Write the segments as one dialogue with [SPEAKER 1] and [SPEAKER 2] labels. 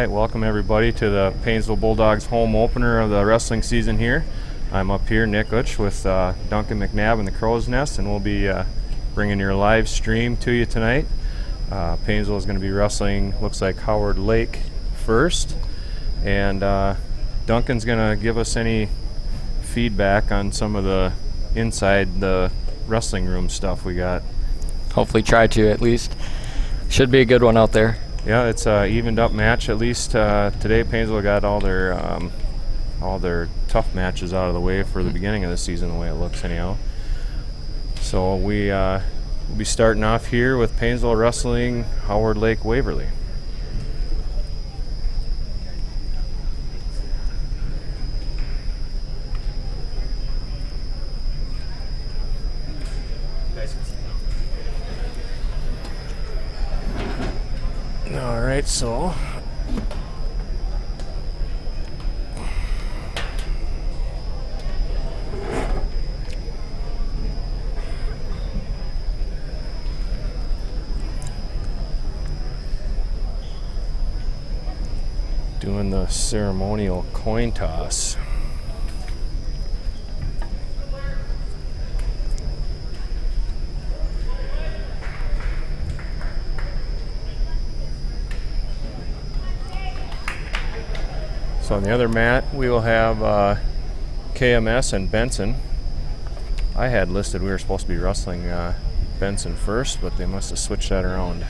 [SPEAKER 1] right, welcome everybody to the Paynesville Bulldogs home opener of the wrestling season here. I'm up here, Nick Utch, with Duncan McNabb and the Crow's Nest, and we'll be bringing your live stream to you tonight. Paynesville is going to be wrestling, looks like Howard Lake first, and Duncan's going to give us any feedback on some of the inside the wrestling room stuff we got.
[SPEAKER 2] Hopefully try to, at least. Should be a good one out there.
[SPEAKER 1] Yeah, it's a evened up match at least today. Paynesville got all their tough matches out of the way for the beginning of the season, the way it looks anyhow. So we'll be starting off here with Paynesville wrestling Howard Lake Waverly. All right, so doing the ceremonial coin toss. So on the other mat, we will have KMS and Benson. I had listed we were supposed to be wrestling Benson first, but they must have switched that around.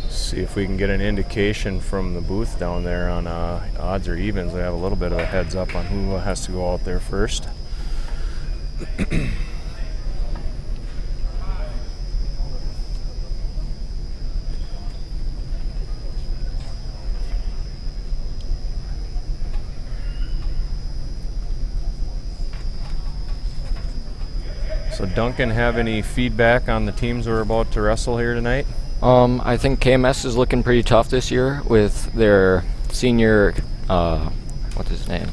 [SPEAKER 1] See if we can get an indication from the booth down there on odds or evens. We have a little bit of a heads up on who has to go out there first. So Duncan, have any feedback on the teams we're about to wrestle here tonight?
[SPEAKER 2] I think KMS is looking pretty tough this year with their senior, what's his name?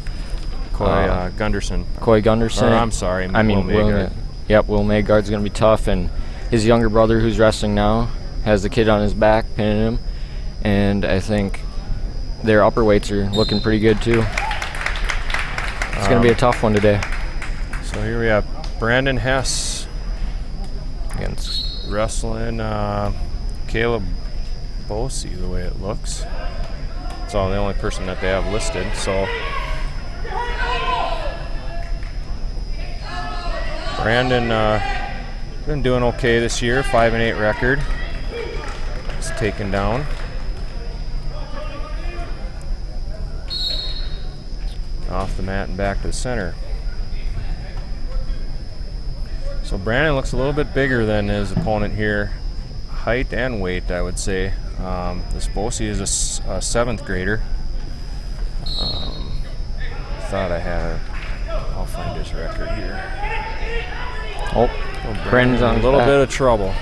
[SPEAKER 1] Gunderson.
[SPEAKER 2] Coy Gunderson.
[SPEAKER 1] Or, I'm sorry,
[SPEAKER 2] I mean,
[SPEAKER 1] Will Magard.
[SPEAKER 2] Yep, Will Magard's going to be tough, and his younger brother, who's wrestling now, has the kid on his back pinning him, and I think their upper weights are looking pretty good too. It's going to be a tough one today.
[SPEAKER 1] So here we have Brandon Hess
[SPEAKER 2] against
[SPEAKER 1] wrestling Caleb Bosey, the way it looks. It's all the only person that they have listed. So Brandon been doing okay this year, 5-8 record. He's taken down. Off the mat and back to the center. So Brandon looks a little bit bigger than his opponent here. Height and weight, I would say. This Bosey is a 7th grader. Thought I had. I'll find his record here.
[SPEAKER 2] Oh, Brandon's on
[SPEAKER 1] a little bit of trouble.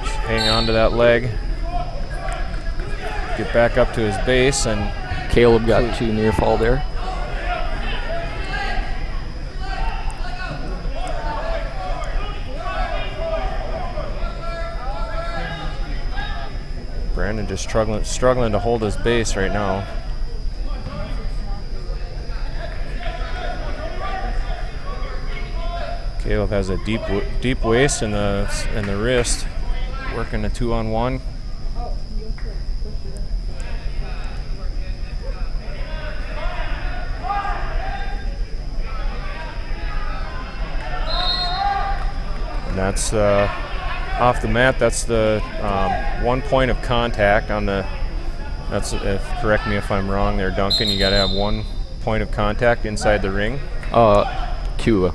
[SPEAKER 1] Just hang on to that leg. Get back up to his base, and
[SPEAKER 2] Caleb got too near fall there.
[SPEAKER 1] Brandon just struggling to hold his base right now. Caleb has a deep waist in the wrist, working a 2-on-1. And that's off the mat. That's the 1 point of contact on the. That's correct me if I'm wrong there, Duncan. You got to have 1 point of contact inside the ring.
[SPEAKER 2] 2,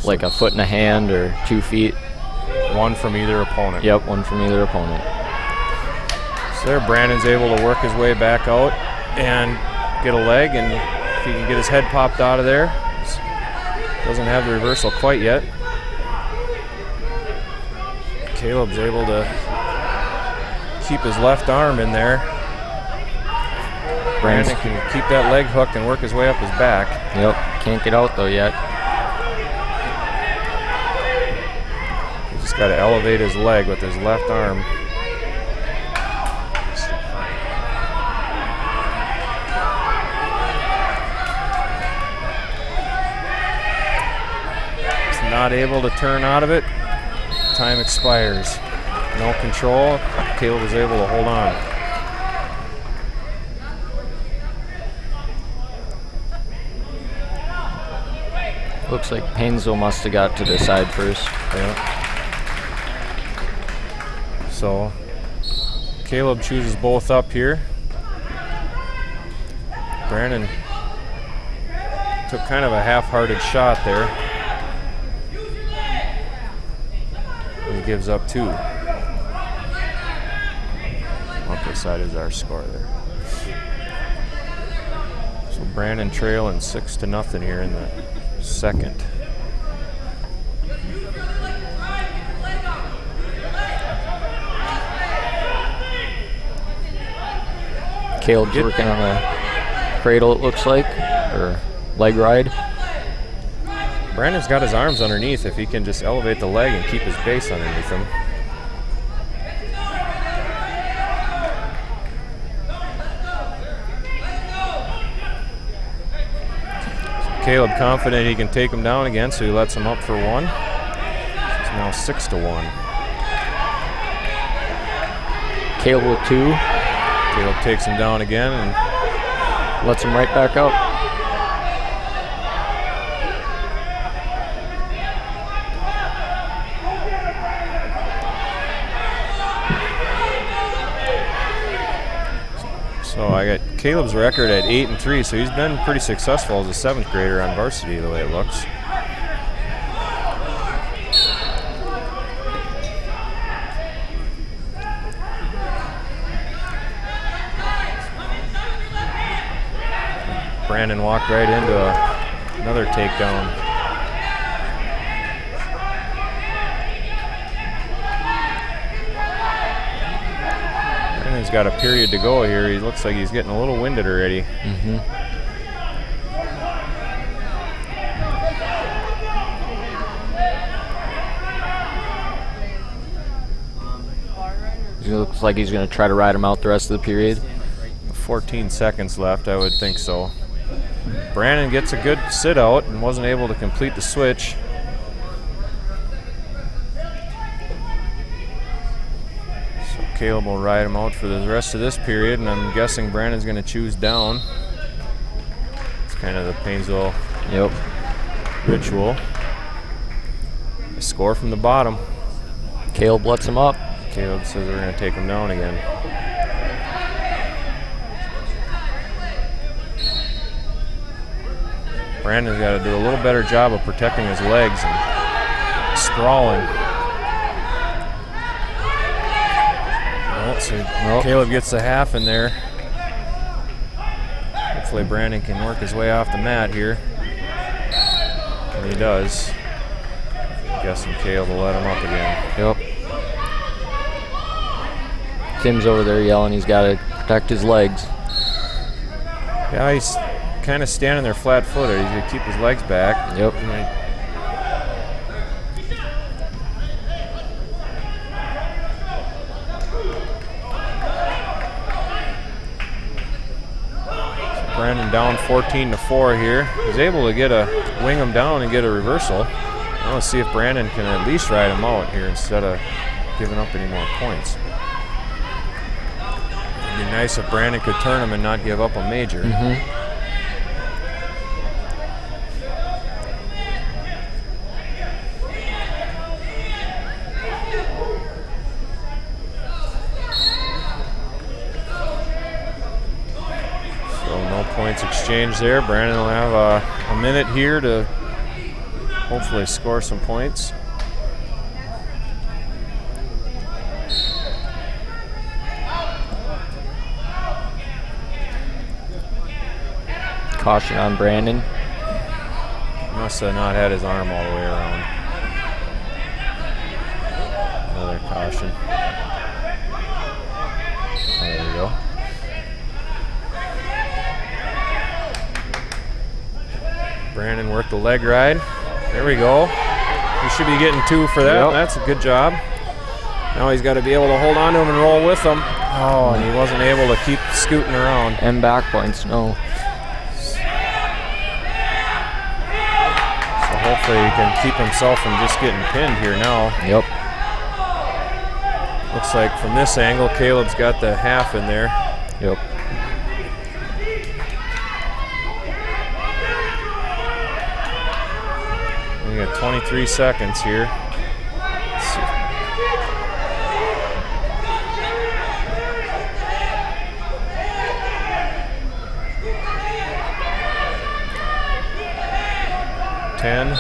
[SPEAKER 2] like a foot and a hand or 2 feet.
[SPEAKER 1] 1 from either opponent.
[SPEAKER 2] Yep, 1 from either opponent.
[SPEAKER 1] So there, Brandon's able to work his way back out and get a leg, and if he can get his head popped out of there, doesn't have the reversal quite yet. Caleb's able to keep his left arm in there. Brandon can keep that leg hooked and work his way up his back.
[SPEAKER 2] Yep, can't get out though yet.
[SPEAKER 1] He's just got to elevate his leg with his left arm. He's not able to turn out of it. Time expires. No control. Caleb was able to hold on.
[SPEAKER 2] Looks like Paynesville must have got to the side first.
[SPEAKER 1] Yeah. So Caleb chooses both up here. Brandon took kind of a half-hearted shot there. He gives up 2. Upper side is our score there. So Brandon trailing 6-0 here in the second.
[SPEAKER 2] Caleb's working on a cradle, it looks like, or leg ride.
[SPEAKER 1] Brandon's got his arms underneath if he can just elevate the leg and keep his base underneath him. Caleb confident he can take him down again, so he lets him up for 1. It's now 6-1.
[SPEAKER 2] Caleb with 2.
[SPEAKER 1] Caleb takes him down again and
[SPEAKER 2] lets him right back up.
[SPEAKER 1] so I got Caleb's record at 8-3, so he's been pretty successful as a 7th grader on varsity the way it looks. Brandon walked right into another takedown. Brandon's got a period to go here. He looks like he's getting a little winded already.
[SPEAKER 2] He looks like he's going to try to ride him out the rest of the period.
[SPEAKER 1] 14 seconds left, I would think so. Brandon gets a good sit out and wasn't able to complete the switch. So Caleb will ride him out for the rest of this period, and I'm guessing Brandon's going to choose down. It's kind of the Paynesville ritual. A score from the bottom.
[SPEAKER 2] Caleb lets him up.
[SPEAKER 1] Caleb says we're going to take him down again. Brandon's got to do a little better job of protecting his legs and sprawling. Well, so Caleb gets the half in there. Hopefully Brandon can work his way off the mat here. And he does. I'm guessing Caleb will let him up again.
[SPEAKER 2] Tim's over there yelling he's got to protect his legs.
[SPEAKER 1] Yeah, he's kind of standing there flat-footed. He's going to keep his legs back. Brandon down 14-4 here. He's able to wing him down and get a reversal. I want to see if Brandon can at least ride him out here instead of giving up any more points. It'd be nice if Brandon could turn him and not give up a major. Points exchange there. Brandon will have a minute here to hopefully score some points.
[SPEAKER 2] Caution on Brandon.
[SPEAKER 1] Must have not had his arm all the way around. Another caution. Caden work the leg ride. There we go. He should be getting 2 for that.
[SPEAKER 2] Yep.
[SPEAKER 1] That's a good job. Now he's got to be able to hold on to him and roll with him. Oh, and he wasn't able to keep scooting around.
[SPEAKER 2] And back points, no.
[SPEAKER 1] So hopefully he can keep himself from just getting pinned here now.
[SPEAKER 2] Yep.
[SPEAKER 1] Looks like from this angle, Caleb's got the half in there.
[SPEAKER 2] Yep.
[SPEAKER 1] We got 23 seconds here. Let's see. Ten.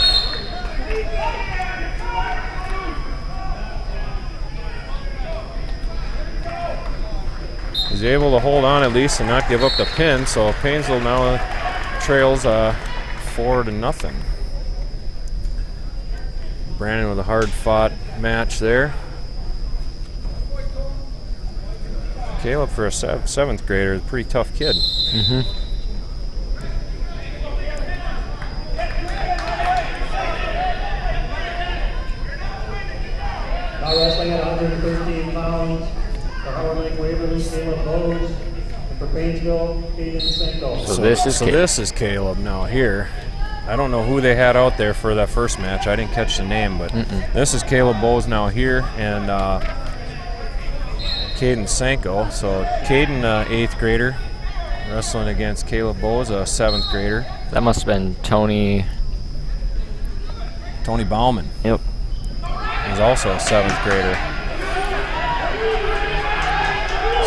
[SPEAKER 1] He's able to hold on at least and not give up the pin, so Paynesville now trails 4-0. Brandon with a hard-fought match there. Caleb, for a 7th grader, is a pretty tough kid.
[SPEAKER 2] Mm-hmm.
[SPEAKER 3] Now wrestling at 113 pounds, for Howard Lake Waverly, Caleb Bowes, and for Paynesville, Caden Senko.
[SPEAKER 2] So this is
[SPEAKER 1] Caleb now here. I don't know who they had out there for that first match. I didn't catch the name, but this is Caleb Bowes now here, and Caden Senko. So Caden, 8th grader, wrestling against Caleb Bowes, a 7th grader.
[SPEAKER 2] That must have been Tony
[SPEAKER 1] Bauman.
[SPEAKER 2] Yep.
[SPEAKER 1] He's also a 7th grader.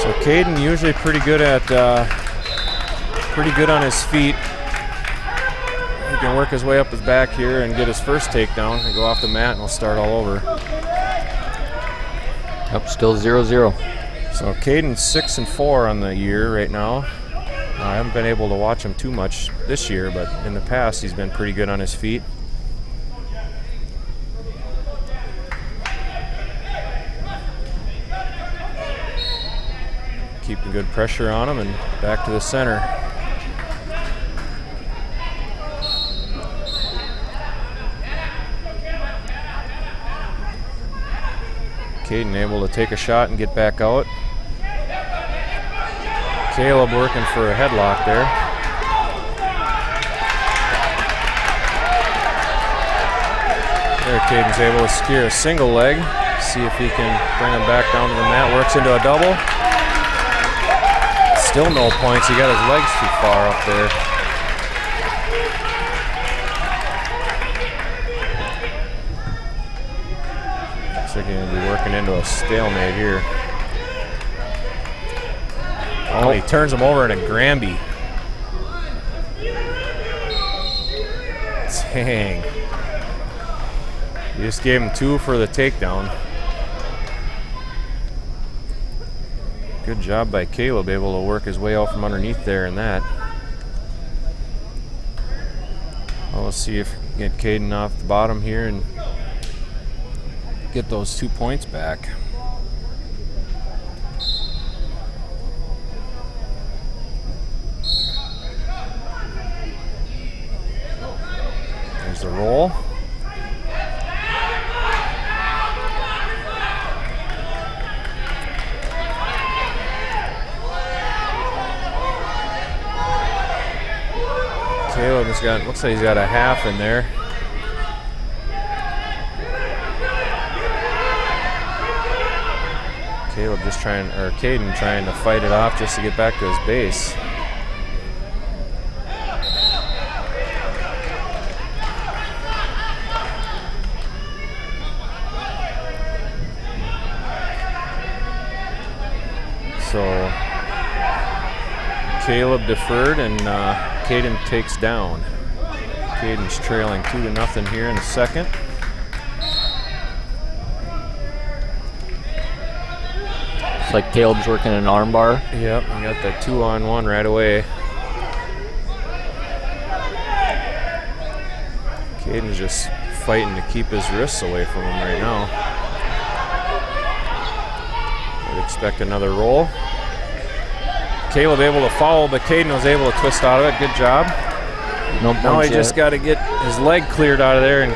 [SPEAKER 1] So Caden usually pretty good on his feet. He can work his way up his back here and get his first takedown and go off the mat, and we'll start all over.
[SPEAKER 2] Yep, still 0-0.
[SPEAKER 1] So Caden's 6-4 on the year right now. I haven't been able to watch him too much this year, but in the past he's been pretty good on his feet. Keeping good pressure on him and back to the center. Caden able to take a shot and get back out. Caleb working for a headlock there. There, Caden's able to secure a single leg. See if he can bring him back down to the mat. Works into a double. Still no points. He got his legs too far up there. Looks like he's going to be working into a stalemate here. Oh, he turns him over in a Granby. Dang. He just gave him 2 for the takedown. Good job by Caleb, able to work his way out from underneath there in that. Well, let's see if we can get Caden off the bottom here and get those 2 points back. There's the roll. Caleb has got, looks like he's got a half in there. Caleb just trying, or Caden trying to fight it off just to get back to his base. So Caleb deferred and Caden takes down. Caden's trailing 2-0 here in the second.
[SPEAKER 2] It's like Caleb's working an arm bar.
[SPEAKER 1] Yep, we got that 2-on-1 right away. Caden's just fighting to keep his wrists away from him right now. I'd expect another roll. Caleb able to follow, but Caden was able to twist out of it. Good job.
[SPEAKER 2] No points
[SPEAKER 1] Now he
[SPEAKER 2] yet.
[SPEAKER 1] just got to get his leg cleared out of there, and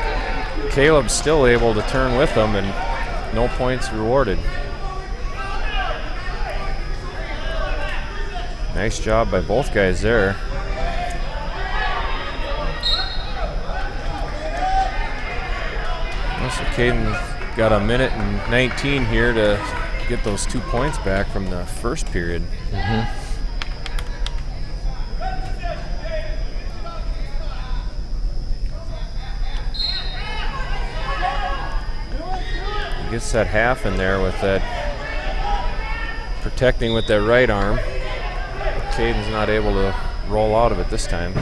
[SPEAKER 1] Caleb's still able to turn with him, and no points rewarded. Nice job by both guys there. So Caden got a minute and 19 here to get those 2 points back from the first period. He gets that half in there with that, protecting with that right arm. Caden's not able to roll out of it this time.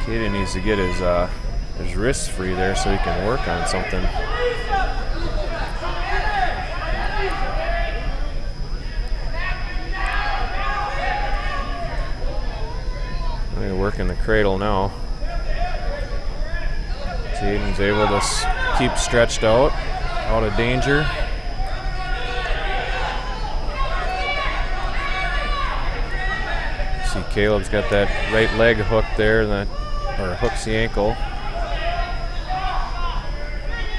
[SPEAKER 1] Caden needs to get his wrists free there so he can work on something. He's working the cradle now. Caden's able to keep stretched out of danger. See, Caleb's got that right leg hooked there, or hooks the ankle.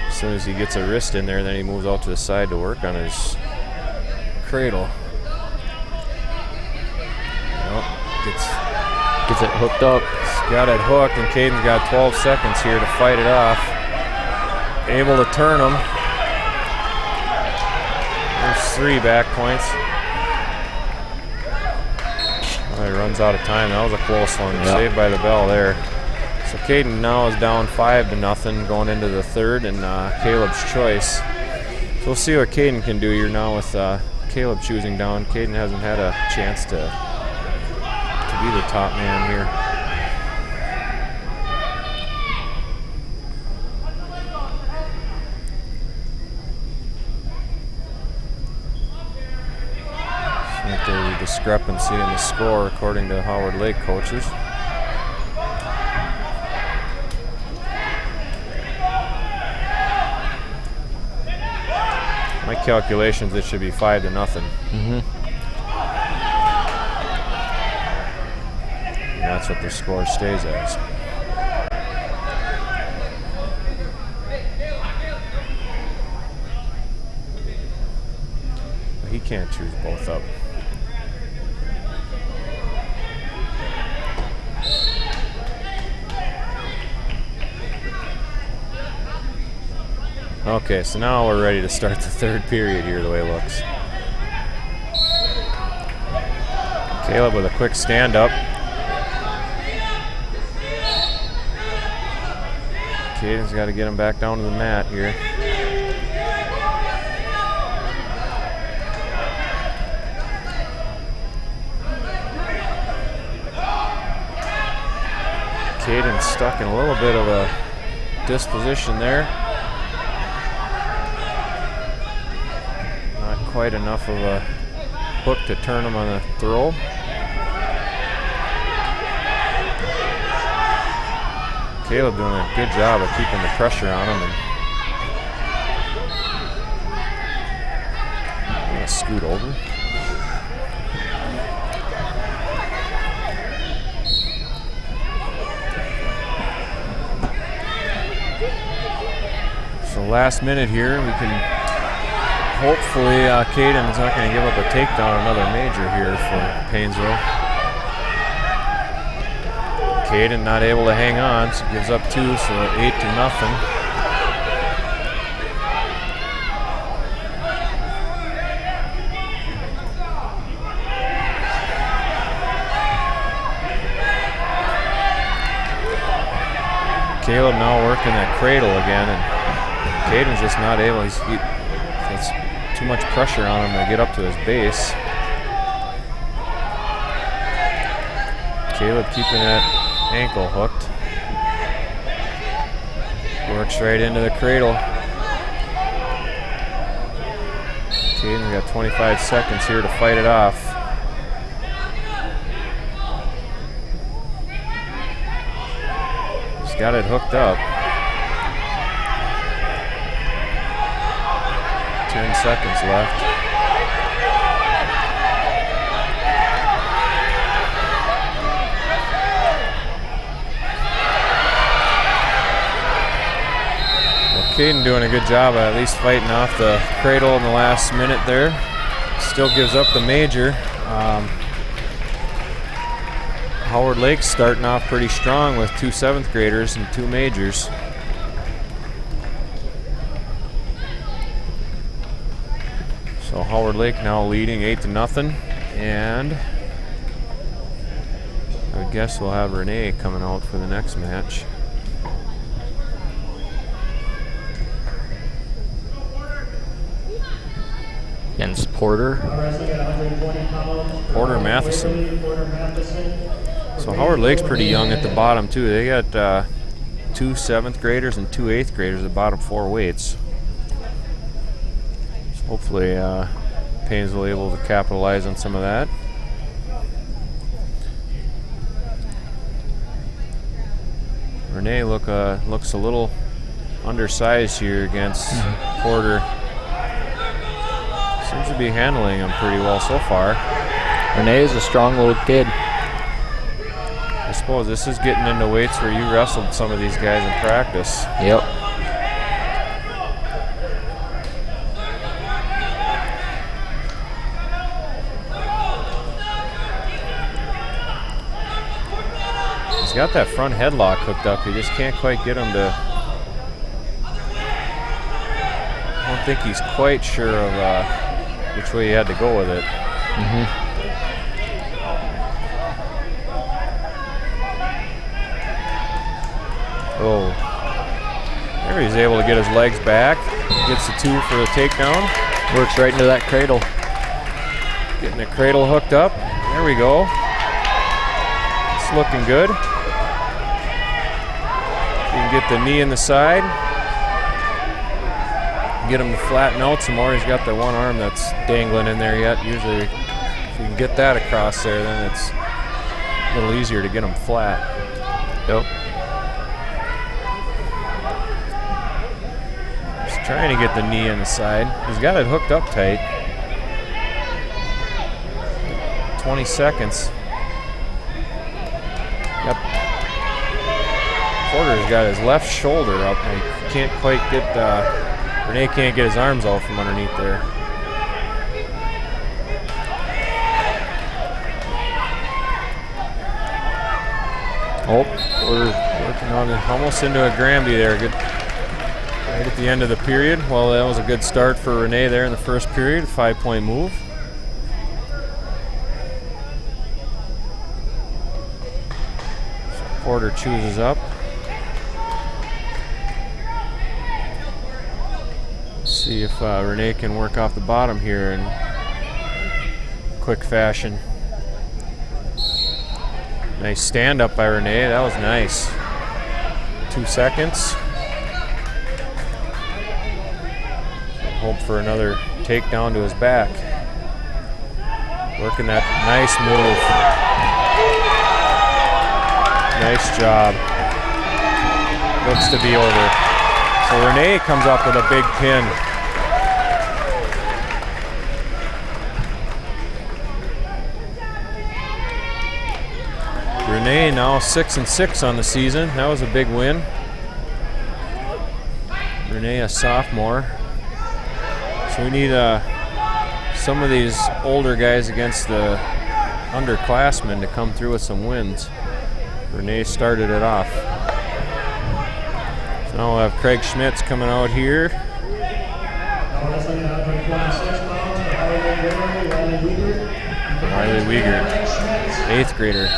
[SPEAKER 1] As soon as he gets a wrist in there, then he moves out to the side to work on his cradle. Nope,
[SPEAKER 2] Gets it hooked up.
[SPEAKER 1] he's got it hooked, and Caden's got 12 seconds here to fight it off. Able to turn him. There's 3 back points. He runs out of time. That was a close one.
[SPEAKER 2] Yep.
[SPEAKER 1] Saved by the bell there. So Caden now is down 5-0 going into the third, and Caleb's choice. So we'll see what Caden can do here now with Caleb choosing down. Caden hasn't had a chance to be the top man here. I think there's a discrepancy in the score according to Howard Lake coaches. My calculations, it should be 5-0. And that's what the score stays as. But he can't choose both up. Okay, so now we're ready to start the third period here, the way it looks. Caleb with a quick stand-up. Caden's got to get him back down to the mat here. Caden's stuck in a little bit of a disposition there. Quite enough of a hook to turn him on the throw. Caleb doing a good job of keeping the pressure on him. And I'm gonna scoot over. So last minute here, we can hopefully, Caden's not going to give up a takedown, another major here for Paynesville. Caden not able to hang on, so gives up 2, so 8-0. Caleb now working that cradle again, and Caden's just not able. It's too much pressure on him to get up to his base. Caleb keeping that ankle hooked. Works right into the cradle. Caden got 25 seconds here to fight it off. He's got it hooked up. 10 seconds left. Caden doing a good job of at least fighting off the cradle in the last minute there. Still gives up the major. Howard Lake's starting off pretty strong with 2 7th graders and 2 majors. So Howard Lake now leading 8-0, and I would guess we'll have Renee coming out for the next match.
[SPEAKER 2] Against Porter.
[SPEAKER 1] Porter Matheson. So Howard Lake's pretty young at the bottom too. They got 2 7th graders and 2 8th graders at bottom 4 weights. So hopefully Paynesville able to capitalize on some of that. Renee looks a little undersized here against Porter. Seems to be handling him pretty well so far.
[SPEAKER 2] Renee is a strong little kid.
[SPEAKER 1] I suppose this is getting into weights where you wrestled some of these guys in practice.
[SPEAKER 2] Yep.
[SPEAKER 1] He's got that front headlock hooked up. He just can't quite get him to. I don't think he's quite sure of which way he had to go with it. Oh, there he's able to get his legs back. Gets the 2 for the takedown.
[SPEAKER 2] Works right into that cradle.
[SPEAKER 1] Getting the cradle hooked up. There we go. It's looking good. You can get the knee in the side. Get him to flatten out some more. He's got the one arm that's dangling in there yet. Usually if you can get that across there, then it's a little easier to get him flat.
[SPEAKER 2] Yep.
[SPEAKER 1] He's trying to get the knee in the side. He's got it hooked up tight. 20 seconds. Yep. Porter's got his left shoulder up and he can't quite get Renee can't get his arms out from underneath there. Oh, we're working on it, almost into a Granby there. Good, right at the end of the period. Well, that was a good start for Renee there in the first period. 5-point move. So Porter chooses up. See if Renee can work off the bottom here in quick fashion. Nice stand up by Renee. That was nice. 2 seconds. Hope for another takedown to his back. Working that nice move. Nice job. Looks to be over. So Renee comes up with a big pin. Renee now 6-6 on the season. That was a big win. Renee, a sophomore. So we need some of these older guys against the underclassmen to come through with some wins. Renee started it off. So now we'll have Craig Schmitz coming out here. Riley Wiegert, 8th grader.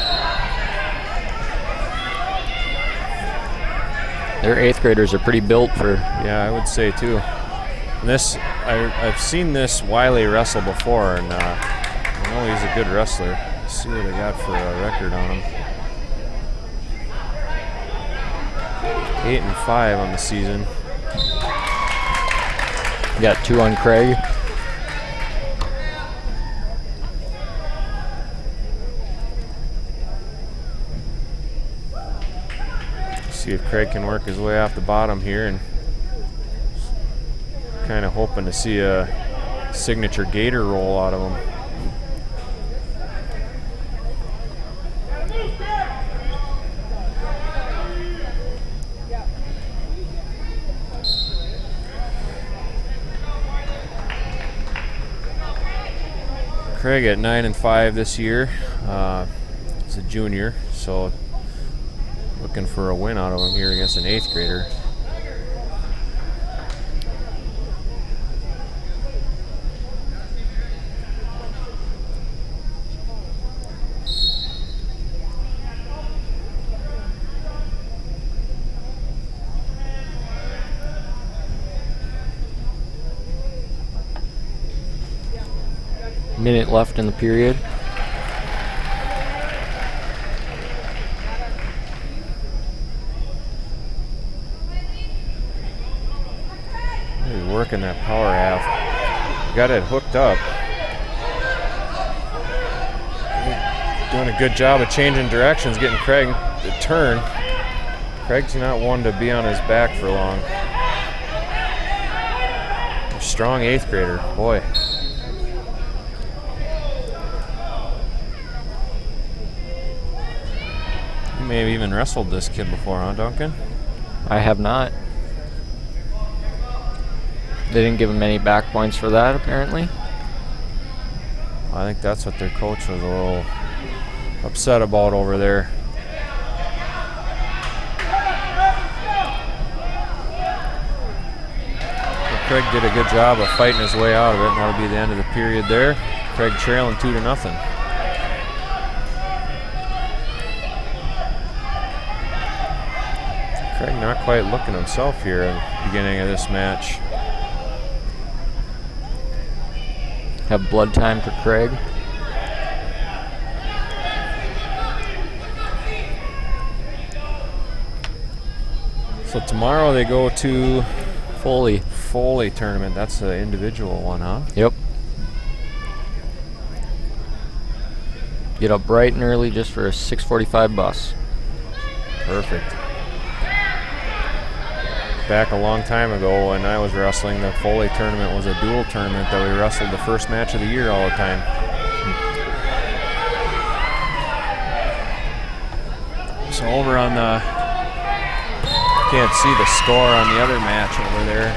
[SPEAKER 2] Their 8th graders are pretty built for.
[SPEAKER 1] Yeah, I would say too. And this, I've seen this Wiley wrestle before, and I know he's a good wrestler. Let's see what I got for a record on him. 8-5 on the season.
[SPEAKER 2] Got 2 on Craig. See if Craig can work his way off the bottom here and
[SPEAKER 1] kind of hoping to see a signature gator roll out of him. Craig at 9-5 this year. He's a junior, so looking for a win out of him here against an 8th grader.
[SPEAKER 2] Minute left in the period.
[SPEAKER 1] He's working that power half. Got it hooked up. Doing a good job of changing directions, getting Craig to turn. Craig's not one to be on his back for long. A strong 8th grader, boy. You may have even wrestled this kid before, huh, Duncan?
[SPEAKER 2] I have not. They didn't give him any back points for that, apparently.
[SPEAKER 1] I think that's what their coach was a little upset about over there. Well, Craig did a good job of fighting his way out of it, and that'll be the end of the period there. Craig trailing 2-0. Craig not quite looking himself here at the beginning of this match.
[SPEAKER 2] Have blood time for Craig.
[SPEAKER 1] So tomorrow they go to
[SPEAKER 2] Foley
[SPEAKER 1] tournament. That's the individual one, huh?
[SPEAKER 2] Yep. Get up bright and early just for a 6:45 bus.
[SPEAKER 1] Perfect. Back a long time ago when I was wrestling, the Foley tournament was a dual tournament that we wrestled the first match of the year all the time. So over on the, can't see the score on the other match over there.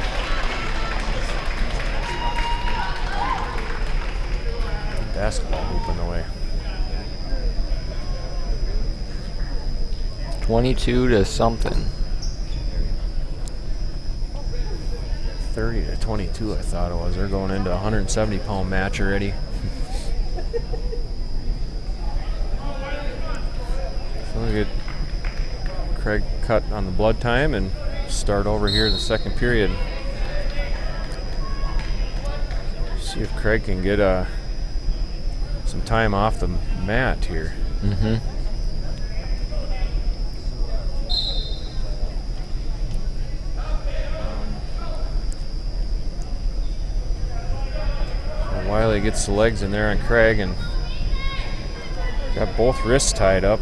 [SPEAKER 1] Basketball hooping away.
[SPEAKER 2] 22 to something.
[SPEAKER 1] 30 to 22, I thought it was. They're going into a 170-pound match already. So we get Craig cut on the blood time and start over here the second period. See if Craig can get some time off the mat here.
[SPEAKER 2] Mm-hmm.
[SPEAKER 1] Wiley gets the legs in there on Craig and got both wrists tied up.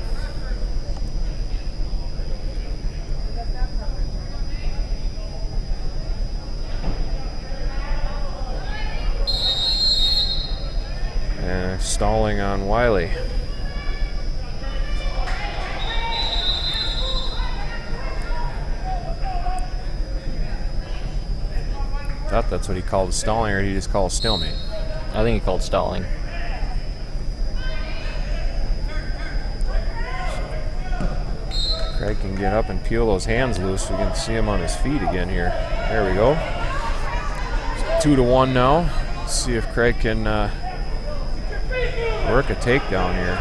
[SPEAKER 1] And stalling on Wiley. Thought that's what he called stalling, or did he just call a stalemate?
[SPEAKER 2] I think he called stalling.
[SPEAKER 1] Craig can get up and peel those hands loose. We can see him on his feet again here. There we go. 2-1 now. Let's see if Craig can work a takedown here.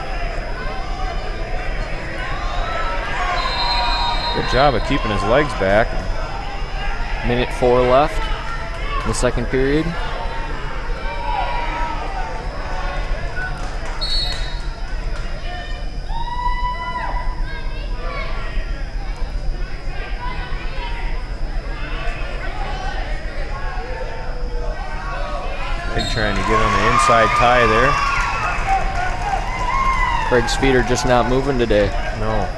[SPEAKER 1] Good job of keeping his legs back.
[SPEAKER 2] Minute 4 left in the second period.
[SPEAKER 1] Trying to get on the inside tie there.
[SPEAKER 2] Craig's feet are just not moving today.
[SPEAKER 1] No.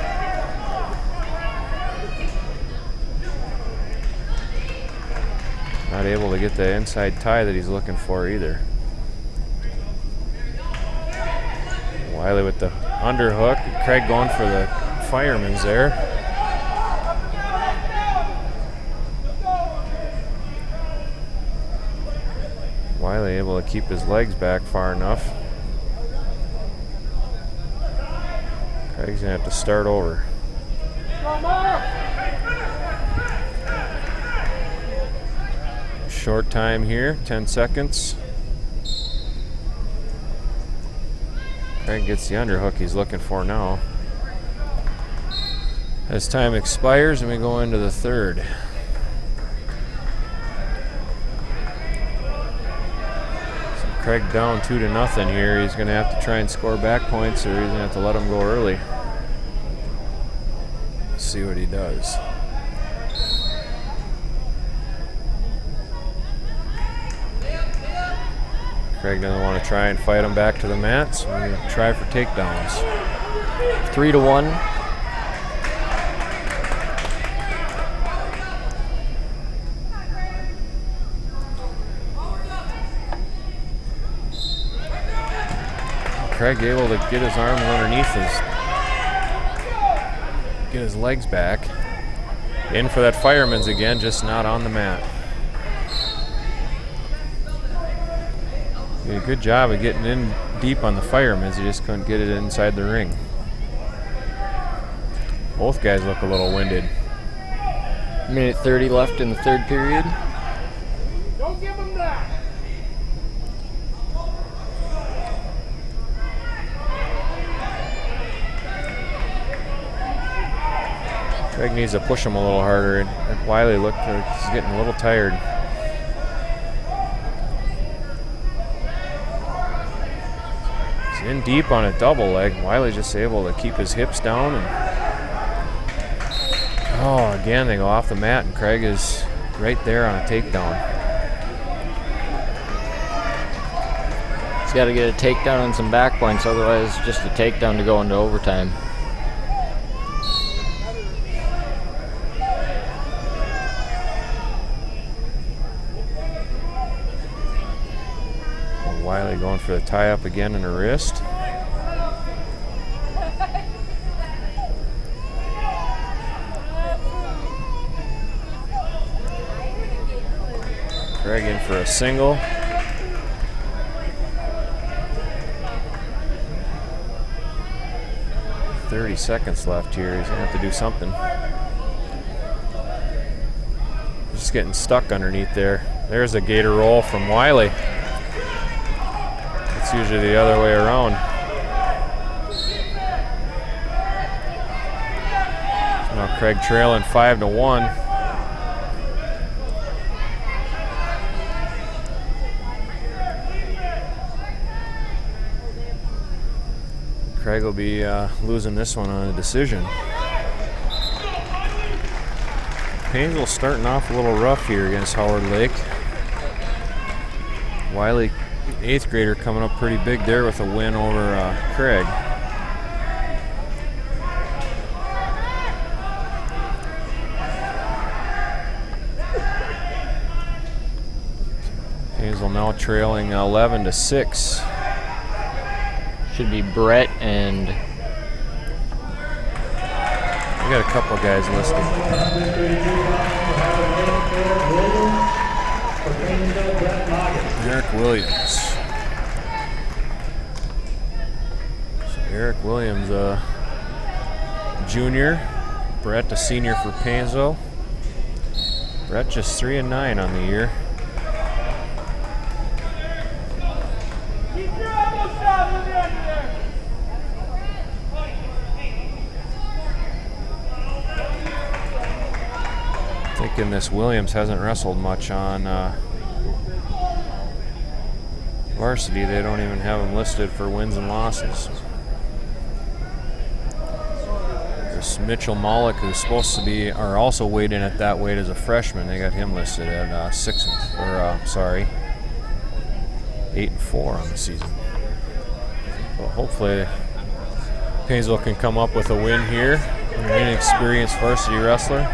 [SPEAKER 1] Not able to get the inside tie that he's looking for either. Wiley with the underhook. Craig going for the fireman's there. Wiley able to keep his legs back far enough. Craig's gonna have to start over. Short time here, 10 seconds. Craig gets the underhook he's looking for now. As time expires and we go into the third. So Craig down 2-0 here. He's going to have to try and score back points, or he's going to have to let him go early. See what he does. Craig doesn't want to try and fight him back to the mat, so we're going to try for takedowns.
[SPEAKER 2] 3-1.
[SPEAKER 1] Craig able to get his arms underneath get his legs back. In for that fireman's again, just not on the mat. Did a good job of getting in deep on the fireman's, he just couldn't get it inside the ring. Both guys look a little winded.
[SPEAKER 2] Minute 30 left in the third period.
[SPEAKER 3] Don't give him that.
[SPEAKER 1] Craig needs to push him a little harder. Wiley looked like he's getting a little tired. He's in deep on a double leg. Wiley's just able to keep his hips down. And oh, again, they go off the mat, and Craig is right there on a takedown.
[SPEAKER 2] He's got to get a takedown and some back points, otherwise just a takedown to go into overtime.
[SPEAKER 1] Wiley going for the tie-up again in the wrist. Craig in for a single. .30 seconds left here. He's going to have to do something. Just getting stuck underneath there. There's a gator roll from Wiley. It's usually the other way around. So now Craig trailing 5-1. Craig will be losing this one on a decision. Paynesville starting off a little rough here against Howard Lake. Wiley, 8th grader, coming up pretty big there with a win over Craig. Paynesville now trailing 11-6.
[SPEAKER 2] Should be Brett and
[SPEAKER 1] We got a couple of guys listed. Eric Williams. So Eric Williams, junior. Brett, a senior for Paynesville. Brett just 3-9 on the year. Thinking this Williams hasn't wrestled much on varsity. They don't even have him listed for wins and losses. This Mitchell Mollick, who's supposed to be, or also weighed in at that weight as a freshman, they got him listed at 8-4 on the season. So hopefully Paynesville can come up with a win here. An inexperienced varsity wrestler.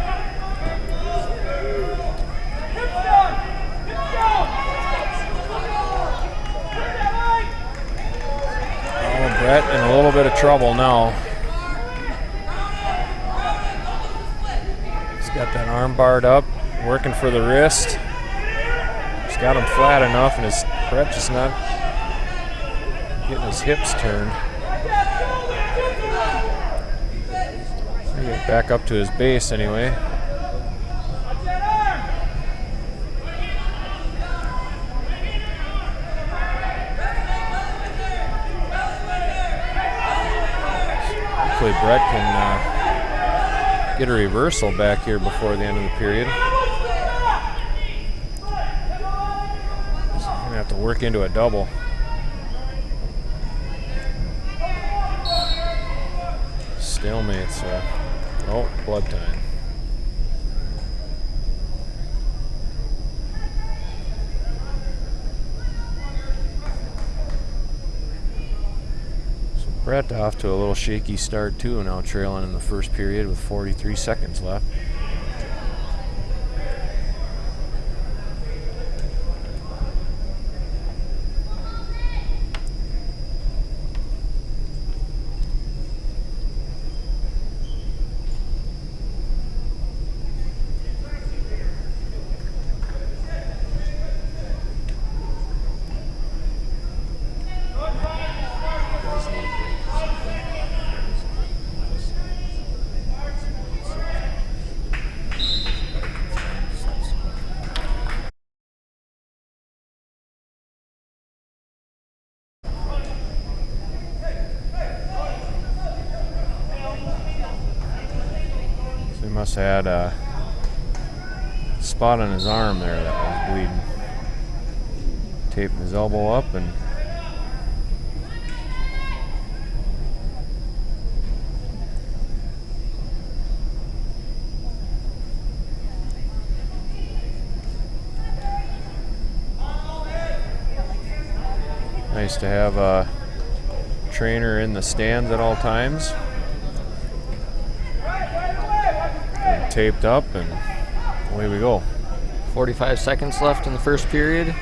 [SPEAKER 1] Brett in a little bit of trouble now. He's got that arm barred up, working for the wrist. He's got him flat enough, and Brett just not getting his hips turned. Get back up to his base anyway. Hopefully Brett can get a reversal back here before the end of the period. He's going to have to work into a double. Stalemate, so oh, blood time. So Brett off to a little shaky start too, now trailing in the first period with 43 seconds left. Must have had a spot on his arm there that was bleeding. Taping his elbow up and nice to have a trainer in the stands at all times. Taped up, and away we go.
[SPEAKER 2] 45 seconds left in the first period.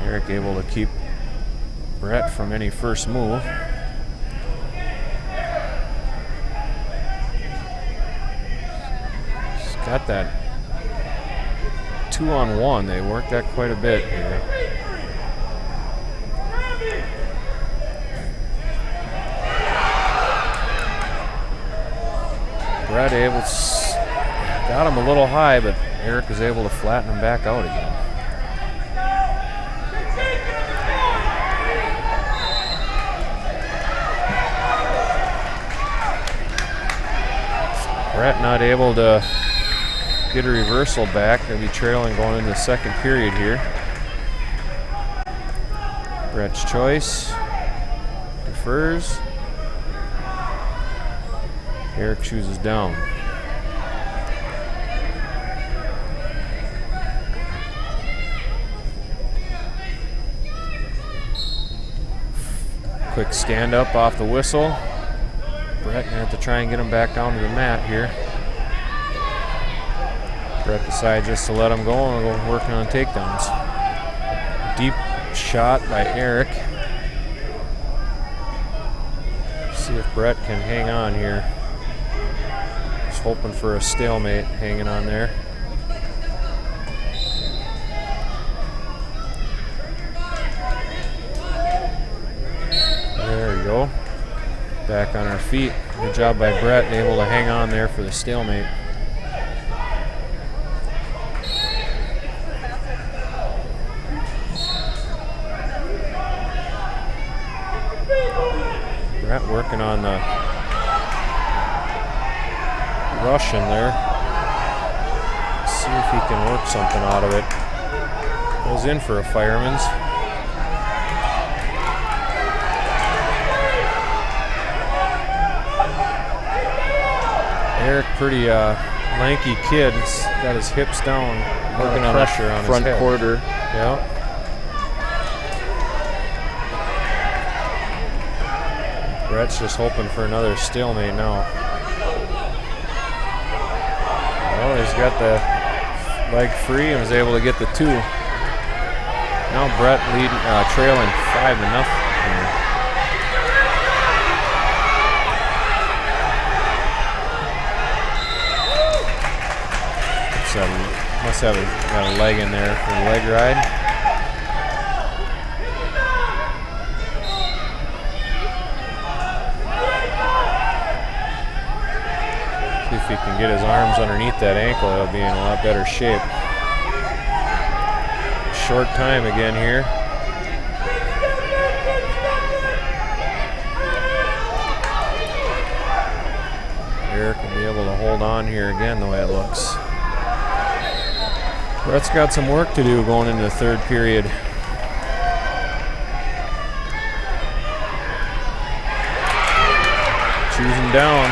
[SPEAKER 1] Eric able to keep Brett from any first move. He's got that 2-on-1. They worked that quite a bit here. Brett got him a little high, but Eric was able to flatten him back out again. Brett not able to get a reversal back. They'll be trailing going into the second period here. Brett's choice. Defers. Eric chooses down. Quick stand up off the whistle. Brett gonna have to try and get him back down to the mat here. Brett decides just to let him go and go working on takedowns. Deep shot by Eric. See if Brett can hang on here. Just hoping for a stalemate hanging on there. There we go. Back on our feet. Good job by Brett, able to hang on there for the stalemate. Brett working on the Russian there. See if he can work something out of it. Goes in for a fireman's. Eric, pretty lanky kid. He's got his hips down,
[SPEAKER 2] working on
[SPEAKER 1] pressure on
[SPEAKER 2] front
[SPEAKER 1] his head.
[SPEAKER 2] quarter.
[SPEAKER 1] Yeah. Brett's just hoping for another stalemate now. Well, he's got the leg free and was able to get the 2. Now Brett trailing 5-0 here. Must have got a leg in there for the leg ride. See if he can get his arms underneath that ankle, he'll be in a lot better shape. Short time again here. Eric will be able to hold on here again the way it looks. Brett's got some work to do going into the 3rd period. Choosing down.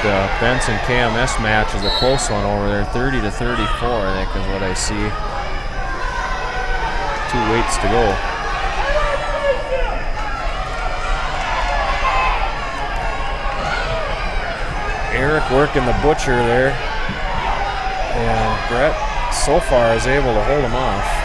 [SPEAKER 1] The Benson KMS match is a close one over there, 30-34, I think is what I see. 2 weights to go. Eric working the butcher there, and Brett so far is able to hold him off.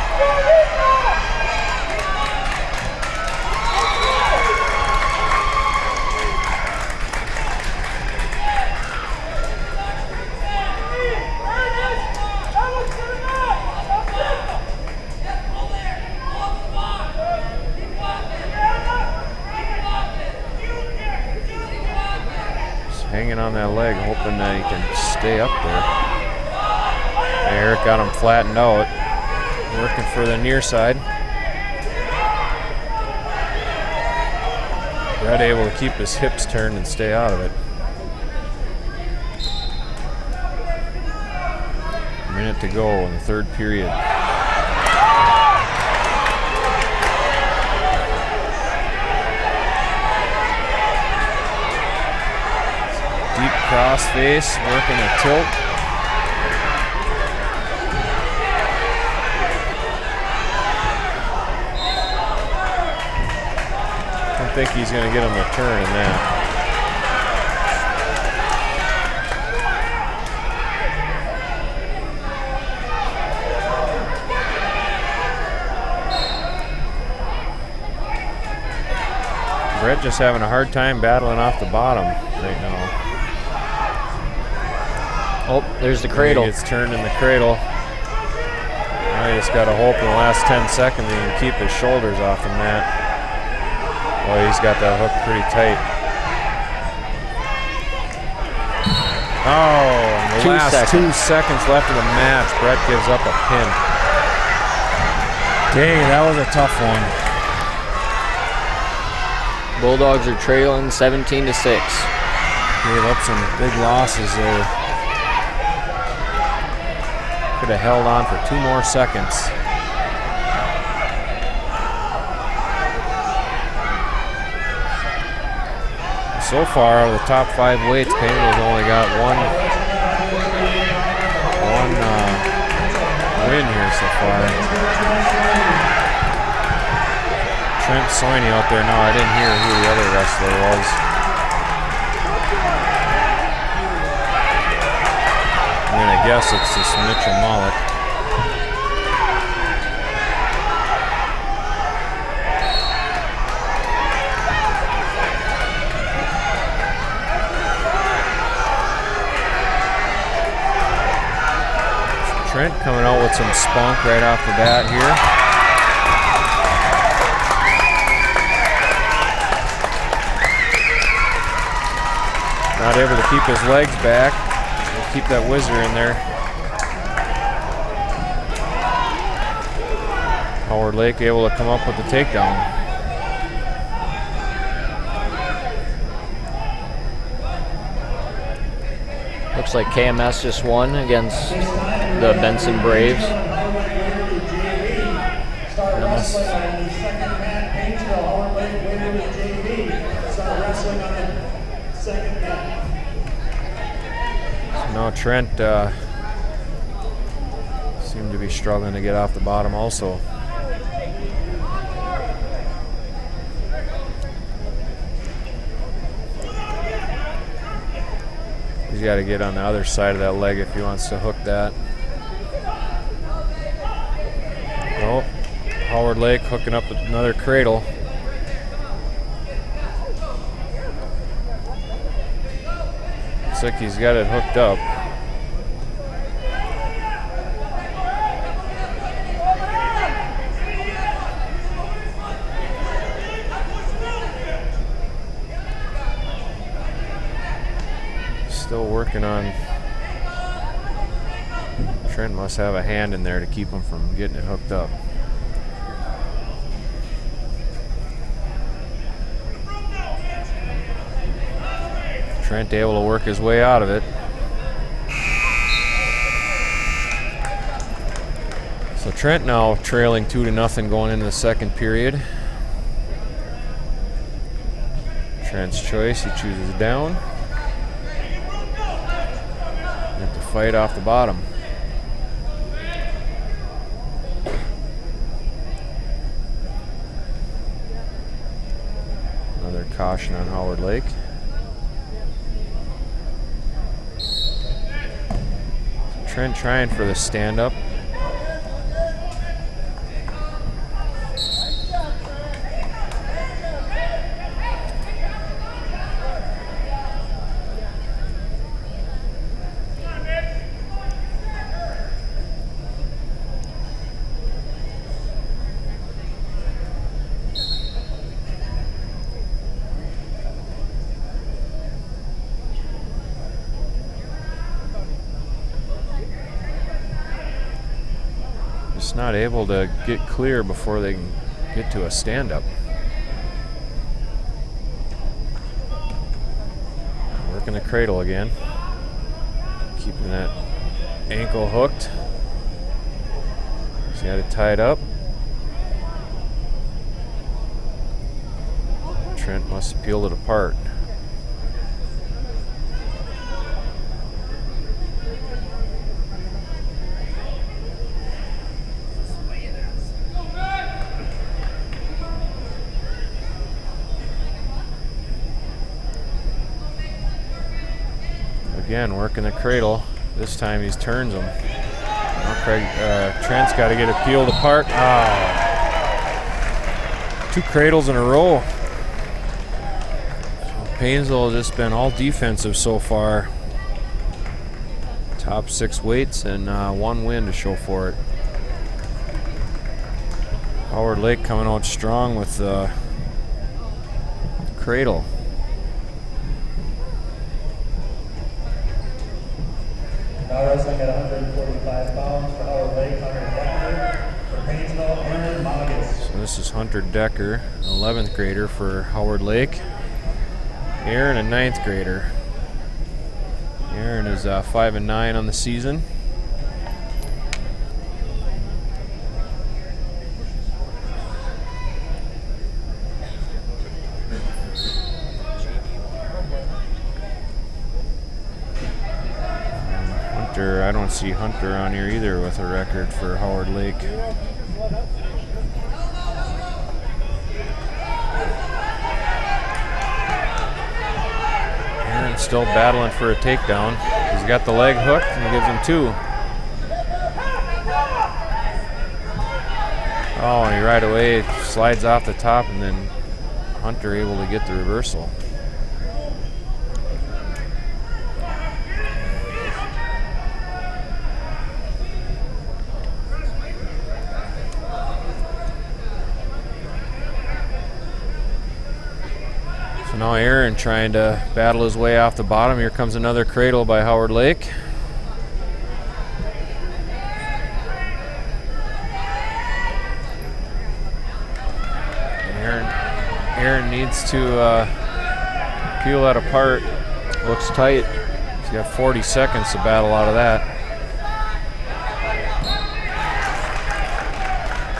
[SPEAKER 1] Hanging on that leg, hoping that he can stay up there. Eric got him flattened out, working for the near side. Brett able to keep his hips turned and stay out of it. A minute to go in the 3rd period. Deep cross face, working a tilt. I don't think he's going to get him to turn in that. Brett just having a hard time battling off the bottom right now.
[SPEAKER 2] Oh, there's the cradle.
[SPEAKER 1] He gets turned in the cradle. Now he just got to hope in the last 10 seconds he can keep his shoulders off the mat. Oh, he's got that hook pretty tight. Oh, in the last 2 seconds left of the match, Brett gives up a pin. Dang, that was a tough one.
[SPEAKER 2] Bulldogs are trailing 17-6.
[SPEAKER 1] Gave up some big losses there. Could have held on for 2 more seconds. So far, the top 5 weights, Paynesville's only got one win here so far. Trent Soini out there now. I didn't hear who the other wrestler was. I'm gonna guess it's this Mitchell Mollick. Trent coming out with some spunk right off the bat here. Not able to keep his legs back. Keep that whizzer in there. Howard Lake able to come up with the takedown.
[SPEAKER 2] Looks like KMS just won against the Benson Braves. Now Trent seemed to be struggling to get off the bottom also.
[SPEAKER 1] He's got to get on the other side of that leg if he wants to hook that. Oh, Howard Lake hooking up another cradle. Looks like he's got it hooked up. Still working on. Trent must have a hand in there to keep him from getting it hooked up. Trent able to work his way out of it. So Trent now trailing 2-0 going into the second period. Trent's choice, he chooses down. Have to fight off the bottom. Another caution on Howard Lake. Trent trying for the stand-up. Not able to get clear before they can get to a stand-up. Working the cradle again. Keeping that ankle hooked. He's got it tied up. Trent must have peeled it apart. Again, working the cradle. This time he's turns them. Trent's got to get it peeled apart. Oh. 2 cradles in a row. Paynesville has just been all defensive so far. Top 6 weights and 1 win to show for it. Howard Lake coming out strong with the cradle.
[SPEAKER 3] Now wrestling at 145 pounds for Howard Lake, Hunter Decker. For Paynesville, Aaron Magus.
[SPEAKER 1] So this is Hunter Decker, 11th grader for Howard Lake. Aaron, a 9th grader. Aaron is 5-9 on the season. I don't see Hunter on here either with a record for Howard Lake. Aaron's still battling for a takedown. He's got the leg hooked and he gives him 2. Oh, and he right away slides off the top, and then Hunter able to get the reversal. Now Aaron trying to battle his way off the bottom. Here comes another cradle by Howard Lake. Aaron needs to peel that apart. Looks tight. He's got 40 seconds to battle out of that.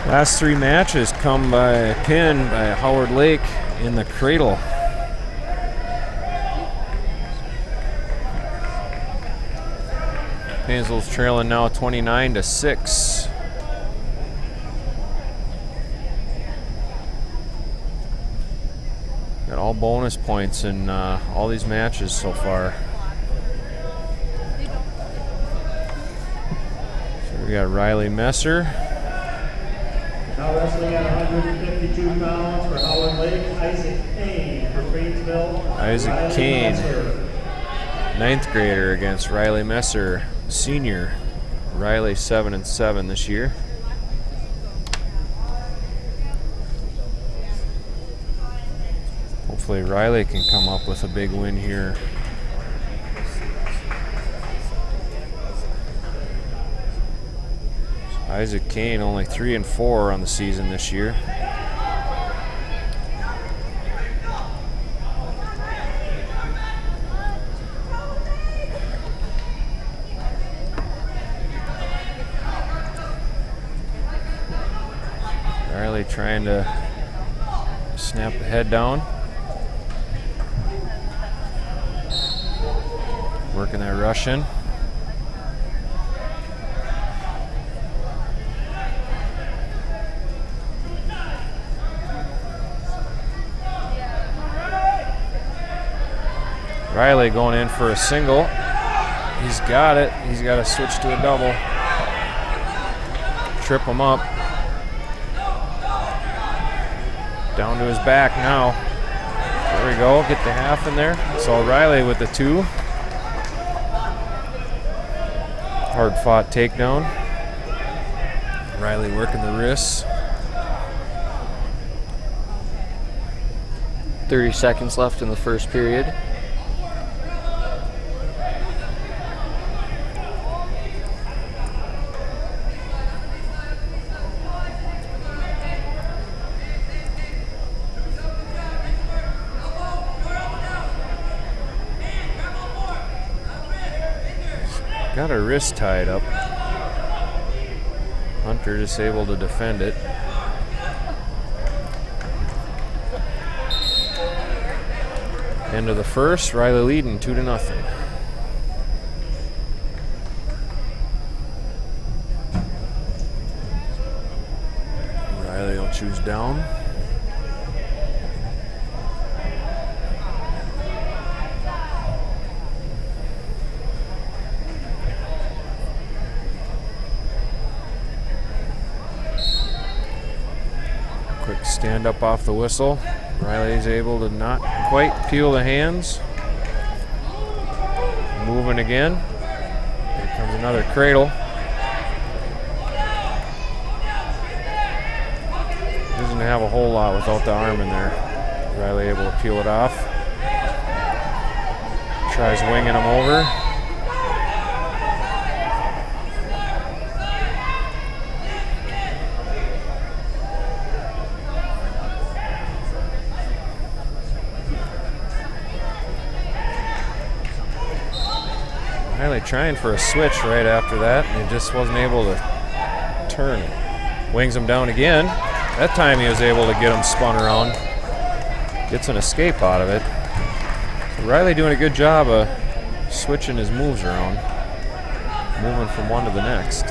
[SPEAKER 1] Last 3 matches come by a pin by Howard Lake in the cradle. Paynesville's trailing now 29-6. Got all bonus points in all these matches so far. We got Riley Messer.
[SPEAKER 3] Now wrestling at 152 pounds for Howard Lake, Isaac Kane for Paynesville.
[SPEAKER 1] Isaac
[SPEAKER 3] Riley
[SPEAKER 1] Kane,
[SPEAKER 3] Messer.
[SPEAKER 1] 9th grader against Riley Messer, senior. Riley 7-7 this year. Hopefully Riley can come up with a big win here. Isaac Kane only 3-4 on the season this year. Riley trying to snap the head down. Working that Russian. Riley going in for a single. He's got it. He's got to switch to a double. Trip him up. Down to his back now. There we go. Get the half in there. So Riley with the 2. Hard fought takedown. Riley working the wrists.
[SPEAKER 2] 30 seconds left in the first period.
[SPEAKER 1] Got her wrist tied up. Hunter just able to defend it. End of the first, Riley leading 2-0. Riley will choose down. Quick stand up off the whistle. Riley's able to not quite peel the hands. Moving again. Here comes another cradle. Doesn't have a whole lot without the arm in there. Riley able to peel it off. Tries winging him over. Riley trying for a switch right after that, and he just wasn't able to turn it. Wings him down again. That time he was able to get him spun around. Gets an escape out of it. So Riley doing a good job of switching his moves around, moving from one to the next.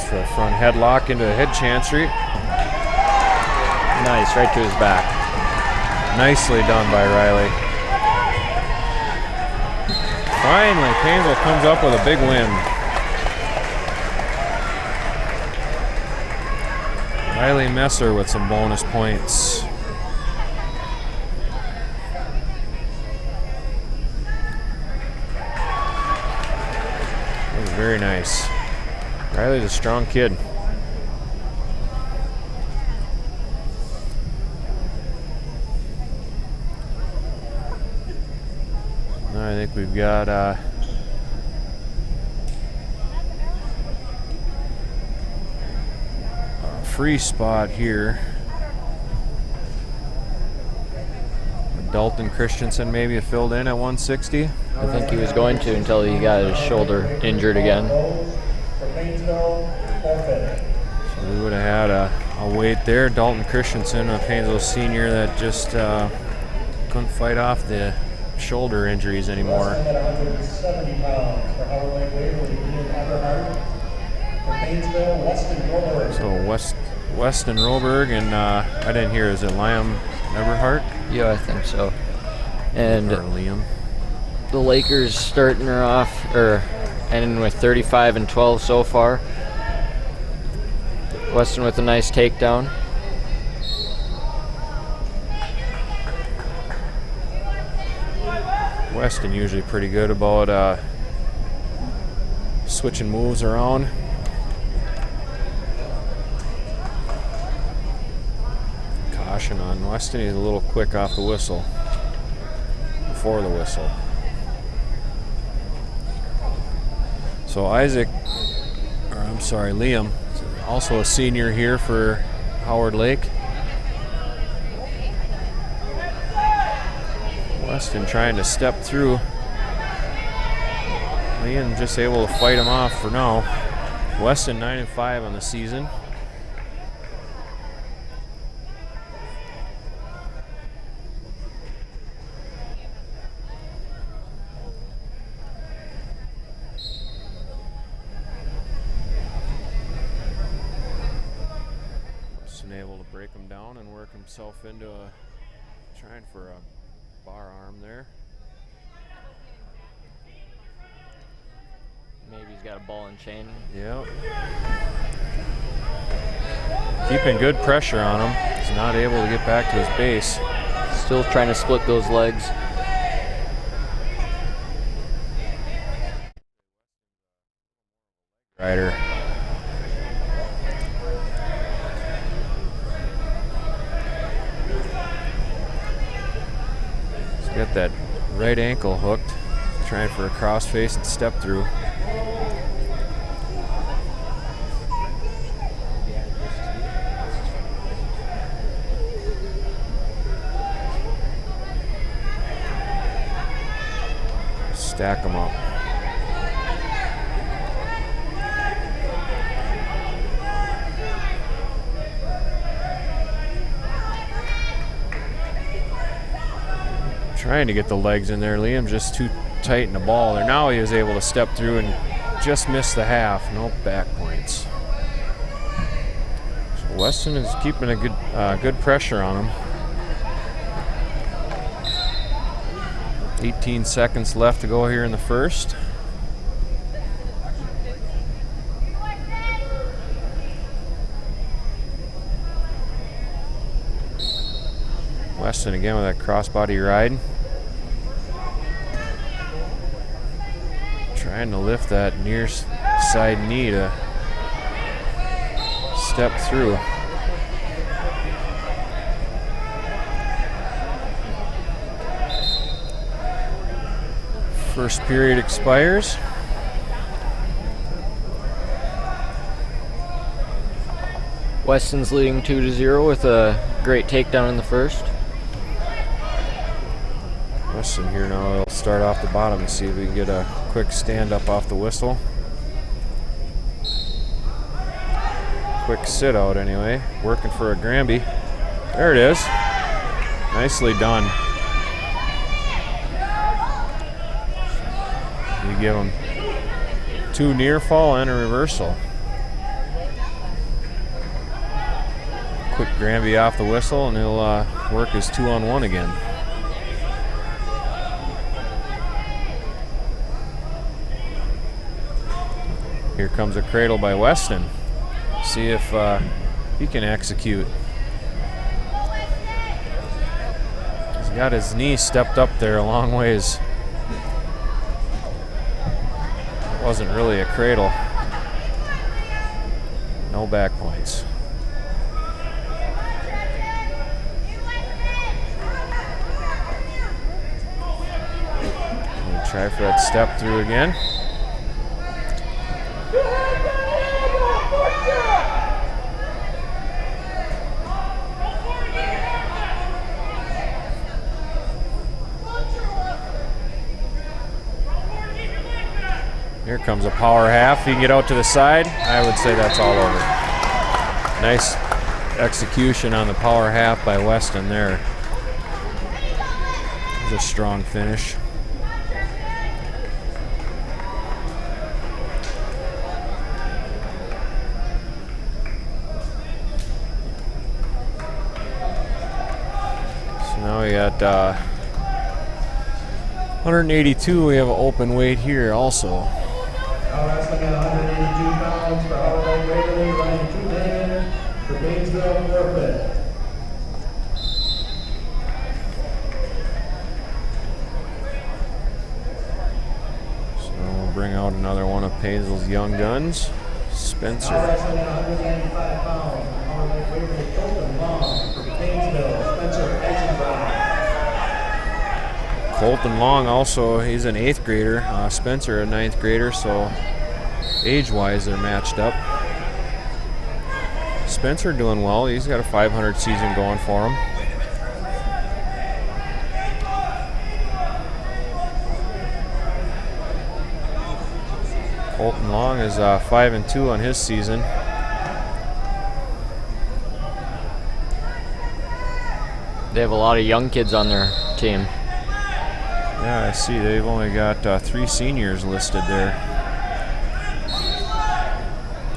[SPEAKER 1] For a front headlock into a head chancery.
[SPEAKER 2] Nice, right to his back.
[SPEAKER 1] Nicely done by Riley. Finally, Paynesville comes up with a big win. Riley Messer with some bonus points. That was very nice. Riley's a strong kid. I think we've got a free spot here. Dalton Christensen maybe filled in at 160.
[SPEAKER 2] I think he was going to until he got his shoulder injured again.
[SPEAKER 1] So we would have had a weight there. Dalton Christensen, a Paynesville senior that just couldn't fight off the shoulder injuries anymore.
[SPEAKER 3] Weston at 170 pounds for Howard Lake Waverly, Ian Everhart. For Paynesville, Weston Roberg.
[SPEAKER 1] So Weston Roberg and I didn't hear, is it Liam Everhart?
[SPEAKER 2] Yeah, I think so. And
[SPEAKER 1] Or Liam.
[SPEAKER 2] the Lakers starting her off, or ending with 35-12 so far. Weston with a nice takedown.
[SPEAKER 1] Weston usually pretty good about switching moves around. Caution on Weston, he's a little quick off the whistle. Before the whistle. So Liam, also a senior here for Howard Lake. Weston trying to step through. Liam just able to fight him off for now. Weston 9-5 on the season. Weston able to break him down and work himself into trying for a bar arm there.
[SPEAKER 2] Maybe he's got a ball and chain.
[SPEAKER 1] Yep. Keeping good pressure on him. He's not able to get back to his base.
[SPEAKER 2] Still trying to split those legs.
[SPEAKER 1] Rider. He's got that right ankle hooked, trying for a crossface and step through. Stack them up. Trying to get the legs in there. Liam just too tight in the ball there. Now he was able to step through and just miss the half. No back points. So Weston is keeping a good pressure on him. 18 seconds left to go here in the first. Weston again with that crossbody ride. Trying to lift that near side knee to step through. First period expires.
[SPEAKER 2] Weston's leading 2-0 with a great takedown in the first.
[SPEAKER 1] Weston here now will start off the bottom and see if we can get a quick stand up off the whistle. Quick sit out anyway. Working for a Granby. There it is. Nicely done. You give him 2 near fall and a reversal. Quick Granby off the whistle and he'll work his 2-on-1 again. Here comes a cradle by Weston. See if he can execute. He's got his knee stepped up there a long ways. Wasn't really a cradle. No back points. We'll try for that step through again. Here comes a power half. He can get out to the side. I would say that's all over. Nice execution on the power half by Weston there. was a strong finish. So now we got 182. We have an open weight here also.
[SPEAKER 3] Now wrestling at 182 pounds for Howard Waverly, running 2-man for Paynesville, forfeit.
[SPEAKER 1] So we'll bring out another one of Paynesville's young guns, Spencer.
[SPEAKER 3] Now wrestling at 195 pounds for Howard Waverly, Colton Long for Paynesville, Spencer Eisenbrock.
[SPEAKER 1] Colton Long also, he's an 8th grader. Spencer a 9th grader, so age-wise they're matched up. Spencer doing well. He's got a 500 season going for him. Colton Long is 5-2 on his season.
[SPEAKER 2] They have a lot of young kids on their team.
[SPEAKER 1] Yeah, I see. They've only got 3 seniors listed there.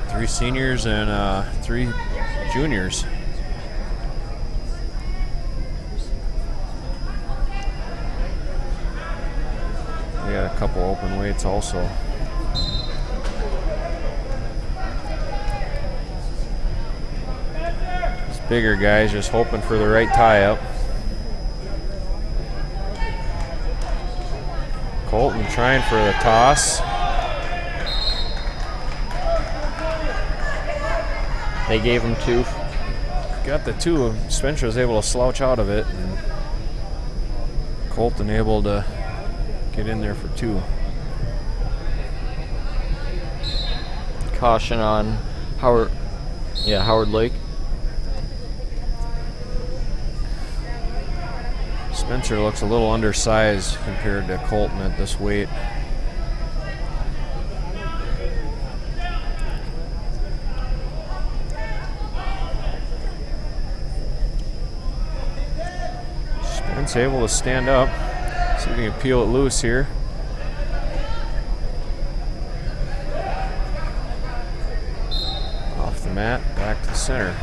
[SPEAKER 1] 3 seniors and 3 juniors. We got a couple open weights also. These bigger guys just hoping for the right tie-up. Colton trying for the toss.
[SPEAKER 2] They gave him 2.
[SPEAKER 1] Got the 2. Spencer was able to slouch out of it, and Colton able to get in there for 2.
[SPEAKER 2] Caution on Howard Lake.
[SPEAKER 1] Spencer looks a little undersized compared to Colton at this weight. Spence able to stand up. See if he can peel it loose here. Off the mat, back to the center.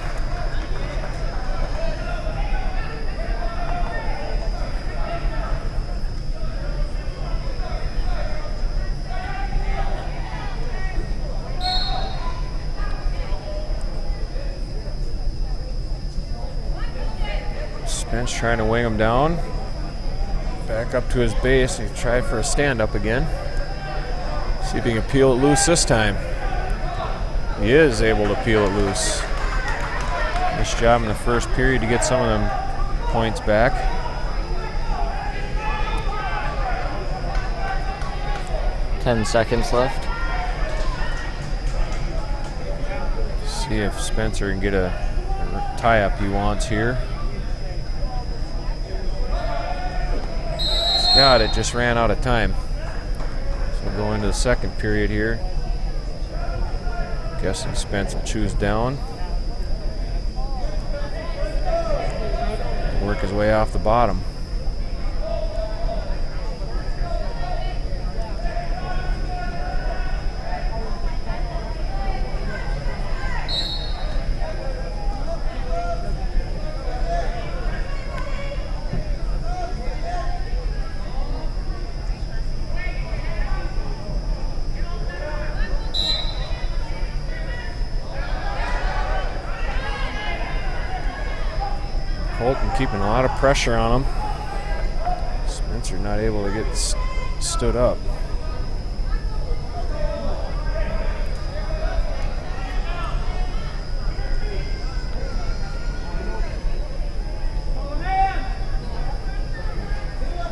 [SPEAKER 1] Spence trying to wing him down. Back up to his base. He tried for a stand-up again. See if he can peel it loose this time. He is able to peel it loose. Nice job in the first period to get some of them points back.
[SPEAKER 2] Ten seconds left.
[SPEAKER 1] See if Spencer can get a tie-up he wants here. God, it just ran out of time. So we'll go into the second period here. Guessing Spence will choose down. Work his way off the bottom. Colton keeping a lot of pressure on him. Spencer not able to get stood up.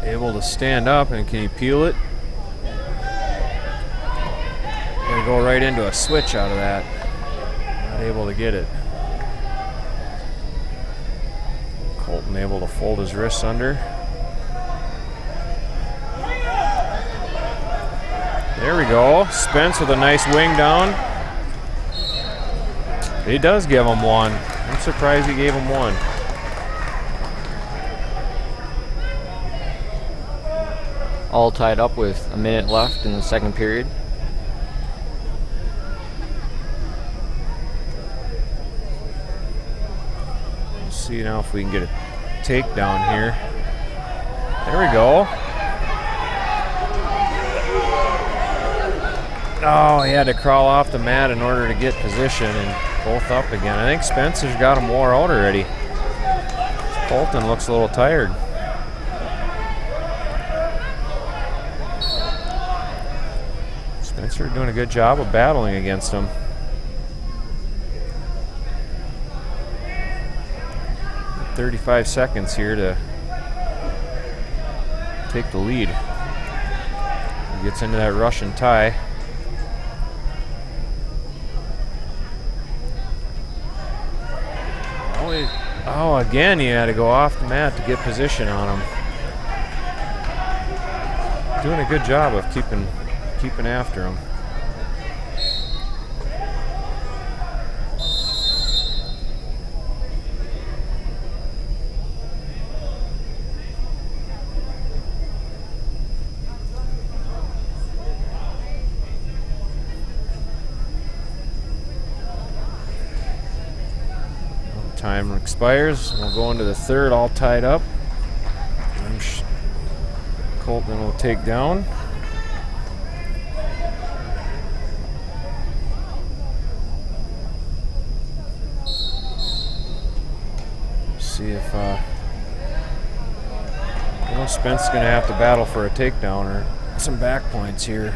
[SPEAKER 1] Able to stand up, and can he peel it? Gonna go right into a switch out of that. Not able to get it. Colton able to fold his wrists under. There we go. Spence with a nice wing down. He does give him 1. I'm surprised he gave him 1.
[SPEAKER 2] all tied up with a minute left in the second period.
[SPEAKER 1] Let's see now if we can get a takedown here. There we go. Oh, he had to crawl off the mat in order to get position, and both up again. I think Spencer's got him wore out already. Colton looks a little tired. Spencer doing a good job of battling against him. "35 seconds here to take the lead." He gets into that Russian tie. Oh, again, he had to go off the mat to get position on him. Doing a good job of keeping after him. Time expires. We'll go into the third, all tied up. Colton will take down. See if Spence's going to have to battle for a takedown or some back points here.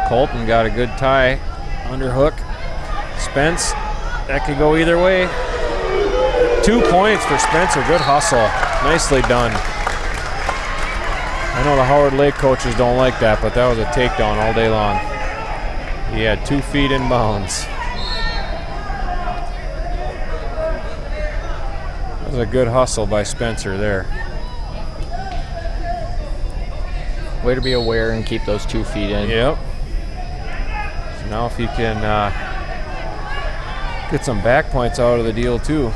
[SPEAKER 1] Colton got a good tie, underhook. Spence, that could go either way. 2 points for Spencer. Good hustle. Nicely done. I know the Howard Lake coaches don't like that, but that was a takedown all day long. He had 2 feet in bounds. That was a good hustle by Spencer there.
[SPEAKER 2] Way to be aware and keep those 2 feet in.
[SPEAKER 1] Yep. So now if he can get some back points out of the deal too.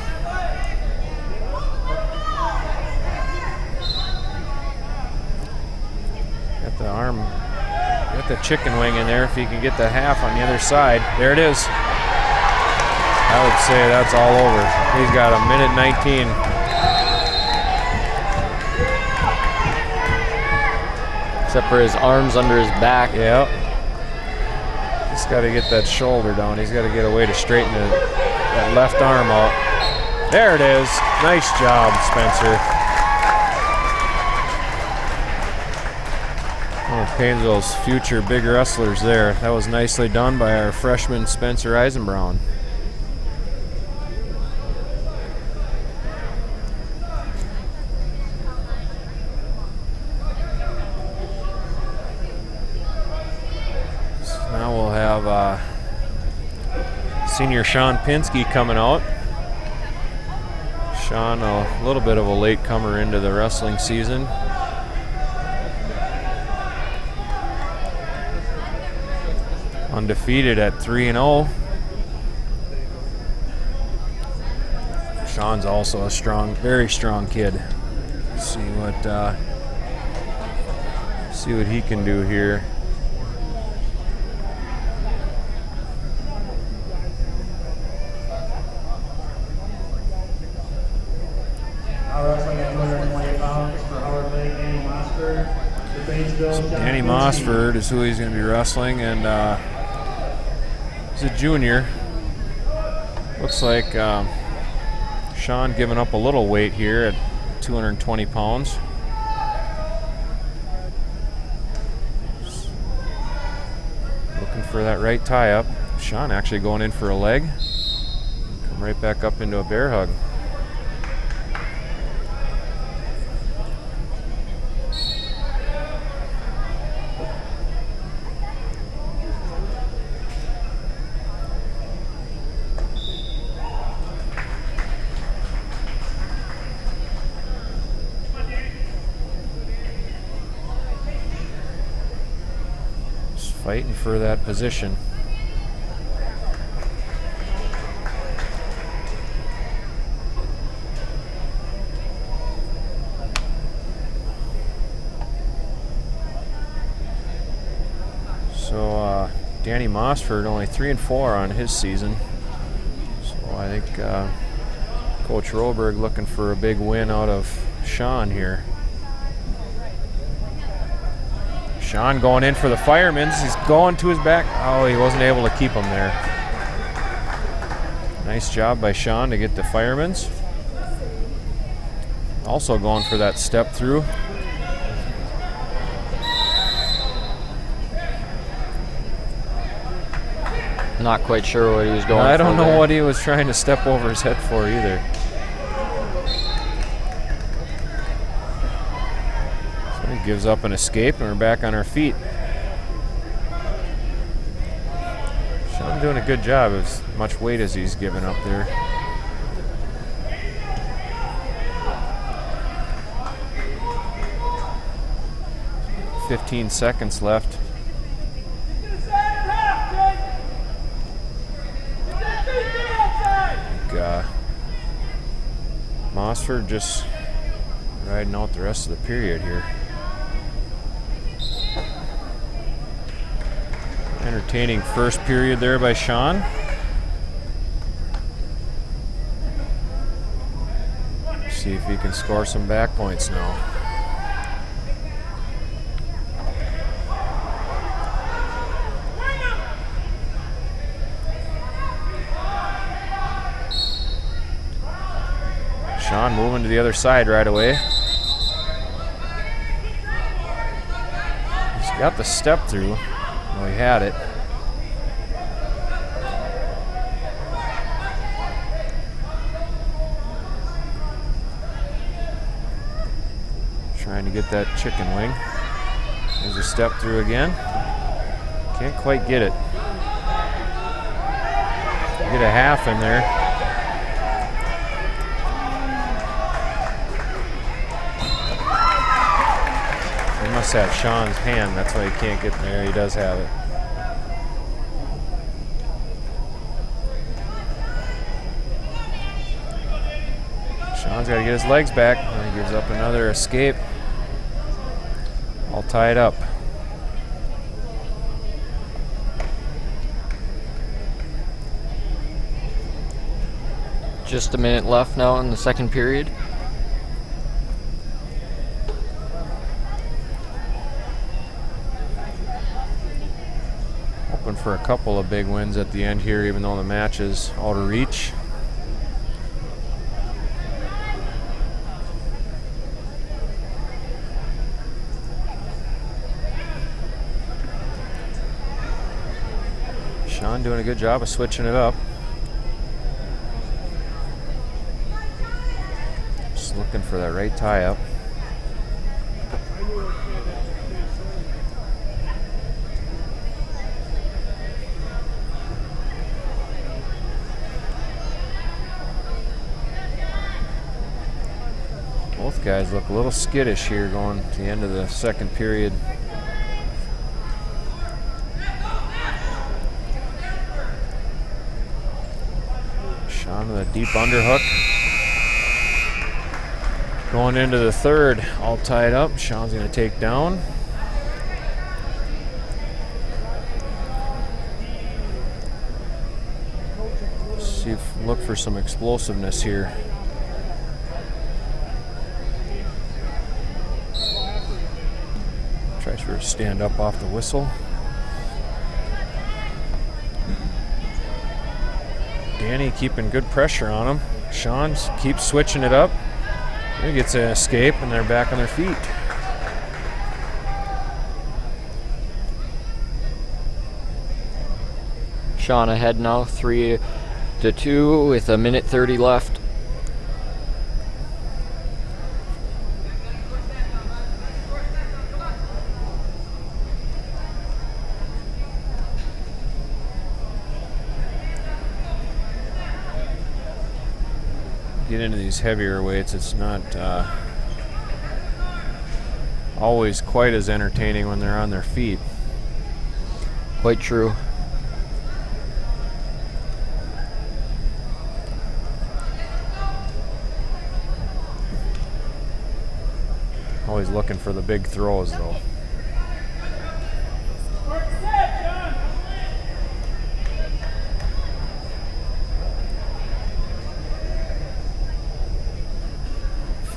[SPEAKER 1] Get the chicken wing in there if he can get the half on the other side. There it is. I would say that's all over. He's got a minute 19.
[SPEAKER 2] Except for his arms under his back.
[SPEAKER 1] Yep. He's got to get that shoulder down. He's got to get a way to straighten that left arm out. There it is. Nice job, Spencer. One of Paynesville's future big wrestlers there. That was nicely done by our freshman Spencer Eisenbrown. So now we'll have senior Sean Pinsky coming out. Sean, a little bit of a late comer into the wrestling season. Undefeated at 3-0. Sean's also a strong, very strong kid. See what he can do here.
[SPEAKER 3] Now wrestling at 220 pounds for Howard Lake, Danny Mossford. For Paynesville,
[SPEAKER 1] Danny Mossford is who he's going to be wrestling, and he's a junior. Looks like Sean giving up a little weight here at 220 pounds. Looking for that right tie up. Sean actually going in for a leg. Come right back up into a bear hug. Fighting for that position. Johnny Mossford only 3-4 on his season. So I think Coach Roberg looking for a big win out of Sean here. Sean going in for the Firemen's. He's going to his back. Oh, he wasn't able to keep him there. Nice job by Sean to get the Firemen's. Also going for that step through.
[SPEAKER 2] Not quite sure what he was going for.
[SPEAKER 1] I don't know
[SPEAKER 2] there.
[SPEAKER 1] what he was trying to step over his head for either. So he gives up an escape, and we're back on our feet. Sean doing a good job, as much weight as he's given up there. $15 left. Mossford just riding out the rest of the period here. Entertaining first period there by Sean. See if he can score some back points now. Sean moving to the other side right away. He's got the step through. Well, he had it. Trying to get that chicken wing. There's a step through again. Can't quite get it. Get a half in there. Must have Sean's hand, that's why he can't get there. He does have it. Sean's got to get his legs back. And he gives up another escape. All tied up.
[SPEAKER 2] Just a minute left now in the second period.
[SPEAKER 1] Hoping for a couple of big wins at the end here, even though the match is out of reach. Sean doing a good job of switching it up. Just looking for that right tie up. Both guys look a little skittish here going to the end of the second period. Sean with a deep underhook. Going into the third, all tied up. Sean's going to take down. See if look for some explosiveness here. Tries for a stand up off the whistle. Danny keeping good pressure on him. Sean keeps switching it up. He gets an escape and they're back on their feet.
[SPEAKER 2] Sean ahead now, 3-2 with a minute 30 left.
[SPEAKER 1] Get into these heavier weights, it's not always quite as entertaining when they're on their feet.
[SPEAKER 2] Quite true.
[SPEAKER 1] Always looking for the big throws though.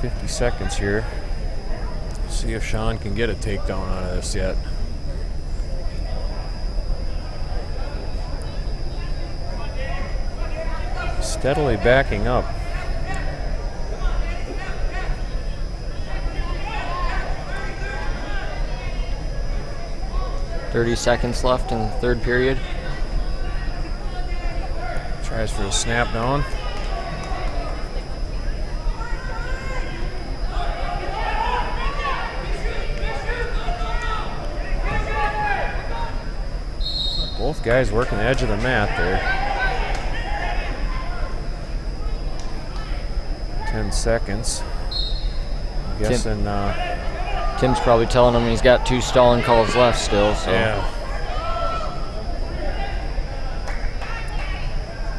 [SPEAKER 1] 50 seconds here. See if Sean can get a takedown out of this yet. Steadily backing up.
[SPEAKER 2] .30 seconds left in the third period.
[SPEAKER 1] Tries for a snap down. Both guys working the edge of the mat there. 10 seconds. I'm guessing.
[SPEAKER 2] Tim's probably telling him he's got 2 stalling calls left still. So.
[SPEAKER 1] Yeah.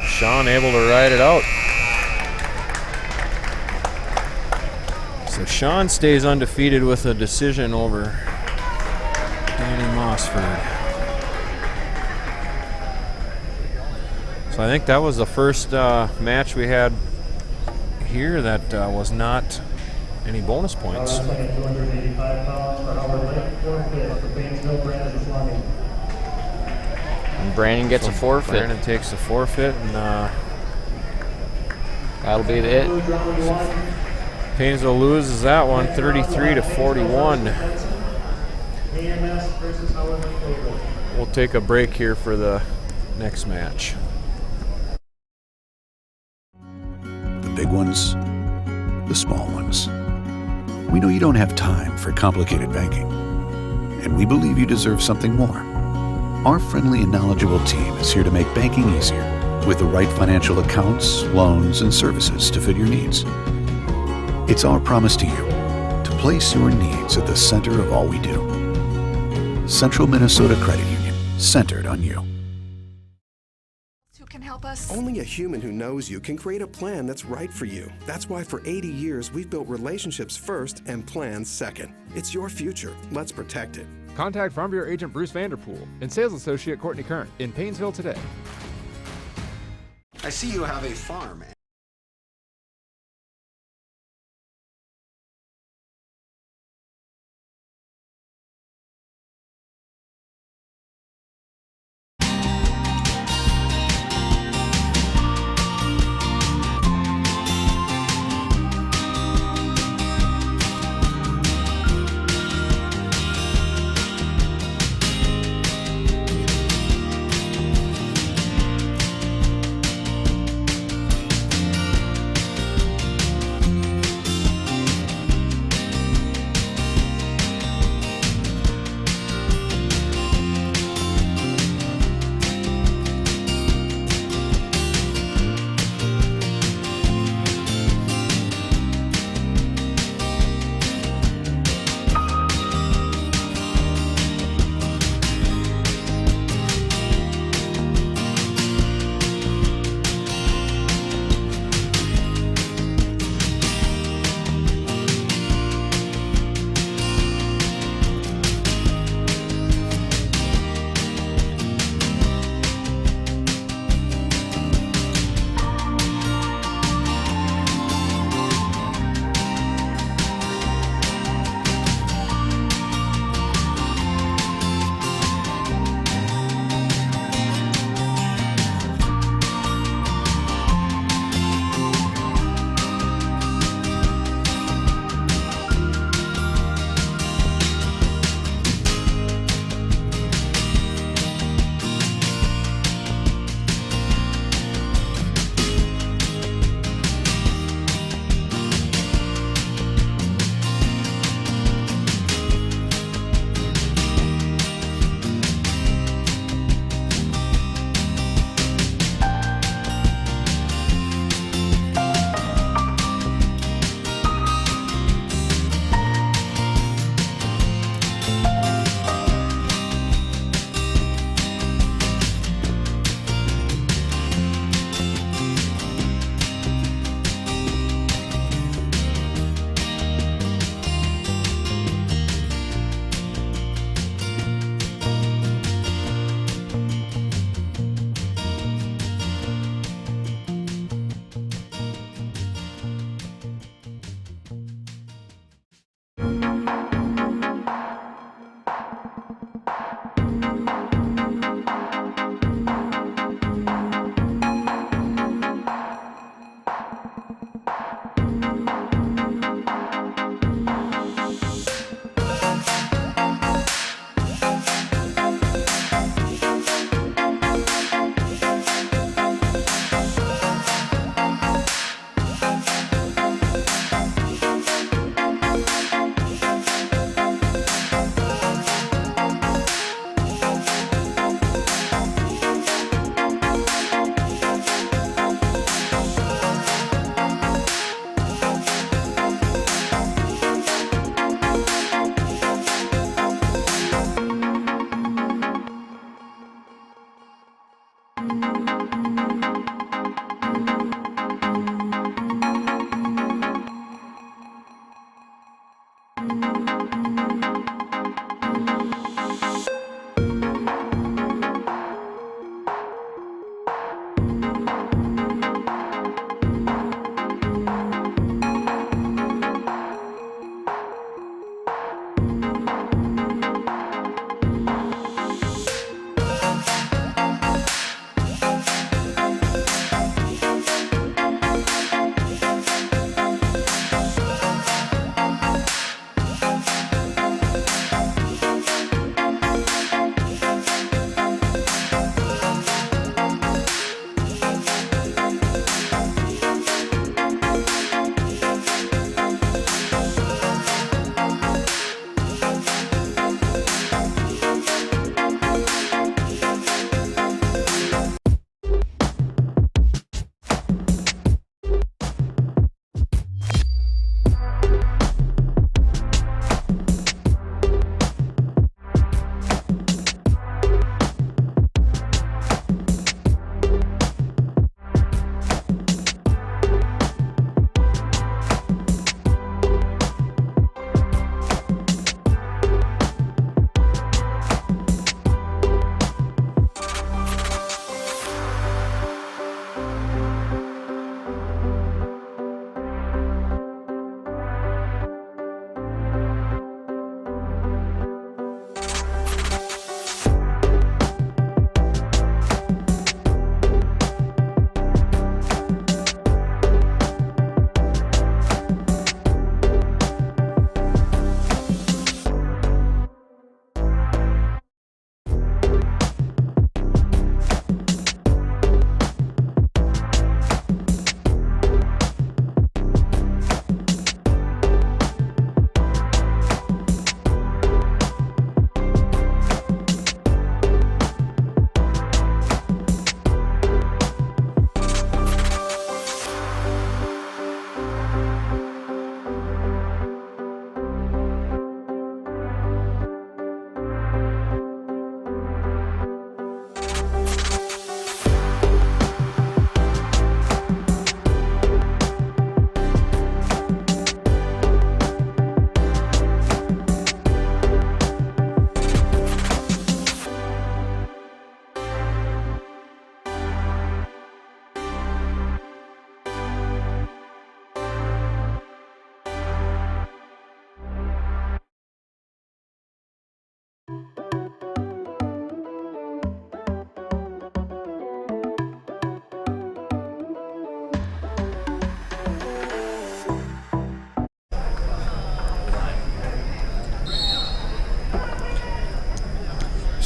[SPEAKER 1] Sean able to ride it out. So Sean stays undefeated with a decision over Danny Mossford. So I think that was the first match we had here that was not any bonus points.
[SPEAKER 3] 285 pounds for Howard Lake, forfeit for Paynesville, Brandon Fleming.
[SPEAKER 2] And Brandon gets a forfeit.
[SPEAKER 1] Brandon takes a forfeit, and
[SPEAKER 2] that'll be it.
[SPEAKER 1] Paynesville loses that one, 33-41.
[SPEAKER 3] KMS versus Howard Lake.
[SPEAKER 1] We'll take a break here for the next match.
[SPEAKER 4] The big ones, the small ones. We know you don't have time for complicated banking, and we believe you deserve something more. Our friendly and knowledgeable team is here to make banking easier with the right financial accounts, loans, and services to fit your needs. It's our promise to you to place your needs at the center of all we do. Central Minnesota Credit Union, centered on you.
[SPEAKER 5] Who can help us?
[SPEAKER 6] Only a human who knows you can create a plan that's right for you. That's why for 80 years we've built relationships first and plans second. It's your future. Let's protect it.
[SPEAKER 7] Contact Farm Bureau Agent Bruce Vanderpool and Sales Associate Courtney Kern in Paynesville today.
[SPEAKER 8] I see you have a farm.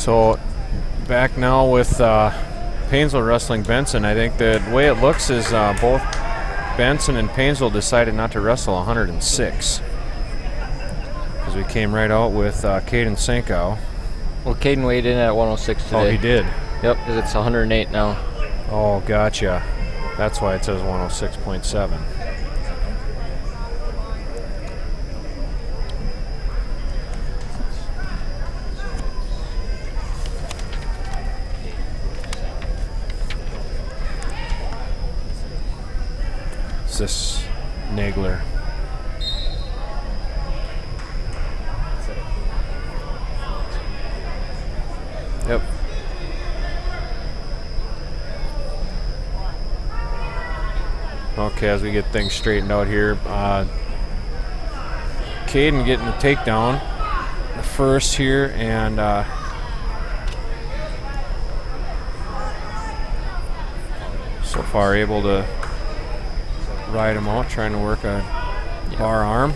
[SPEAKER 1] So back now with Paynesville wrestling Benson. I think the way it looks is both Benson and Paynesville decided not to wrestle 106. Because we came right out with Caden Senkow.
[SPEAKER 2] Well, Caden weighed in at 106 today.
[SPEAKER 1] Oh, he did?
[SPEAKER 2] Yep, because it's 108 now.
[SPEAKER 1] Oh, gotcha. That's why it says 106.7. It's this Nagler. Yep. Okay, as we get things straightened out here, Caden getting the takedown, the first here, and so far able to ride him out, trying to work a bar arm.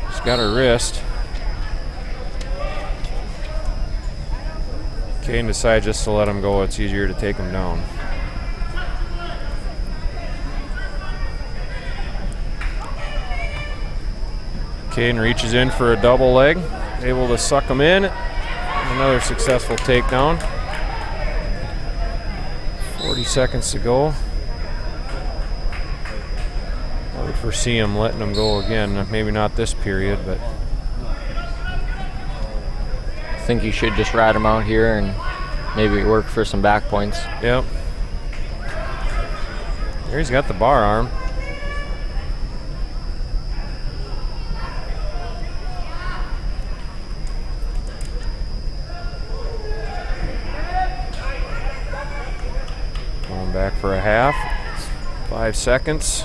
[SPEAKER 1] He's got a wrist. Caden decides just to let him go. It's easier to take him down. Caden reaches in for a double leg, able to suck him in. Another successful takedown. 40 seconds to go. I would foresee him letting him go again. Maybe not this period, but
[SPEAKER 2] I think you should just ride him out here and maybe work for some back points.
[SPEAKER 1] Yep. There he's got the bar arm. Going back for a half. 5 seconds.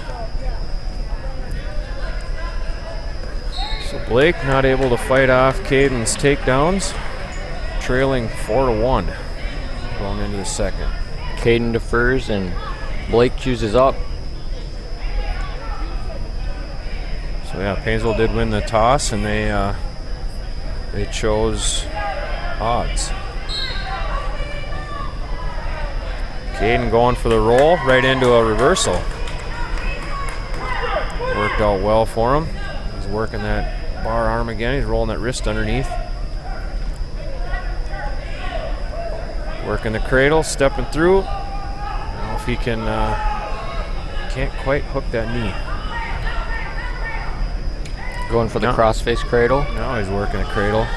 [SPEAKER 1] So Blake not able to fight off Caden's takedowns, trailing 4-1 going into the second.
[SPEAKER 2] Caden defers and Blake chooses up.
[SPEAKER 1] So yeah, Paynesville did win the toss, and they chose odds. Caden going for the roll right into a reversal. Worked out well for him. He's working that bar arm again. He's rolling that wrist underneath. Working the cradle, stepping through. I don't know if he can, can't quite hook that knee.
[SPEAKER 2] Going for the cross-face cradle.
[SPEAKER 1] Now he's working the cradle.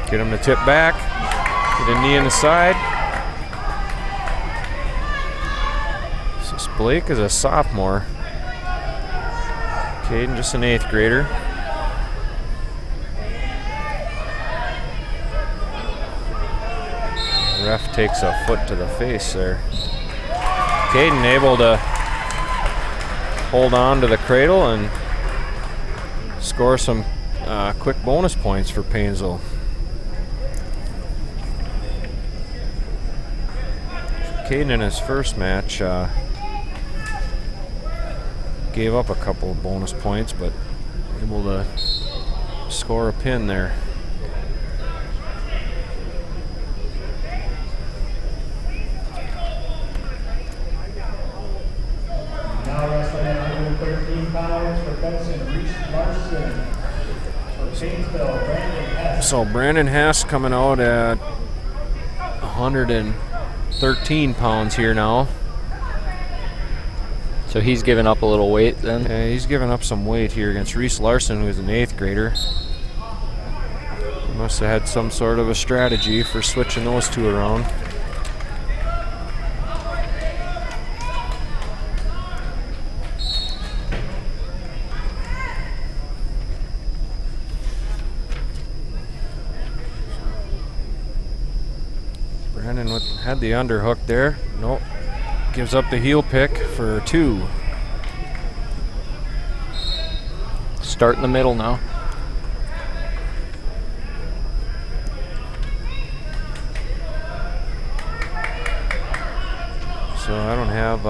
[SPEAKER 1] Get him to tip back. Get a knee in the side. So Blake is a sophomore. Caden just an 8th grader. The ref takes a foot to the face there. Caden able to hold on to the cradle and score some quick bonus points for Paynesville. Caden in his first match gave up a couple of bonus points, but able to score a pin there.
[SPEAKER 3] Now wrestling at 113 pounds for Benson, Reese Larson. For Paynesville, Brandon Hess.
[SPEAKER 1] So Brandon Hess coming out at 113 pounds here now.
[SPEAKER 2] So he's giving up a little weight then?
[SPEAKER 1] Yeah, he's giving up some weight here against Reese Larson, who's an 8th grader. He must have had some sort of a strategy for switching those two around. Brandon had the underhook there. Nope. Gives up the heel pick for 2.
[SPEAKER 2] Start in the middle now.
[SPEAKER 1] So I don't have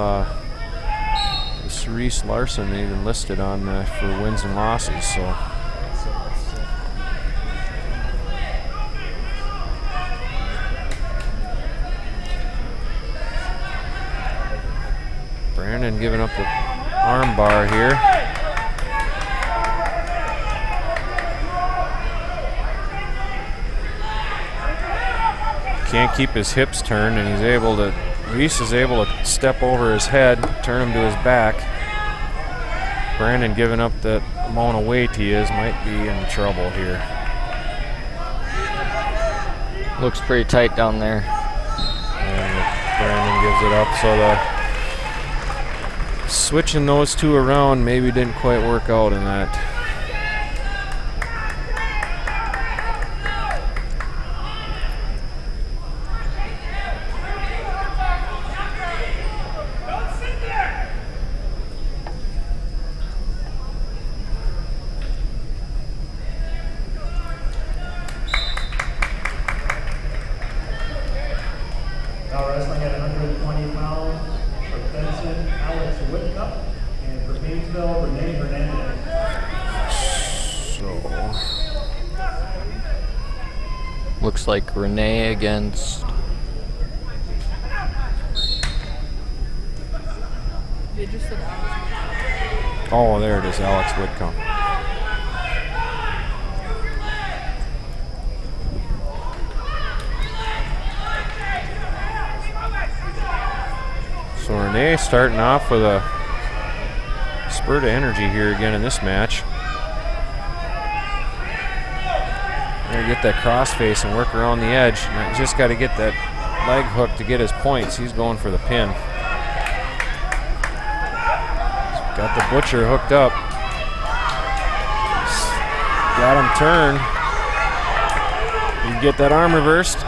[SPEAKER 1] this Reese Larson even listed on for wins and losses. So Brandon giving up the arm bar here. Can't keep his hips turned, and Reese is able to step over his head, turn him to his back. Brandon giving up that amount of weight he is, might be in trouble here.
[SPEAKER 2] Looks pretty tight down there.
[SPEAKER 1] And Brandon gives it up, so the switching those two around maybe didn't quite work out in that.
[SPEAKER 3] Now wrestling at 120 pounds for Benson, and for Paynesville, Renee Hernandez.
[SPEAKER 1] So
[SPEAKER 2] Looks like Renee against.
[SPEAKER 1] oh, there it is, Alex Whitcomb. So Renee starting off with a spurt of energy here again in this match. Gotta get that crossface and work around the edge. And just got to get that leg hook to get his points. He's going for the pin. Got the butcher hooked up. Got him turned. You can get that arm reversed.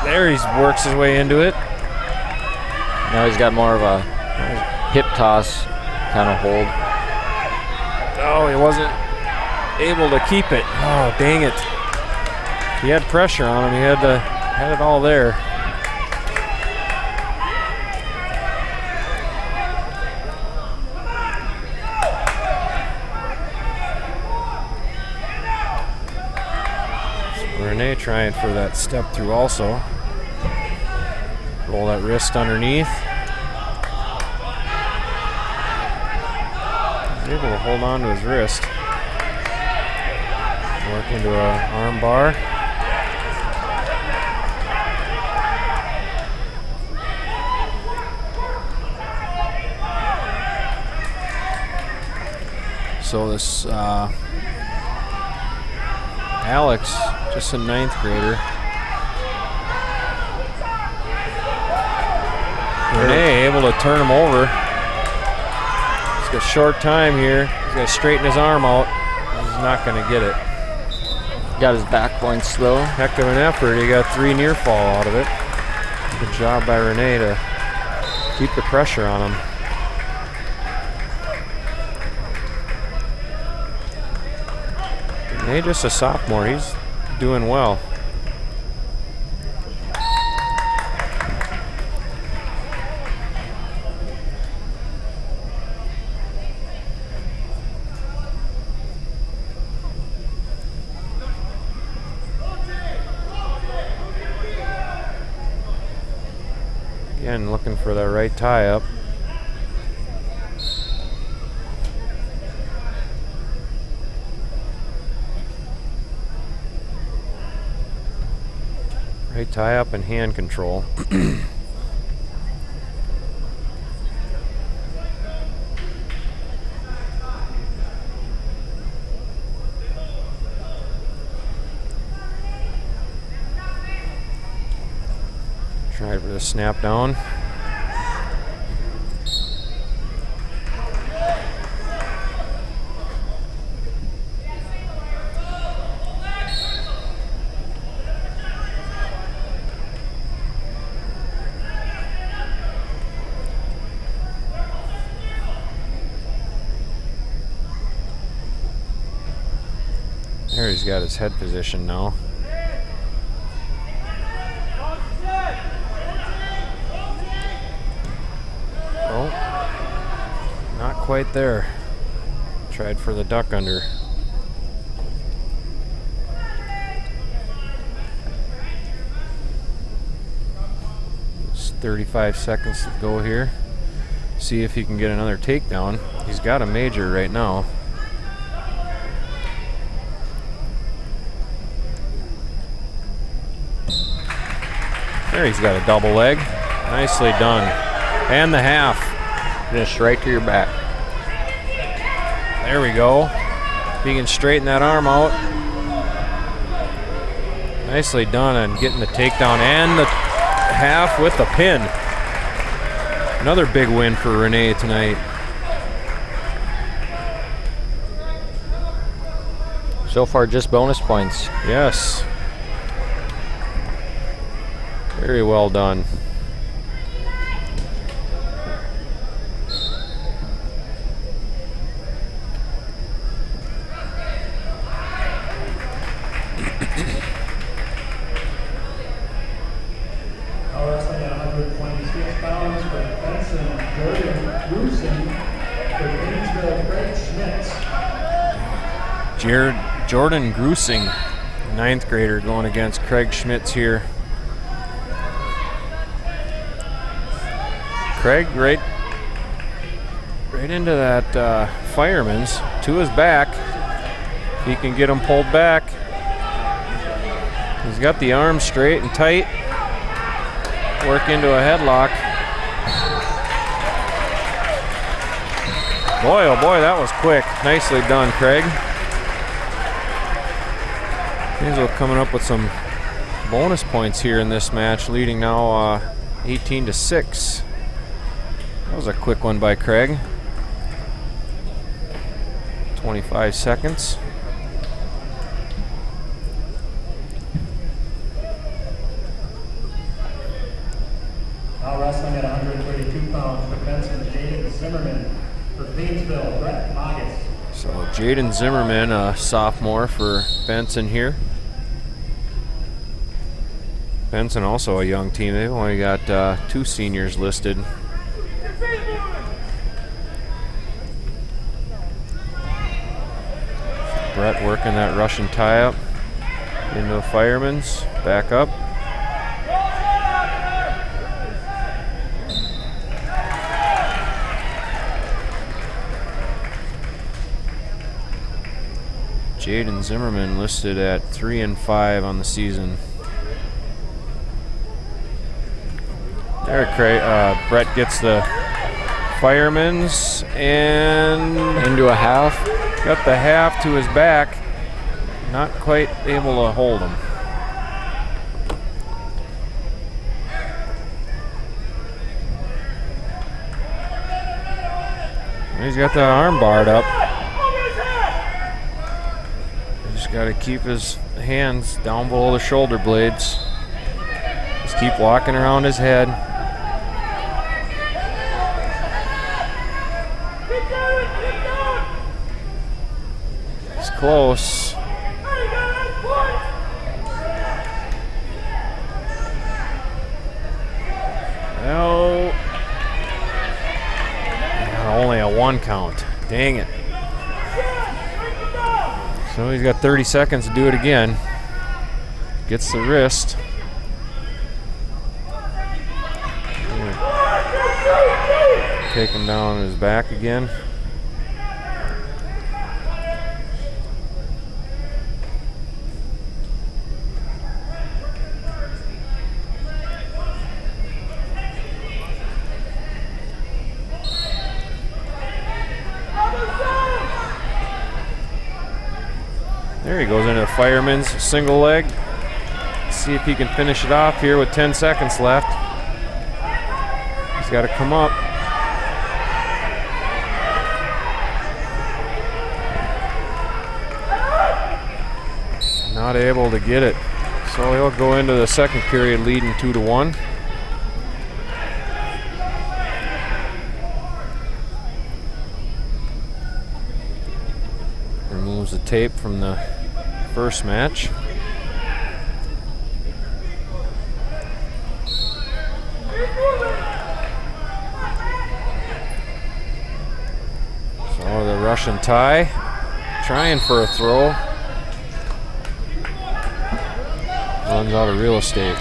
[SPEAKER 1] There he works his way into it.
[SPEAKER 2] Now he's got more of a hip toss kind of hold.
[SPEAKER 1] Oh, he wasn't able to keep it. Oh, dang it. He had pressure on him. He had it all there. Renee trying for that step through also. Roll that wrist underneath. He's able to hold on to his wrist. Work into an arm bar. So this Alex, just a 9th grader. Renee able to turn him over. He's got short time here. He's got to straighten his arm out. He's not going to get it.
[SPEAKER 2] Got his back points though.
[SPEAKER 1] Heck of an effort. He got 3 near fall out of it. Good job by Renee to keep the pressure on him. Renee just a sophomore. He's doing well. Again, looking for that right tie up. Right tie up and hand control. Try for the snap down. There he's got his head position now. Oh, not quite there. Tried for the duck under. It's 35 seconds to go here. See if he can get another takedown. He's got a major right now. There, he's got a double leg. Nicely done. And the half.
[SPEAKER 2] Finish right to your back.
[SPEAKER 1] There we go. If he can straighten that arm out. Nicely done on getting the takedown and the half with the pin. Another big win for Renee tonight.
[SPEAKER 2] So far, just bonus points.
[SPEAKER 1] Yes. Very well done.
[SPEAKER 3] Now wrestling at 126 pounds for Benson, Jordan Grusin, for Paynesville, Craig Schmitz.
[SPEAKER 1] Jordan Grusing, 9th grader, going against Craig Schmitz here. Craig right into that fireman's, to his back. If he can get him pulled back. He's got the arm straight and tight. Work into a headlock. Boy, oh boy, that was quick. Nicely done, Craig. Paynesville coming up with some bonus points here in this match, leading now 18-6. That was a quick one by Craig. 25 seconds.
[SPEAKER 3] Now wrestling at 132 pounds for Benson, Jaden Zimmerman, for Paynesville, Brett Magus.
[SPEAKER 1] So Jaden Zimmerman, a sophomore for Benson here. Benson also a young team. They've only got 2 seniors listed. Brett working that Russian tie-up into the fireman's, back up. Jaden Zimmerman listed at 3-5 on the season. There, Brett gets the fireman's and
[SPEAKER 2] Into a half.
[SPEAKER 1] got the half to his back. Not quite able to hold him. He's got the arm barred up. Just got to keep his hands down below the shoulder blades. Just keep walking around his head. It's close. Well, only a 1 count. Dang it. So he's got 30 seconds to do it again. Gets the wrist. Take him down on his back again. There he goes into the fireman's single leg. Let's see if he can finish it off here with 10 seconds left. He's got to come up. Not able to get it. So he'll go into the second period leading 2-1. Removes the tape from the first match. So the Russian tie, trying for a throw. Runs out of real estate.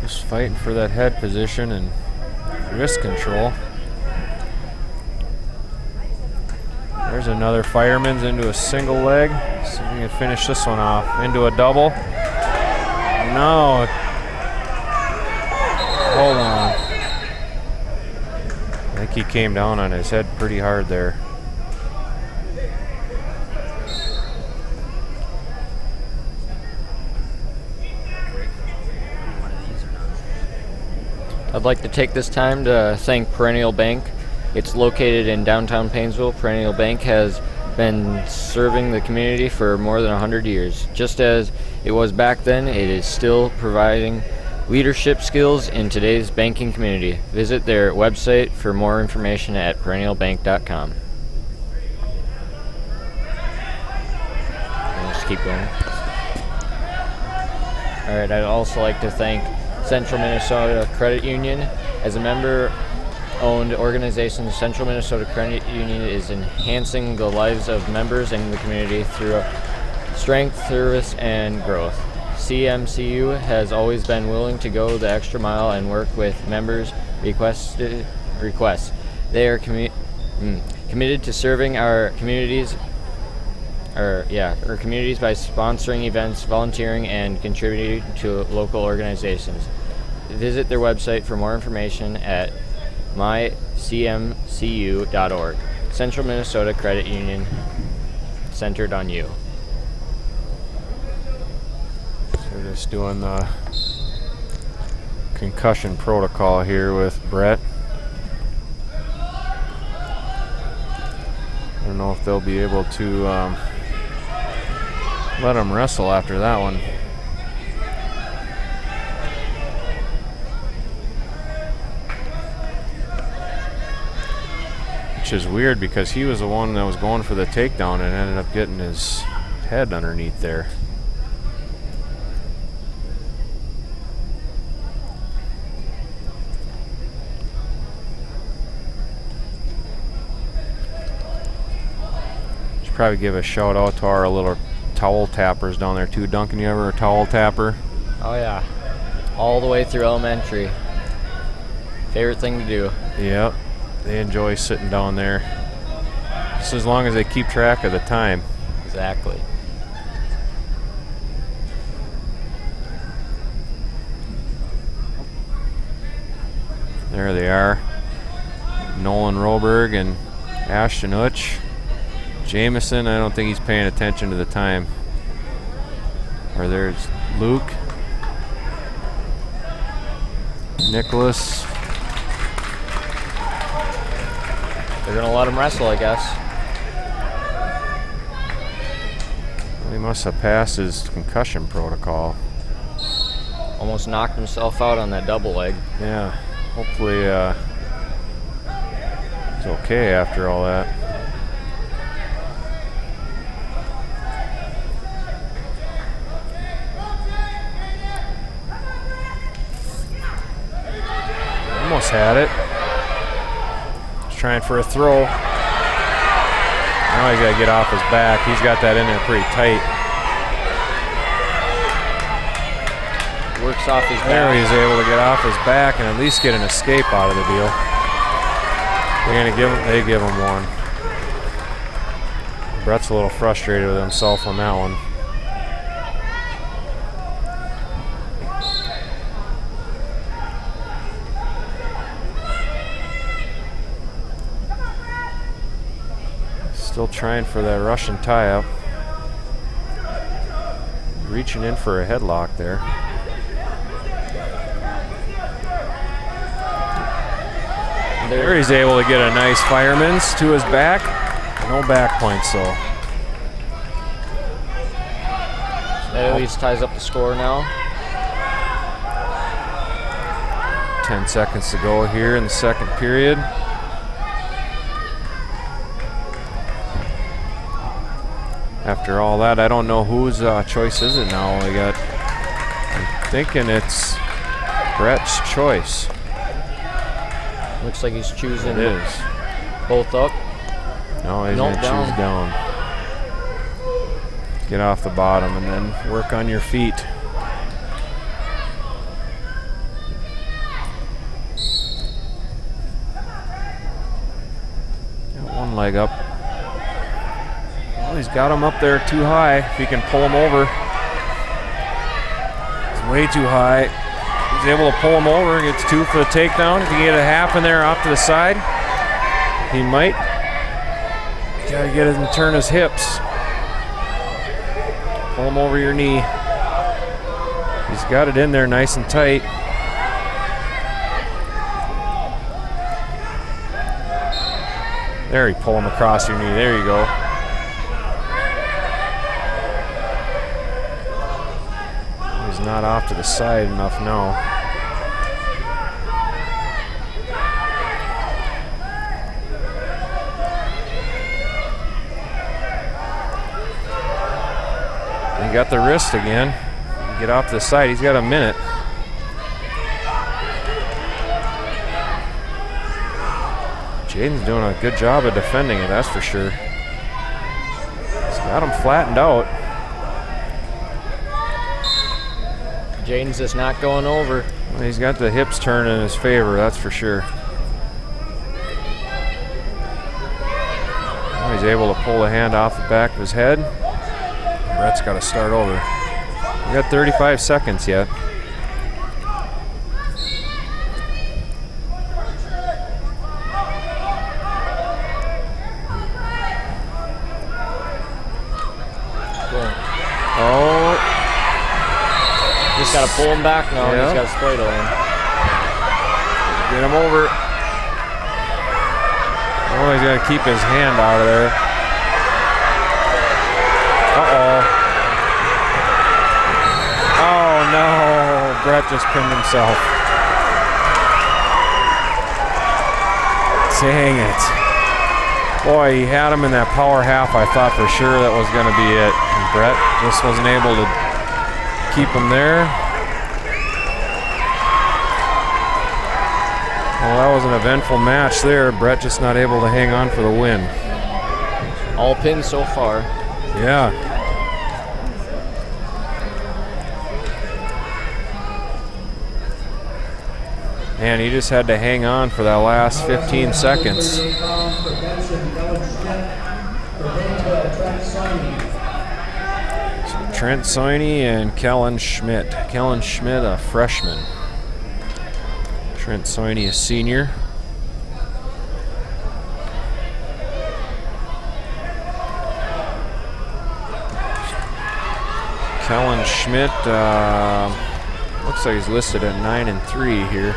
[SPEAKER 1] Just fighting for that head position and wrist control. There's another fireman's into a single leg. See if we can finish this one off. Into a double. No. Hold on. I think he came down on his head pretty hard there.
[SPEAKER 2] I'd like to take this time to thank Perennial Bank. It's located in downtown Paynesville. Perennial Bank has been serving the community for more than 100 years. Just as it was back then, it is still providing leadership skills in today's banking community. Visit their website for more information at perennialbank.com. Let's keep going. All right, I'd also like to thank Central Minnesota Credit Union. As a member-owned organization, Central Minnesota Credit Union is enhancing the lives of members in the community through strength, service, and growth. CMCU has always been willing to go the extra mile and work with members' requests. They are committed to serving our communities by sponsoring events, volunteering, and contributing to local organizations. Visit their website for more information at mycmcu.org. Central Minnesota Credit Union, centered on you.
[SPEAKER 1] So we're just doing the concussion protocol here with Brett. I don't know if they'll be able to let him wrestle after that one. Which is weird because he was the one that was going for the takedown and ended up getting his head underneath there. Should probably give a shout out to our little towel tappers down there too. Duncan, you ever a towel tapper?
[SPEAKER 2] Oh yeah, all the way through elementary. Favorite thing to do.
[SPEAKER 1] Yep, they enjoy sitting down there. Just as long as they keep track of the time.
[SPEAKER 2] Exactly.
[SPEAKER 1] There they are. Nolan Roberg and Ashton Utch. Jameson, I don't think he's paying attention to the time. Or there's Luke. Nicholas.
[SPEAKER 2] They're going to let him wrestle, I guess.
[SPEAKER 1] He must have passed his concussion protocol.
[SPEAKER 2] Almost knocked himself out on that double leg.
[SPEAKER 1] Yeah, hopefully it's okay after all that. Almost had it. He's trying for a throw. Now he's got to get off his back. He's got that in there pretty tight.
[SPEAKER 2] Works off his back.
[SPEAKER 1] There he's able to get off his back and at least get an escape out of the deal. They're gonna give him. They give him one. Brett's a little frustrated with himself on that one. Still trying for that Russian tie-up. Reaching in for a headlock there. There he's able to get a nice fireman's to his back. No back points though.
[SPEAKER 2] That at least ties up the score now.
[SPEAKER 1] 10 seconds to go here in the second period. After all that, I don't know whose choice is it now. I'm thinking it's Brett's choice.
[SPEAKER 2] Looks like he's choosing
[SPEAKER 1] It is.
[SPEAKER 2] both up.
[SPEAKER 1] No, he's going to choose down. Get off the bottom and then work on your feet. one leg up. Well, he's got him up there too high. If he can pull him over. It's way too high. He's able to pull him over. Gets 2 for the takedown. If he can get a half in there off to the side, he might. You gotta get him to turn his hips. Pull him over your knee. He's got it in there nice and tight. There, you pull him across your knee. There you go. He's not off to the side enough now. He got the wrist again. Get off to the side. He's got a minute. Jaden's doing a good job of defending it, that's for sure. He's got him flattened out.
[SPEAKER 2] Jaden's just not going over.
[SPEAKER 1] Well, he's got the hips turned in his favor, that's for sure. Well, he's able to pull the hand off the back of his head. Brett's got to start over. We got 35 seconds yet. Oh.
[SPEAKER 2] Just got to pull him back now.
[SPEAKER 1] Yeah.
[SPEAKER 2] He's got to split him.
[SPEAKER 1] Get him over. Oh, he's got to keep his hand out of there. Uh-oh. Oh, no. Brett just pinned himself. Dang it. Boy, he had him in that power half. I thought for sure that was going to be it. And Brett just wasn't able to keep him there. Well, that was an eventful match there. Brett just not able to hang on for the win.
[SPEAKER 2] All pins so far.
[SPEAKER 1] Yeah. Man, he just had to hang on for that last 15 seconds. So Trent Soiney and Kellen Schmidt. Kellen Schmidt, a freshman. Trent Soiney, a senior. Kellen Schmidt looks like he's listed at 9-3 here.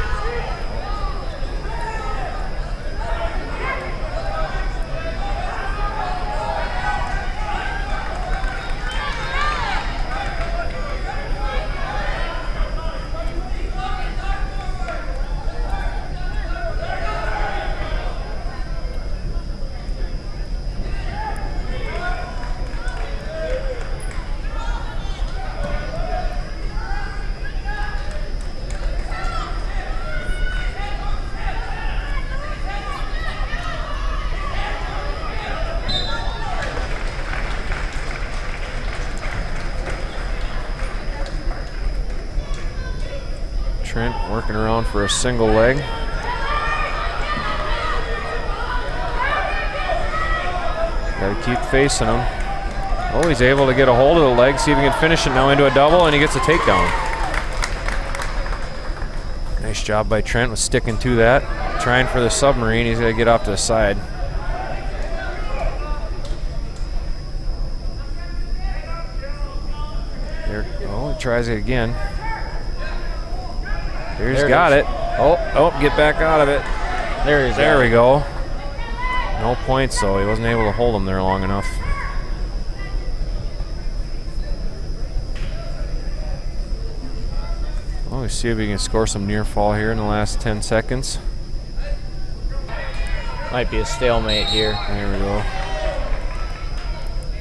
[SPEAKER 1] Trent working around for a single leg. Got to keep facing him. Oh, he's able to get a hold of the leg. See if he can finish it now into a double, and he gets a takedown. Nice job by Trent with sticking to that. Trying for the submarine. He's got to get off to the side. There. Oh, he tries it again. He's got it. Oh, get back out of it. There we go. No points, though. He wasn't able to hold him there long enough. Oh, we see if he can score some near fall here in the last 10 seconds.
[SPEAKER 2] Might be a stalemate here.
[SPEAKER 1] There we go.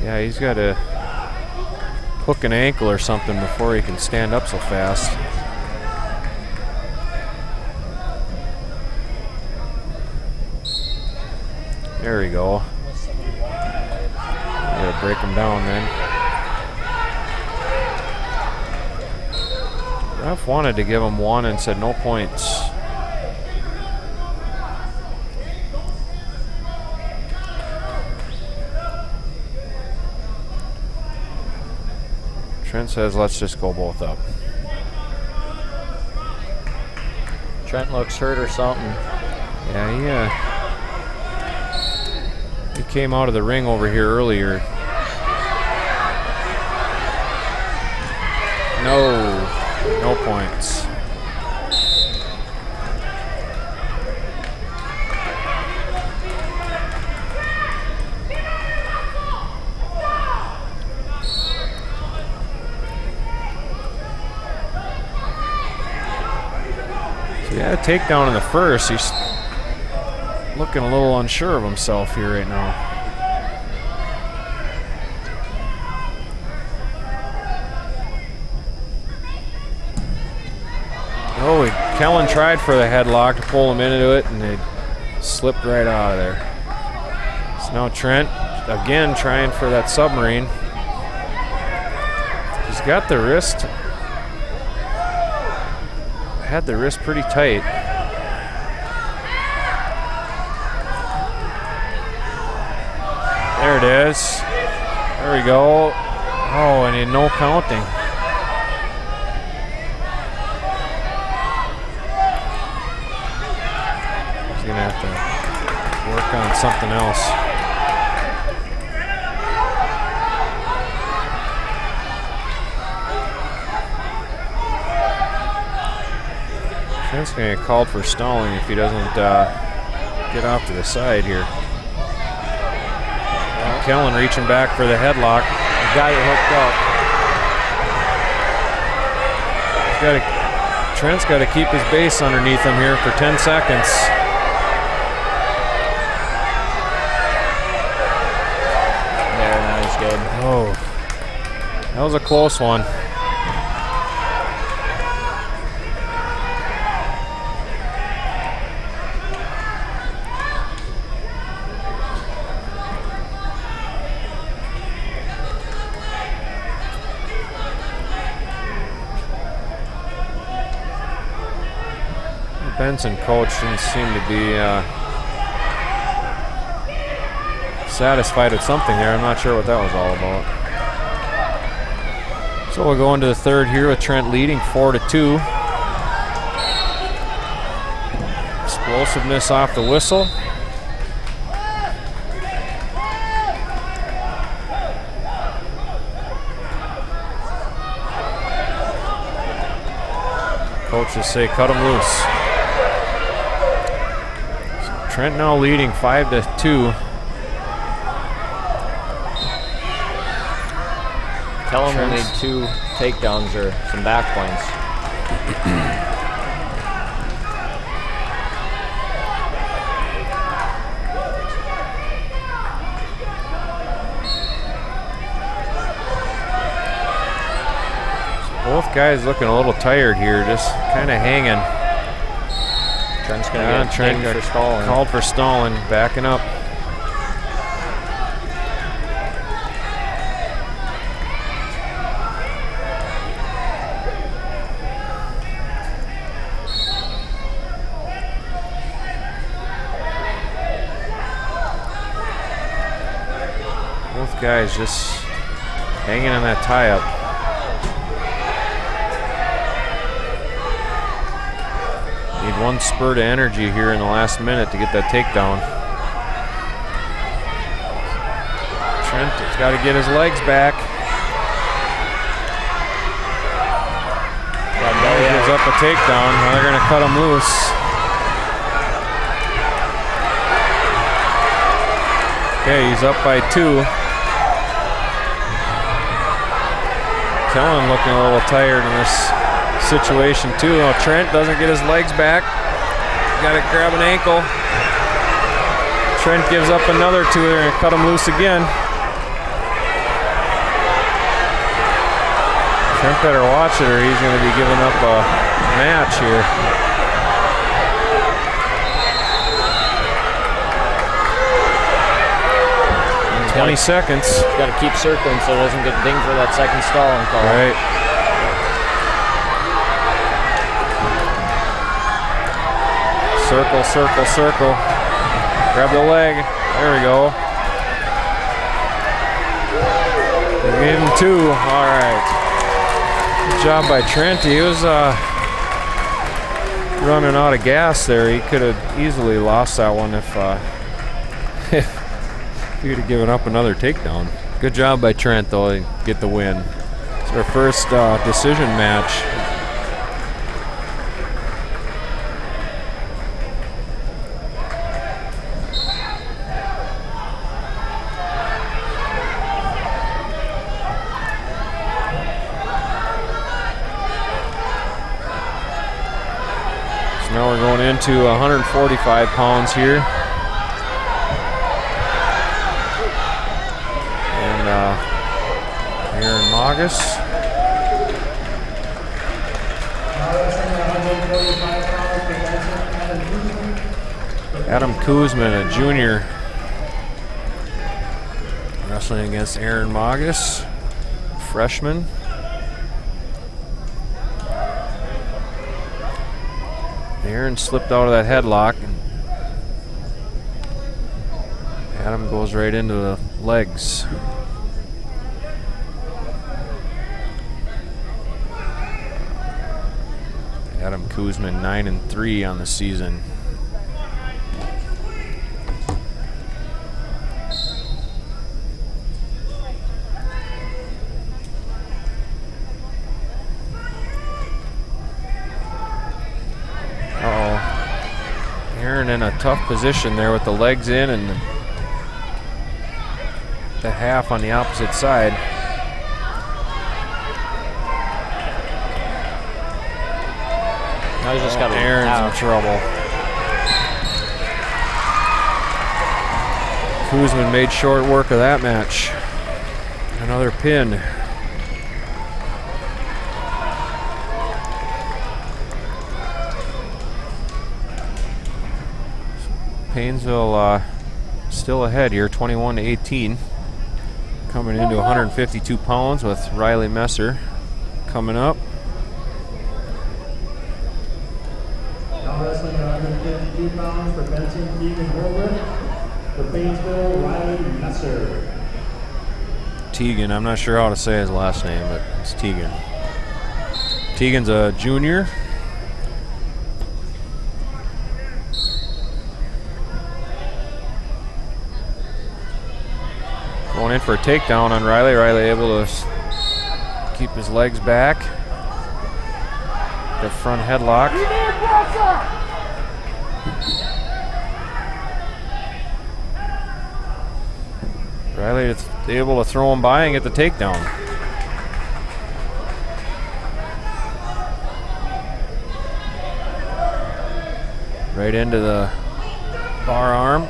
[SPEAKER 1] Yeah, he's got to hook an ankle or something before he can stand up so fast. There we go. Gotta break him down then. Ref wanted to give him one and said no points. Trent says, let's just go both up.
[SPEAKER 2] Trent looks hurt or something.
[SPEAKER 1] Yeah, he came out of the ring over here earlier. No points. Yeah, a takedown in the first. He's looking a little unsure of himself here right now. Oh, Kellen tried for the headlock to pull him into it, and they slipped right out of there. So now Trent again trying for that submarine. He's got the wrist. Had the wrist pretty tight. There it is. There we go. Oh, and no counting. He's gonna have to work on something else. Trent's going to get called for stalling if he doesn't get off to the side here. Kellen reaching back for the headlock.
[SPEAKER 2] He's got it hooked up.
[SPEAKER 1] Trent's got to keep his base underneath him here for 10 seconds.
[SPEAKER 2] There, now he's good.
[SPEAKER 1] Oh, that was a close one. Benson coach didn't seem to be satisfied with something there. I'm not sure what that was all about. So we'll go into the third here with Trent leading 4-2. Explosiveness off the whistle. Coaches say cut him loose. Trent now leading 5-2.
[SPEAKER 2] Tell him we'll need 2 takedowns or some back points.
[SPEAKER 1] Both guys looking a little tired here, just kind of hanging.
[SPEAKER 2] Trent's going to get dinged for stalling.
[SPEAKER 1] Called for stalling, backing up. Both guys just hanging on that tie-up. Need one spurt of energy here in the last minute to get that takedown. Trent has got to get his legs back. He gives up a takedown. Now they're going to cut him loose. Okay, he's up by 2. Kellen looking a little tired in this situation too. Oh, Trent doesn't get his legs back. Got to grab an ankle. Trent gives up another 2. They're going to cut him loose again. Trent better watch it or he's going to be giving up a match here. 20 seconds.
[SPEAKER 2] He's got to keep circling so he doesn't get dinged for that second stalling call.
[SPEAKER 1] Right. Circle, circle, circle. Grab the leg. There we go. They gave him 2. All right. job by Trent. He was running out of gas there. He could have easily lost that one if he would have given up another takedown. Good job by Trent, though, to get the win. It's our first decision match. So now we're going into 145 pounds here. Aaron Magus. Adam Kuzman, a junior, wrestling against Aaron Magus, freshman. Aaron slipped out of that headlock, and Adam goes right into the legs. Adam Kuzman 9-3 on the season. Aaron in a tough position there with the legs in and the half on the opposite side.
[SPEAKER 2] Now he's just got
[SPEAKER 1] Aaron's in trouble. Kuzman made short work of that match. Another pin. Paynesville still ahead here, 21-18. Coming into 152 pounds with Riley Messer coming up.
[SPEAKER 3] Now wrestling at 152 pounds for Benson, for Paynesville, Riley Messer.
[SPEAKER 1] Teagan, I'm not sure how to say his last name, but it's Teagan. Teagan's a junior. Going in for a takedown on Riley. Riley able to keep his legs back. The front headlock. Riley is able to throw him by and get the takedown. Right into the bar arm.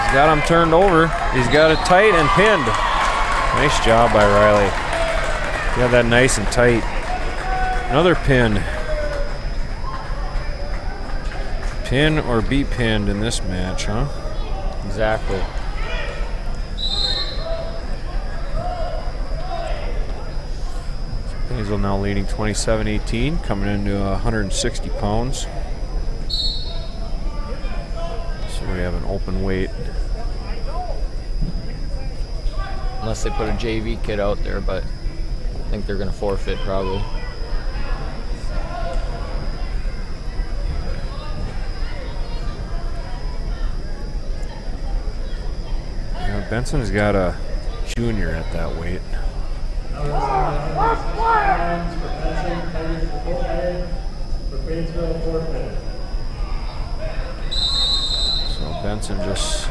[SPEAKER 1] He's got him turned over. He's got it tight and pinned. Nice job by Riley. He got that nice and tight. Another pin. Pin or be pinned in this match, huh?
[SPEAKER 2] Exactly.
[SPEAKER 1] Paynesville now leading 27-18, coming into 160 pounds. So we have an open weight.
[SPEAKER 2] Unless they put a JV kid out there, but I think they're going to forfeit probably.
[SPEAKER 1] Yeah, Benson's got a junior at that weight. So Benson just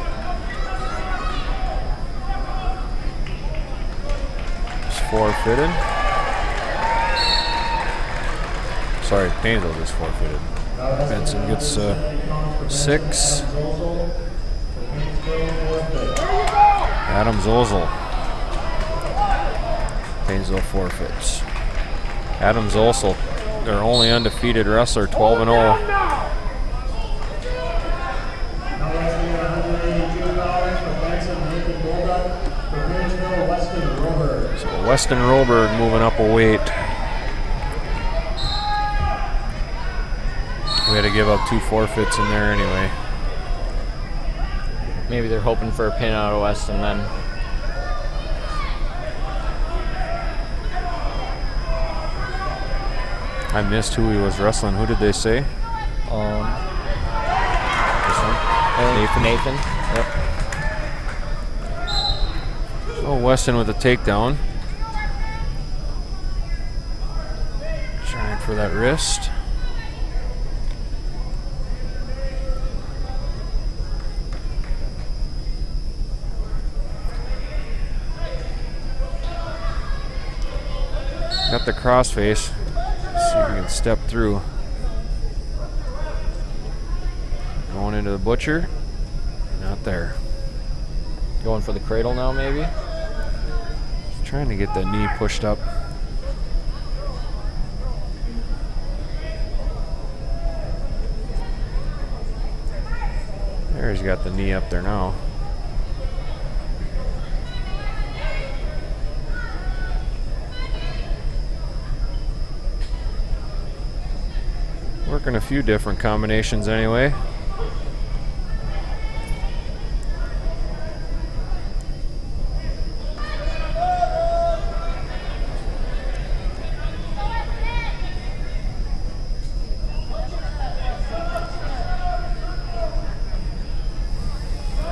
[SPEAKER 1] forfeited. Sorry, Paynesville just forfeited. Benson gets 6. Adam Zozel. Paynesville forfeits. Adam Zozel, their only undefeated wrestler, 12-0. Weston Roberg moving up a weight. We had to give up 2 forfeits in there anyway.
[SPEAKER 2] Maybe they're hoping for a pin out of Weston then.
[SPEAKER 1] I missed who he was wrestling. Who did they say? This one?
[SPEAKER 2] Nathan. Yep.
[SPEAKER 1] Oh, Weston with a takedown. Trying for that wrist. Got the crossface. See if we can step through. Going into the butcher. Not there.
[SPEAKER 2] Going for the cradle now, maybe?
[SPEAKER 1] Trying to get that knee pushed up. There, he's got the knee up there now. Working a few different combinations anyway.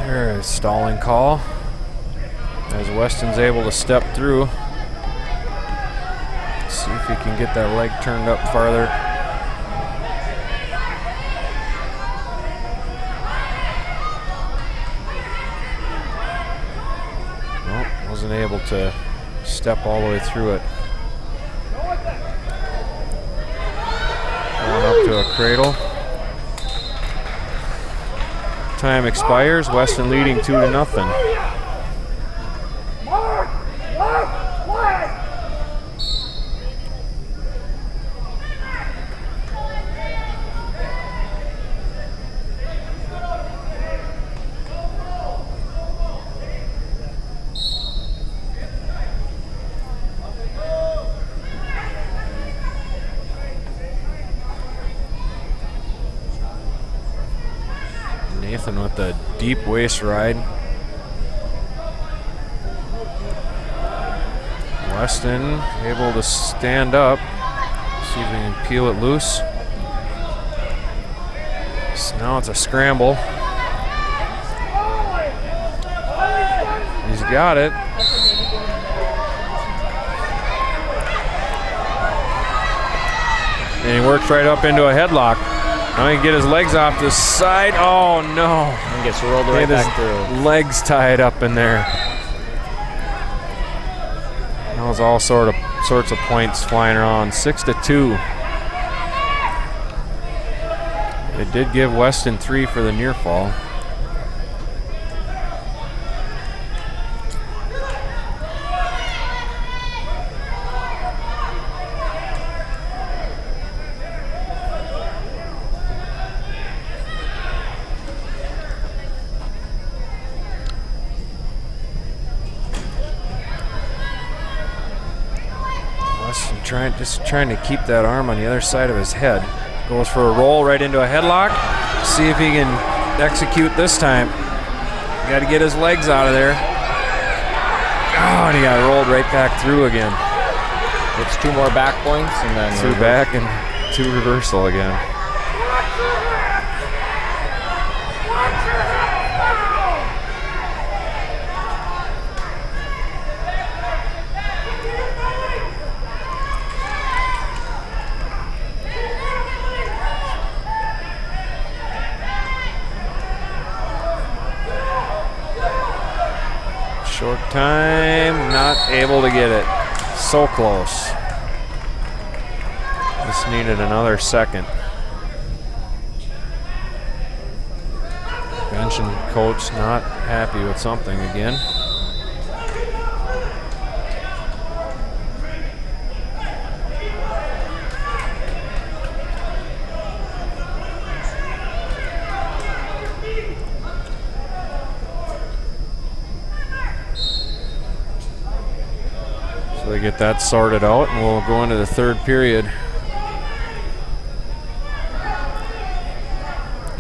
[SPEAKER 1] There is stalling call as Weston's able to step through. See if he can get that leg turned up farther. Wasn't able to step all the way through it. Going up to a cradle. Time expires. Weston leading 2-0. Nathan with the deep waist ride. Weston able to stand up. See if we can peel it loose. So now it's a scramble. He's got it. And he works right up into a headlock. Now he can get his legs off the side. Oh no!
[SPEAKER 2] And gets rolled right back through.
[SPEAKER 1] Legs tied up in there. That was all sorts of points flying around. 6-2. They did give Weston 3 for the near fall. Just trying to keep that arm on the other side of his head. Goes for a roll right into a headlock. See if he can execute this time. Got to get his legs out of there. Oh, and he got rolled right back through again.
[SPEAKER 2] It's 2 more back points and then
[SPEAKER 1] through back and 2 reversal again. Short time, not able to get it. So close. Just needed another second. Benson coach not happy with something again. So they get that sorted out, and we'll go into the third period.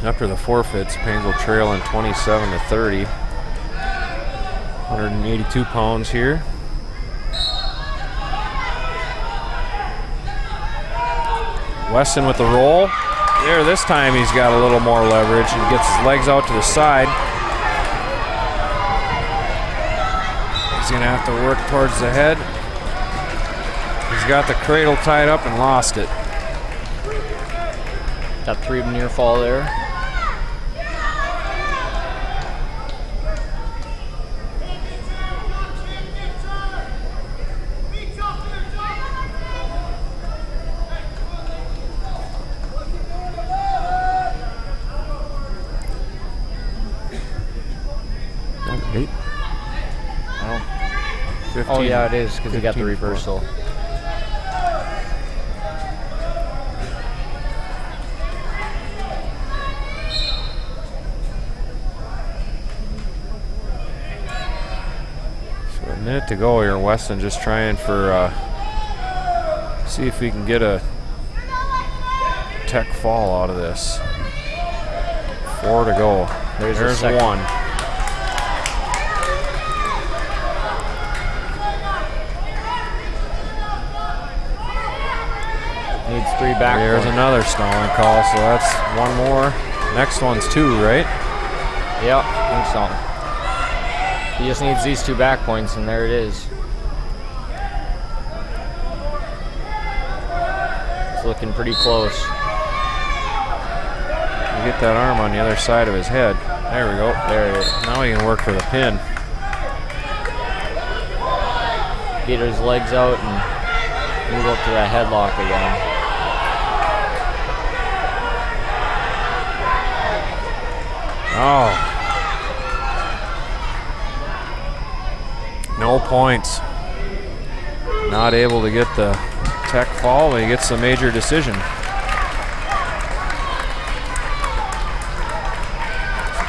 [SPEAKER 1] After the forfeits, Paynesville trailing 27-30. 182 pounds here. Weston with the roll. There, this time he's got a little more leverage and gets his legs out to the side. He's going to have to work towards the head. He's got the cradle tied up and lost it.
[SPEAKER 2] Got 3 near fall there. Oh yeah, it is, because he got the reversal.
[SPEAKER 1] So a minute to go here. Weston just trying for, see if we can get a tech fall out of this. 4 to go. There's one.
[SPEAKER 2] Needs 3 back.
[SPEAKER 1] There's another stalling call, so that's 1 more. Next one's 2, right?
[SPEAKER 2] Yep, I think so. He just needs these 2 back points, and there it is. It's looking pretty close.
[SPEAKER 1] You get that arm on the other side of his head. There we go.
[SPEAKER 2] There it is.
[SPEAKER 1] Now he can work for the pin.
[SPEAKER 2] Get his legs out and move up to that headlock again.
[SPEAKER 1] Oh. No points. Not able to get the tech fall, but he gets the major decision.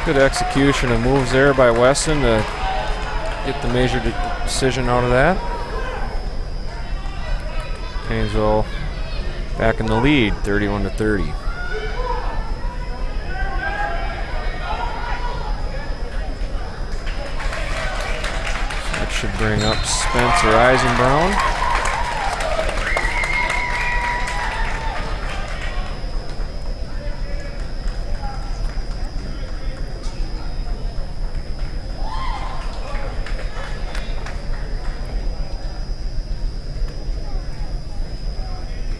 [SPEAKER 1] Good execution of moves there by Weston to get the major decision out of that. Paynesville back in the lead, 31-30. Should bring up Spencer Eisenbrown.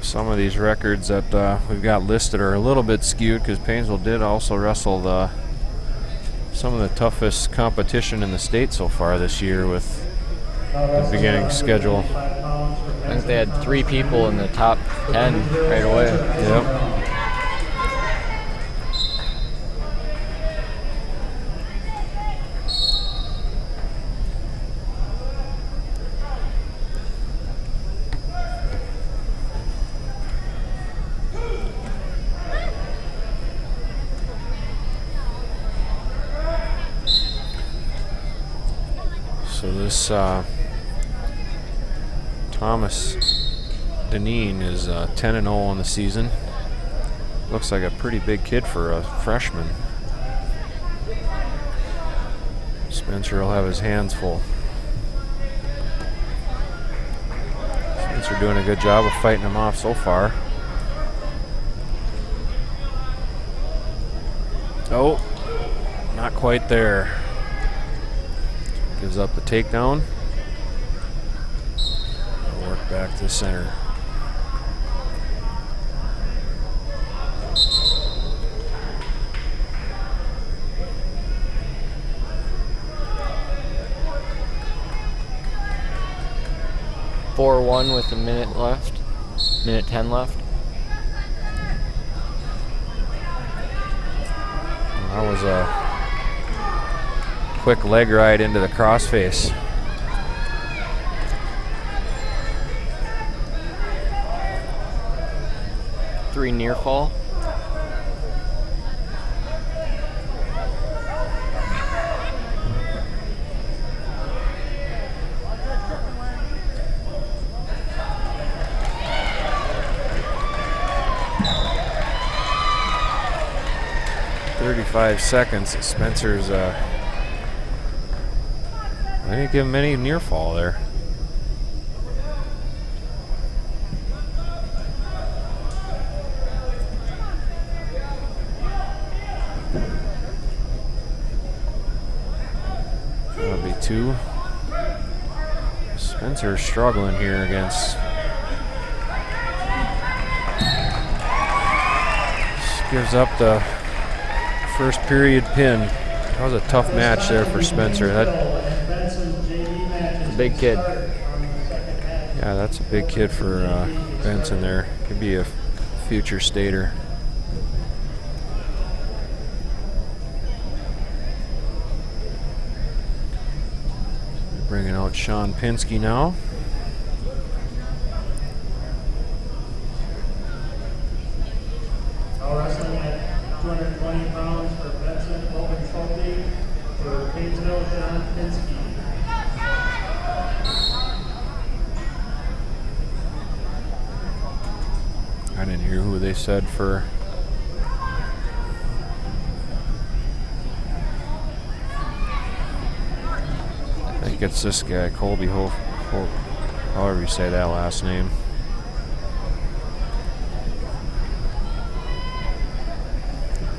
[SPEAKER 1] Some of these records that we've got listed are a little bit skewed because Paynesville did also wrestle some of the toughest competition in the state so far this year with the beginning schedule.
[SPEAKER 2] I think they had 3 people in the top 10 right away.
[SPEAKER 1] Yep. So this Thomas Deneen is 10-0 on the season. Looks like a pretty big kid for a freshman. Spencer will have his hands full. Spencer doing a good job of fighting him off so far. Oh, not quite there. Gives up the takedown. Work back to the center.
[SPEAKER 2] (4-1) with a minute left. Minute 10 left.
[SPEAKER 1] That was a quick leg ride into the crossface.
[SPEAKER 2] Three near fall.
[SPEAKER 1] Seconds. Spencer's I didn't give him any near fall there. 2. Spencer struggling here against. Just gives up the first period pin. That was a tough match there for Spencer.
[SPEAKER 3] Benson, JV matches.
[SPEAKER 2] A big kid.
[SPEAKER 1] Yeah, that's a big kid for Benson there. Could be a future stater. Bringing out Sean Pinsky now.
[SPEAKER 3] Now wrestling at 220 pounds for Benson, open trophy for Paynesville, John Pinsky.
[SPEAKER 1] I didn't hear who they said for. I think it's this guy, Colby Hope, however you say that last name.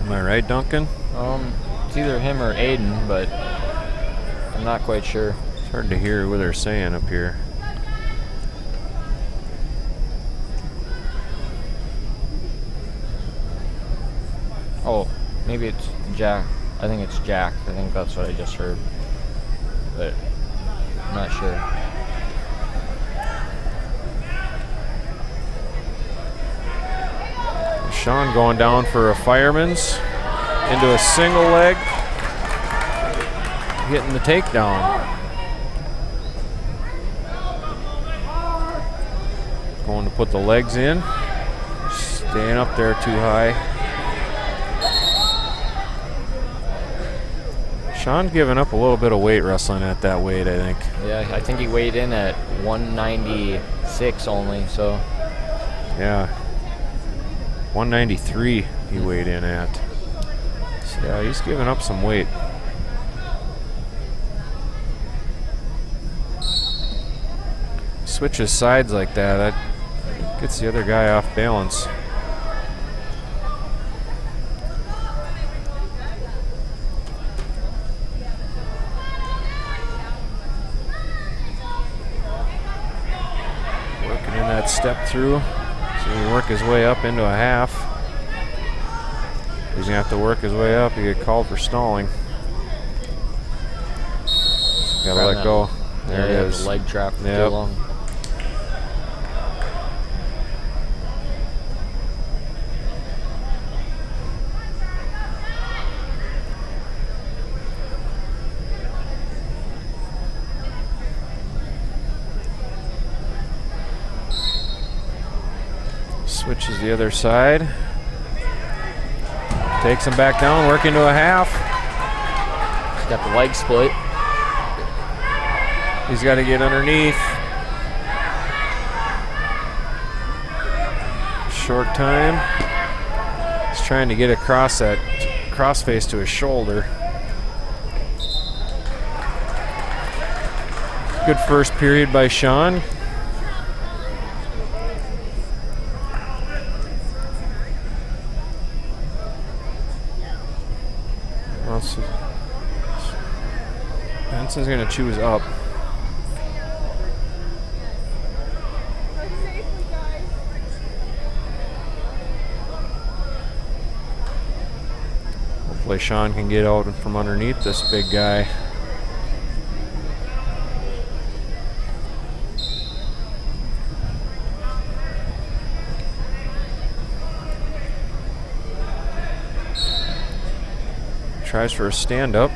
[SPEAKER 1] Am I right, Duncan?
[SPEAKER 2] It's either him or Aiden, but I'm not quite sure.
[SPEAKER 1] It's hard to hear what they're saying up here.
[SPEAKER 2] Oh, maybe it's Jack. I think it's Jack. I think that's what I just heard. But I'm not sure.
[SPEAKER 1] Sean going down for a fireman's into a single leg, getting the takedown. Going to put the legs in, staying up there too high. Sean's giving up a little bit of weight wrestling at that weight, I think.
[SPEAKER 2] Yeah, I think he weighed in at 196 only, so.
[SPEAKER 1] Yeah. 193 he weighed in at. So yeah, he's giving up some weight. Switches sides like that gets the other guy off balance. Working in that step through. So he work his way up into a half. He's gonna have to work his way up. He get called for stalling. Gotta let go. There it is.
[SPEAKER 2] The leg trap for too
[SPEAKER 1] Yep.
[SPEAKER 2] long.
[SPEAKER 1] Switches the other side. Takes him back down, work into a half.
[SPEAKER 2] He's got the leg split.
[SPEAKER 1] He's got to get underneath. Short time. He's trying to get across that crossface to his shoulder. Good first period by Sean. Benson's going to choose up. Hopefully Sean can get out from underneath this big guy. Tries for a stand-up.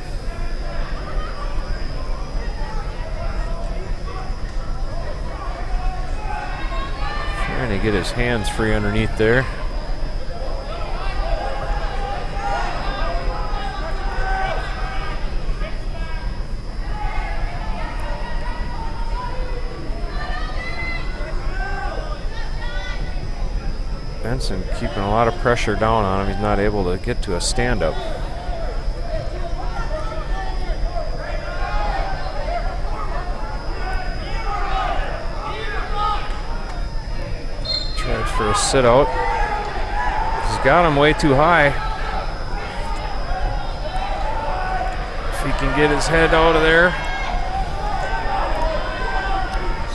[SPEAKER 1] Trying to get his hands free underneath there. Benson keeping a lot of pressure down on him. He's not able to get to a stand-up. For a sit out. He's got him way too high. If he can get his head out of there.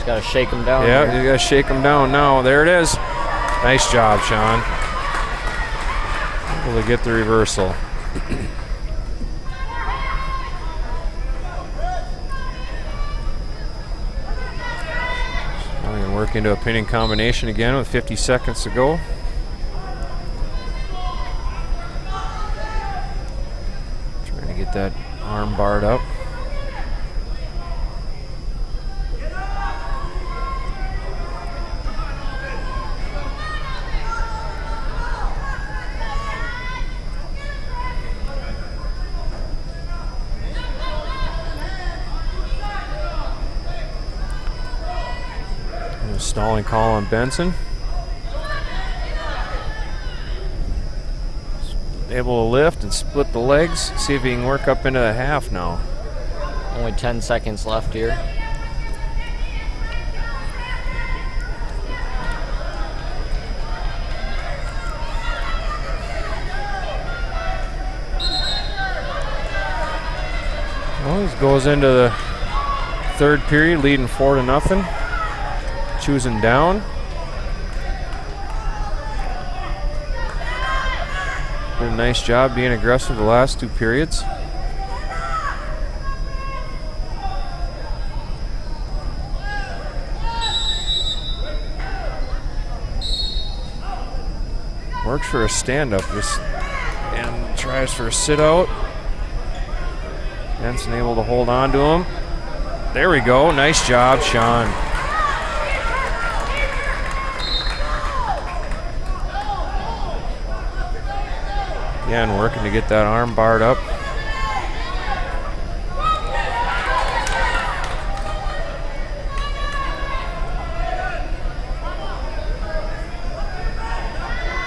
[SPEAKER 2] Just got to shake him down.
[SPEAKER 1] Yeah,
[SPEAKER 2] here.
[SPEAKER 1] you got to shake him down now. There it is. Nice job, Sean. Able to get the reversal. Now we can work into a pinning combination again with 50 seconds to go. Trying to get that arm barred up. Stalling call on Benson. Able to lift and split the legs. See if he can work up into the half now.
[SPEAKER 2] Only 10 seconds left here.
[SPEAKER 1] Well, he goes into the third period leading 4-0. Choosing down. Did a nice job being aggressive the last 2 periods. Works for a stand-up and tries for a sit-out. Benson able to hold on to him. There we go. Nice job, Sean. Again, working to get that arm barred up.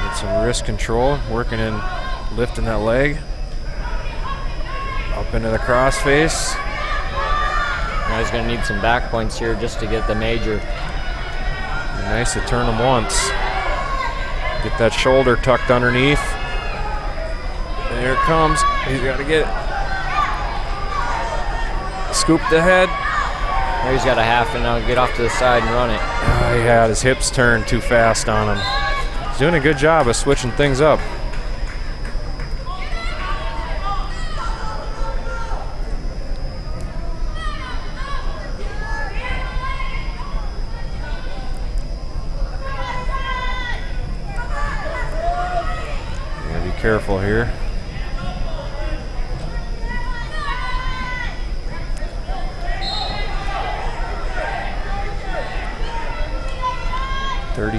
[SPEAKER 1] Get some wrist control, working in, lifting that leg. Up into the crossface.
[SPEAKER 2] Now he's going to need some back points here just to get the major.
[SPEAKER 1] Nice to turn him once. Get that shoulder tucked underneath. There it comes. He's got to get it. Scoop the head.
[SPEAKER 2] There he's got a half and now get off to the side and run it.
[SPEAKER 1] He had his hips turned too fast on him. He's doing a good job of switching things up. You gotta be careful here.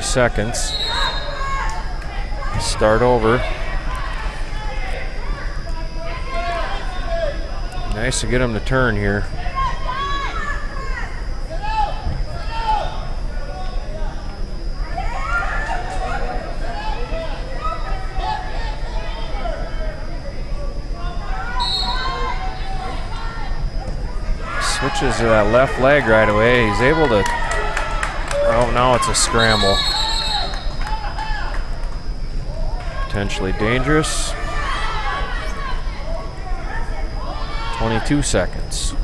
[SPEAKER 1] Seconds. Start over. Nice to get him to turn here. Switches to that left leg right away. He's able to. Oh, now it's a scramble. Potentially dangerous. 22 seconds.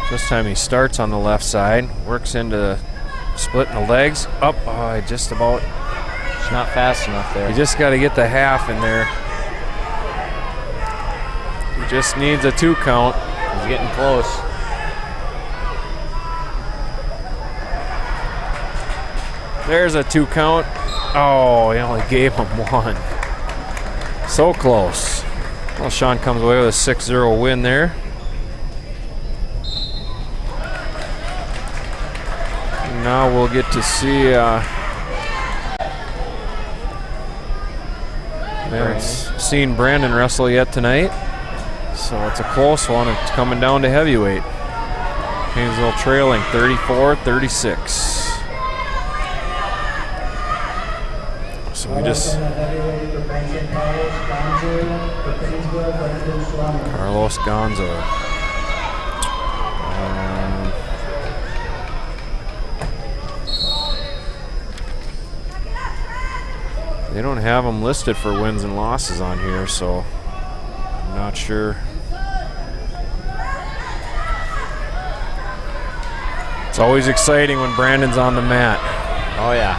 [SPEAKER 1] This time he starts on the left side, works into splitting the legs. Up, just about.
[SPEAKER 2] It's not fast enough there.
[SPEAKER 1] You just got to get the half in there. He just needs a 2 count.
[SPEAKER 2] He's getting close.
[SPEAKER 1] There's a 2 count. Oh, he only gave him 1. So close. Well, Sean comes away with a 6-0 win there. Now we'll get to see. We haven't seen Brandon wrestle yet tonight, so it's a close one. It's coming down to heavyweight. Paynesville trailing 34-36. So we just. Carlos Gonzo. They don't have them listed for wins and losses on here, so I'm not sure. It's always exciting when Brandon's on the mat.
[SPEAKER 2] Oh yeah.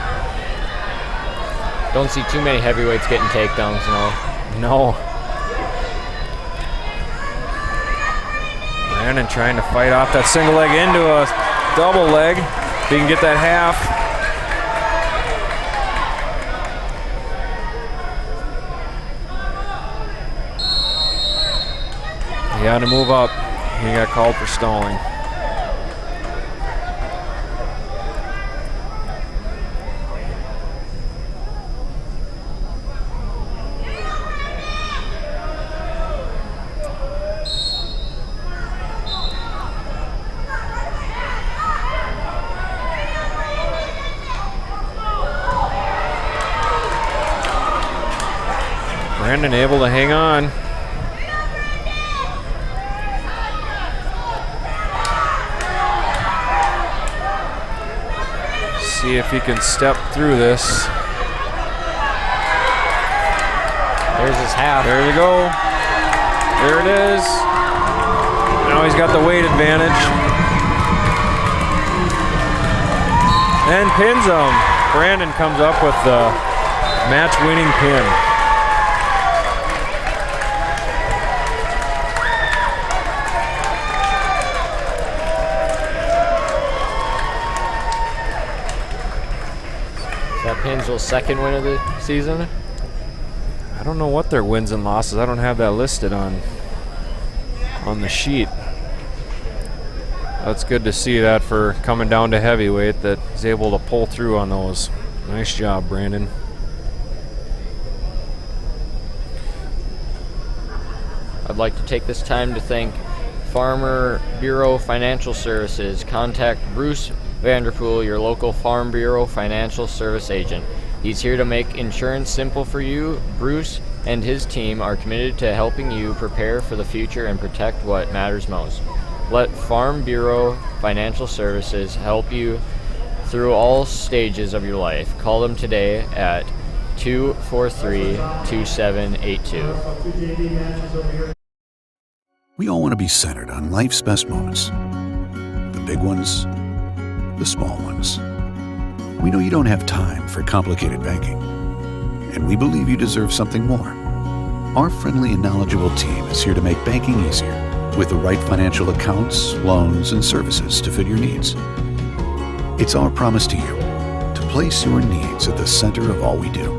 [SPEAKER 2] Don't see too many heavyweights getting takedowns, no.
[SPEAKER 1] No. Brandon trying to fight off that single leg into a double leg. If he can get that half. He had to move up. He got called for stalling. Brandon able to hang on. See if he can step through this.
[SPEAKER 2] There's his half.
[SPEAKER 1] There we go. There it is. Now he's got the weight advantage. And pins him. Brandon comes up with the match-winning pin.
[SPEAKER 2] Paynesville's second win of the season.
[SPEAKER 1] I don't know what their wins and losses. I don't have that listed on the sheet. That's good to see that for coming down to heavyweight, that he's able to pull through on those. Nice job, Brandon.
[SPEAKER 2] I'd like to take this time to thank Farmer Bureau Financial Services. Contact Bruce Vanderpool, your local Farm Bureau financial service agent. He's here to make insurance simple for you. Bruce and his team are committed to helping you prepare for the future and protect what matters most. Let Farm Bureau Financial Services help you through all stages of your life. Call them today at 243-2782.
[SPEAKER 4] We all want to be centered on life's best moments. The big ones, the small ones. We know you don't have time for complicated banking, and we believe you deserve something more. Our friendly and knowledgeable team is here to make banking easier with the right financial accounts, loans, and services to fit your needs. It's our promise to you to place your needs at the center of all we do.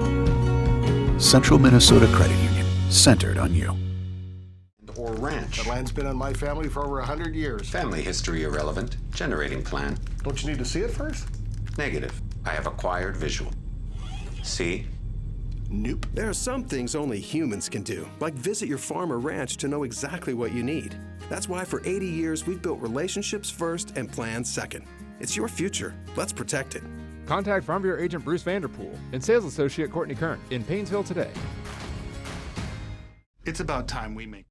[SPEAKER 4] Central Minnesota Credit Union, centered on you.
[SPEAKER 8] Or ranch.
[SPEAKER 9] The land's been on my family for over 100 years.
[SPEAKER 8] Family history irrelevant. Generating plan.
[SPEAKER 9] Don't you need to see it first?
[SPEAKER 8] Negative. I have acquired visual. See?
[SPEAKER 9] Nope.
[SPEAKER 6] There are some things only humans can do, like visit your farm or ranch to know exactly what you need. That's why for 80 years we've built relationships first and plans second. It's your future. Let's protect it.
[SPEAKER 7] Contact Farm Bureau Agent Bruce Vanderpool and Sales Associate Courtney Kern in Paynesville today.
[SPEAKER 9] It's about time we make.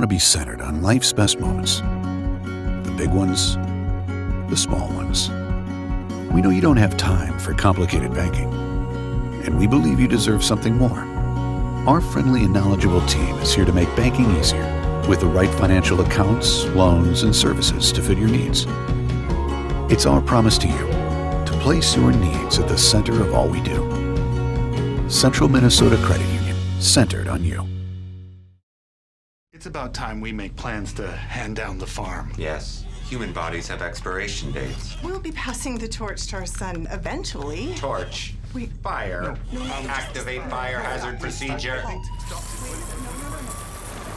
[SPEAKER 4] be centered on life's best moments. The big ones, the small ones. We know you don't have time for complicated banking, and we believe you deserve something more. Our friendly and knowledgeable team is here to make banking easier with the right financial accounts, loans, and services to fit your needs. It's our promise to you to place your needs at the center of all we do. Central Minnesota Credit Union, centered on you.
[SPEAKER 9] It's about time we make plans to hand down the farm.
[SPEAKER 8] Yes, human bodies have expiration dates.
[SPEAKER 10] We'll be passing the torch to our son eventually.
[SPEAKER 8] Torch.
[SPEAKER 10] Wait.
[SPEAKER 8] Fire. Activate fire hazard procedure.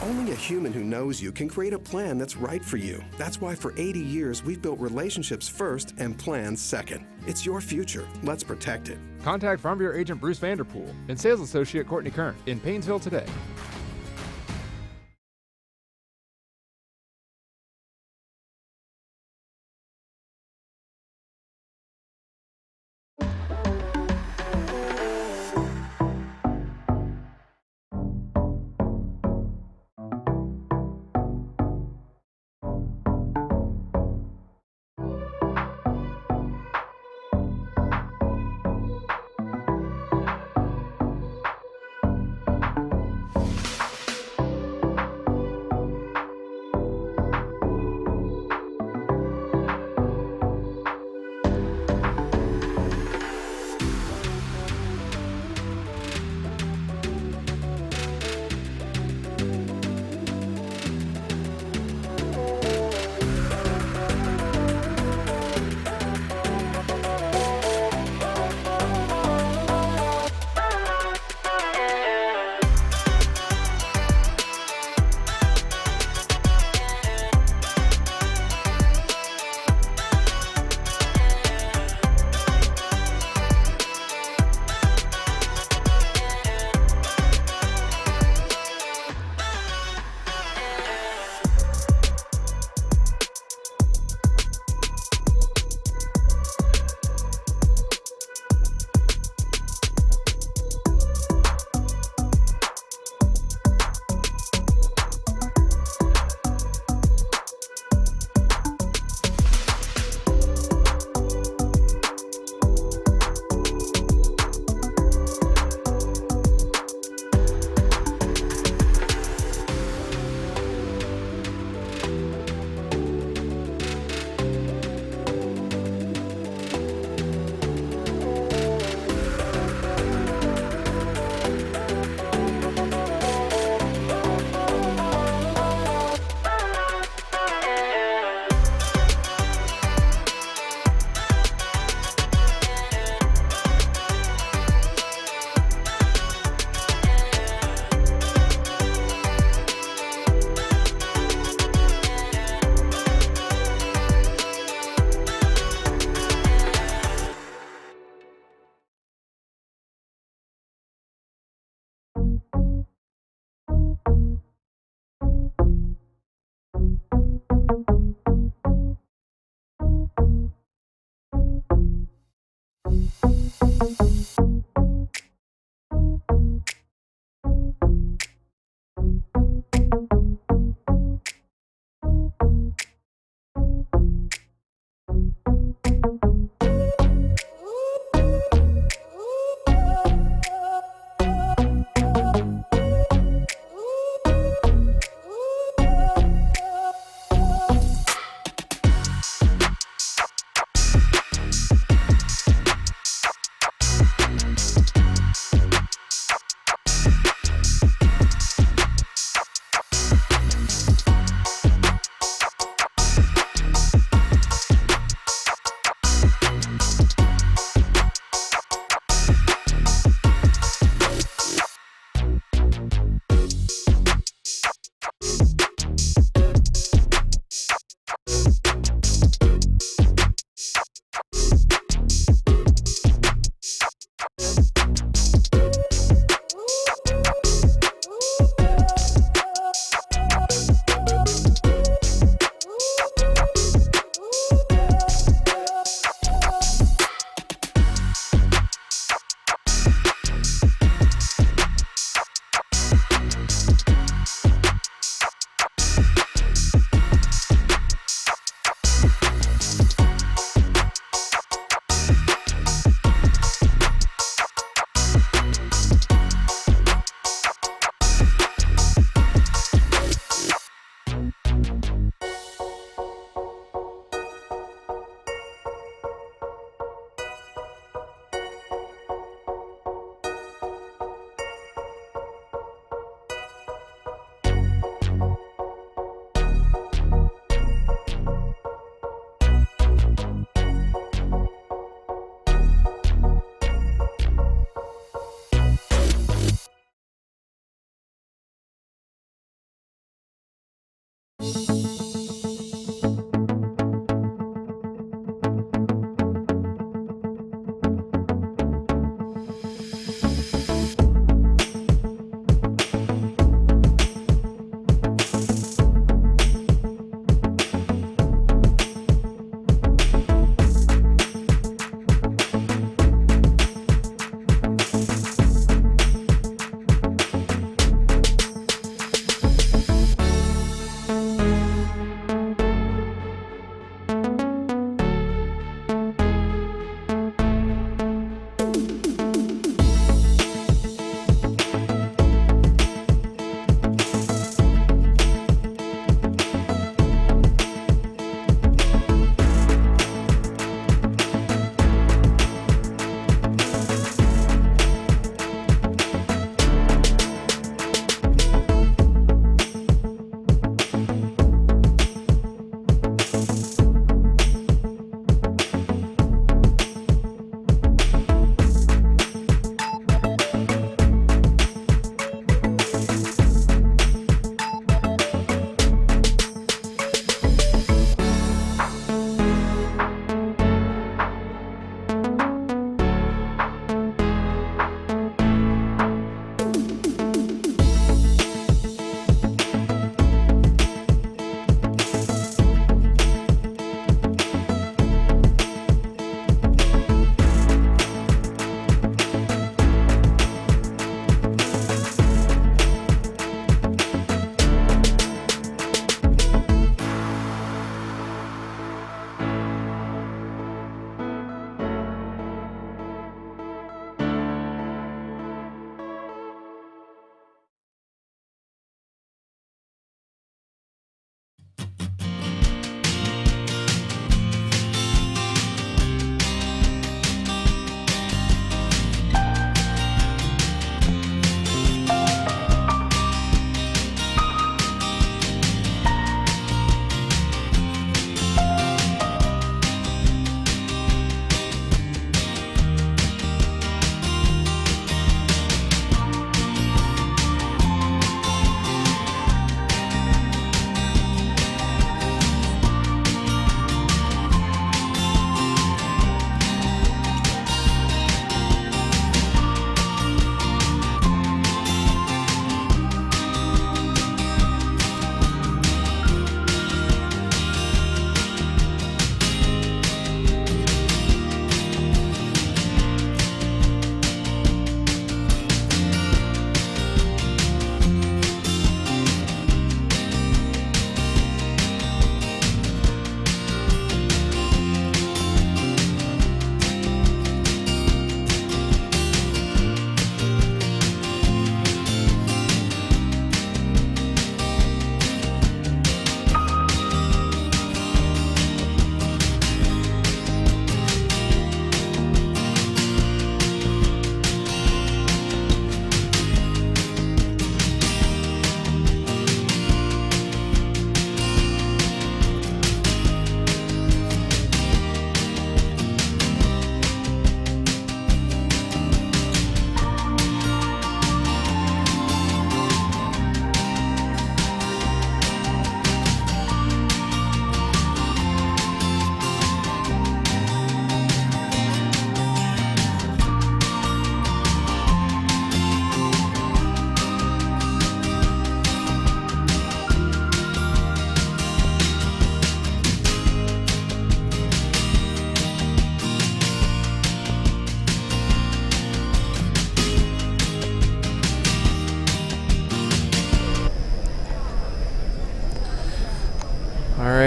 [SPEAKER 6] Only a human who knows you can create a plan that's right for you. That's why for 80 years, we've built relationships first and plans second. It's your future. Let's protect it.
[SPEAKER 7] Contact Farm Bureau Agent Bruce Vanderpool and Sales Associate Courtney Kern in Paynesville today.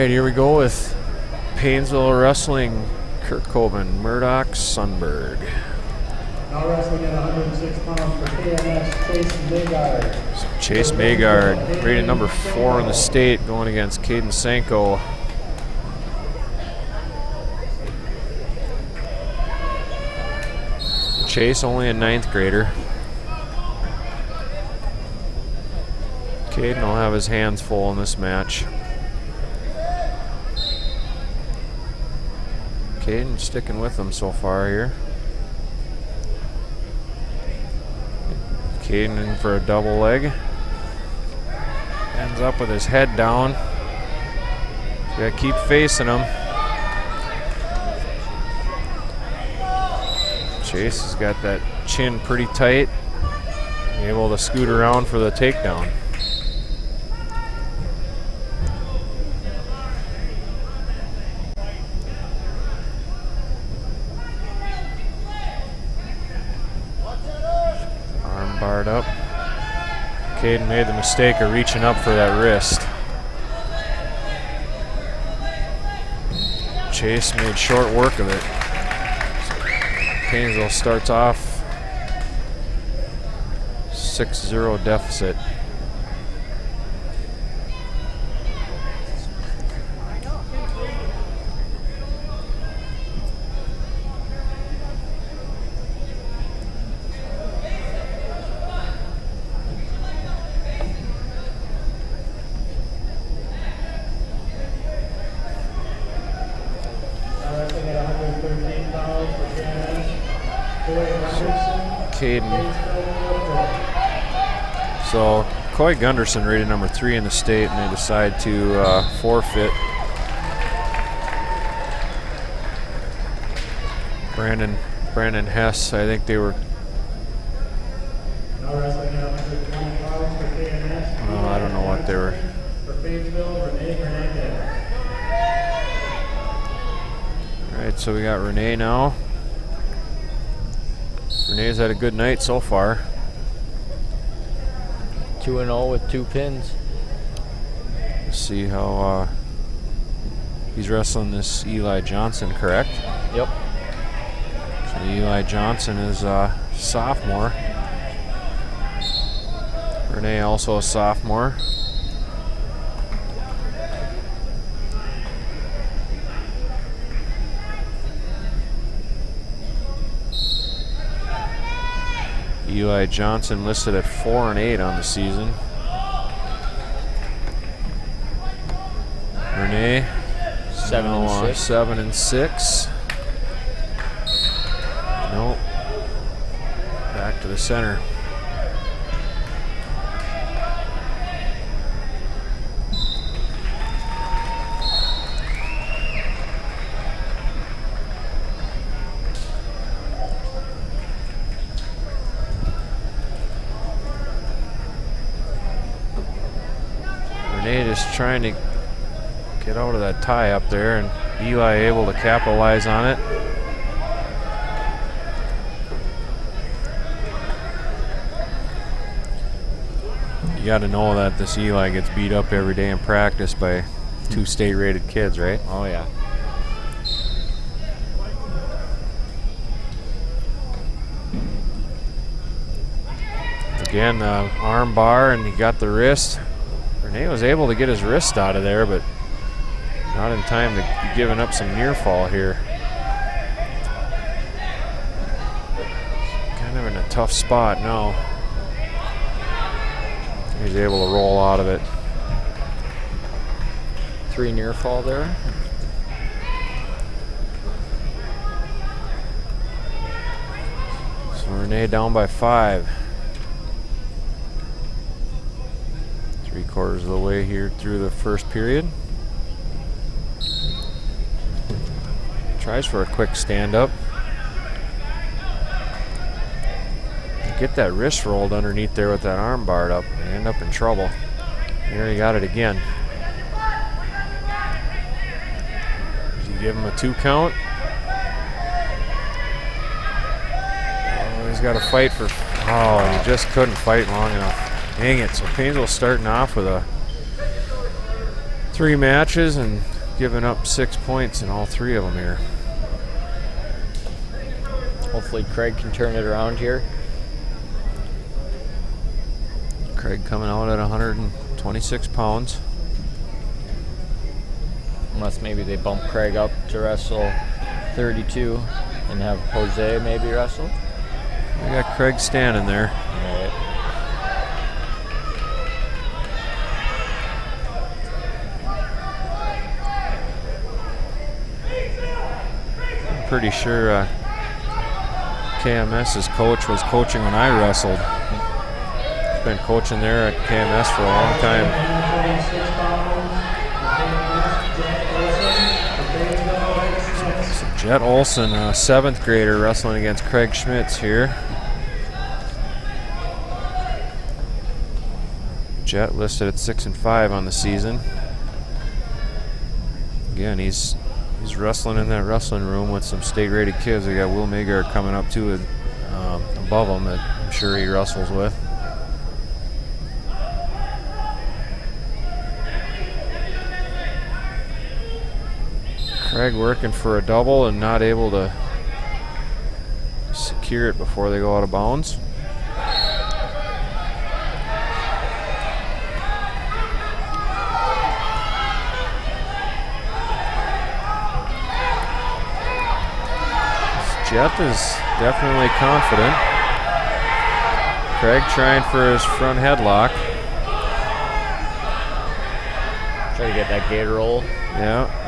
[SPEAKER 1] right, here we go with Paynesville Wrestling, Kirk Coben, Murdoch, Sundberg.
[SPEAKER 3] Now wrestling at 106 pounds for KMS, Chase Maygard.
[SPEAKER 1] So Chase Maygard, rated number 4 in the state, going against Caden Sanko. Chase only a 9th grader. Caden will have his hands full in this match. Caden sticking with them so far here. Caden in for a double leg. Ends up with his head down. So gotta keep facing him. Chase has got that chin pretty tight. Able to scoot around for the takedown. Arm barred up. Caden made the mistake of reaching up for that wrist. Chase made short work of it. Paynesville starts off 6-0 deficit. Caden. So Coy Gunderson rated number 3 in the state, and they decide to forfeit. Brandon Hess, I think they were.
[SPEAKER 3] Now wrestling at 120 pounds for KMS.
[SPEAKER 1] Oh, I don't know what they were.
[SPEAKER 3] For Paynesville, Renee Hernandez.
[SPEAKER 1] All right, so we got Renee now. Renee's had a good night so far.
[SPEAKER 2] 2-0 with 2 pins.
[SPEAKER 1] Let's see how he's wrestling this Eli Johnson, correct?
[SPEAKER 2] Yep.
[SPEAKER 1] So Eli Johnson is a sophomore. Renee also a sophomore. Eli Johnson listed at 4-8 on the season. Renee 7-6. Nope. Back to the center. Just trying to get out of that tie up there, and Eli able to capitalize on it. You got to know that this Eli gets beat up every day in practice by 2 state-rated kids, right?
[SPEAKER 2] Oh, yeah.
[SPEAKER 1] Again, arm bar, and he got the wrist. Renee was able to get his wrist out of there, but not in time to be giving up some near fall here. Kind of in a tough spot now. He's able to roll out of it.
[SPEAKER 2] 3 near fall there.
[SPEAKER 1] So Renee down by 5. 3/4 of the way here through the first period. Tries for a quick stand up. Get that wrist rolled underneath there with that arm barred up. They end up in trouble. Here he got it again. Does he give him a 2 count? Oh, he's got to fight for. Oh, he just couldn't fight long enough. Dang it. So Paynesville starting off with 3 matches, and giving up 6 points in all 3 of them here.
[SPEAKER 2] Hopefully Craig can turn it around here.
[SPEAKER 1] Craig coming out at 126 pounds.
[SPEAKER 2] Unless maybe they bump Craig up to wrestle 32 and have Jose maybe wrestle.
[SPEAKER 1] We got Craig standing there.
[SPEAKER 2] All right.
[SPEAKER 1] I'm pretty sure KMS's coach was coaching when I wrestled. He's been coaching there at KMS for a long time. So Jet Olson, a 7th grader, wrestling against Craig Schmitz here. Jet listed at 6-5 on the season. Again, he's wrestling in that wrestling room with some state-rated kids. We got Will Maygard coming up too above him that I'm sure he wrestles with. Craig working for a double and not able to secure it before they go out of bounds. Jet is definitely confident. Craig trying for his front headlock.
[SPEAKER 2] Try to get that gator roll.
[SPEAKER 1] Yeah.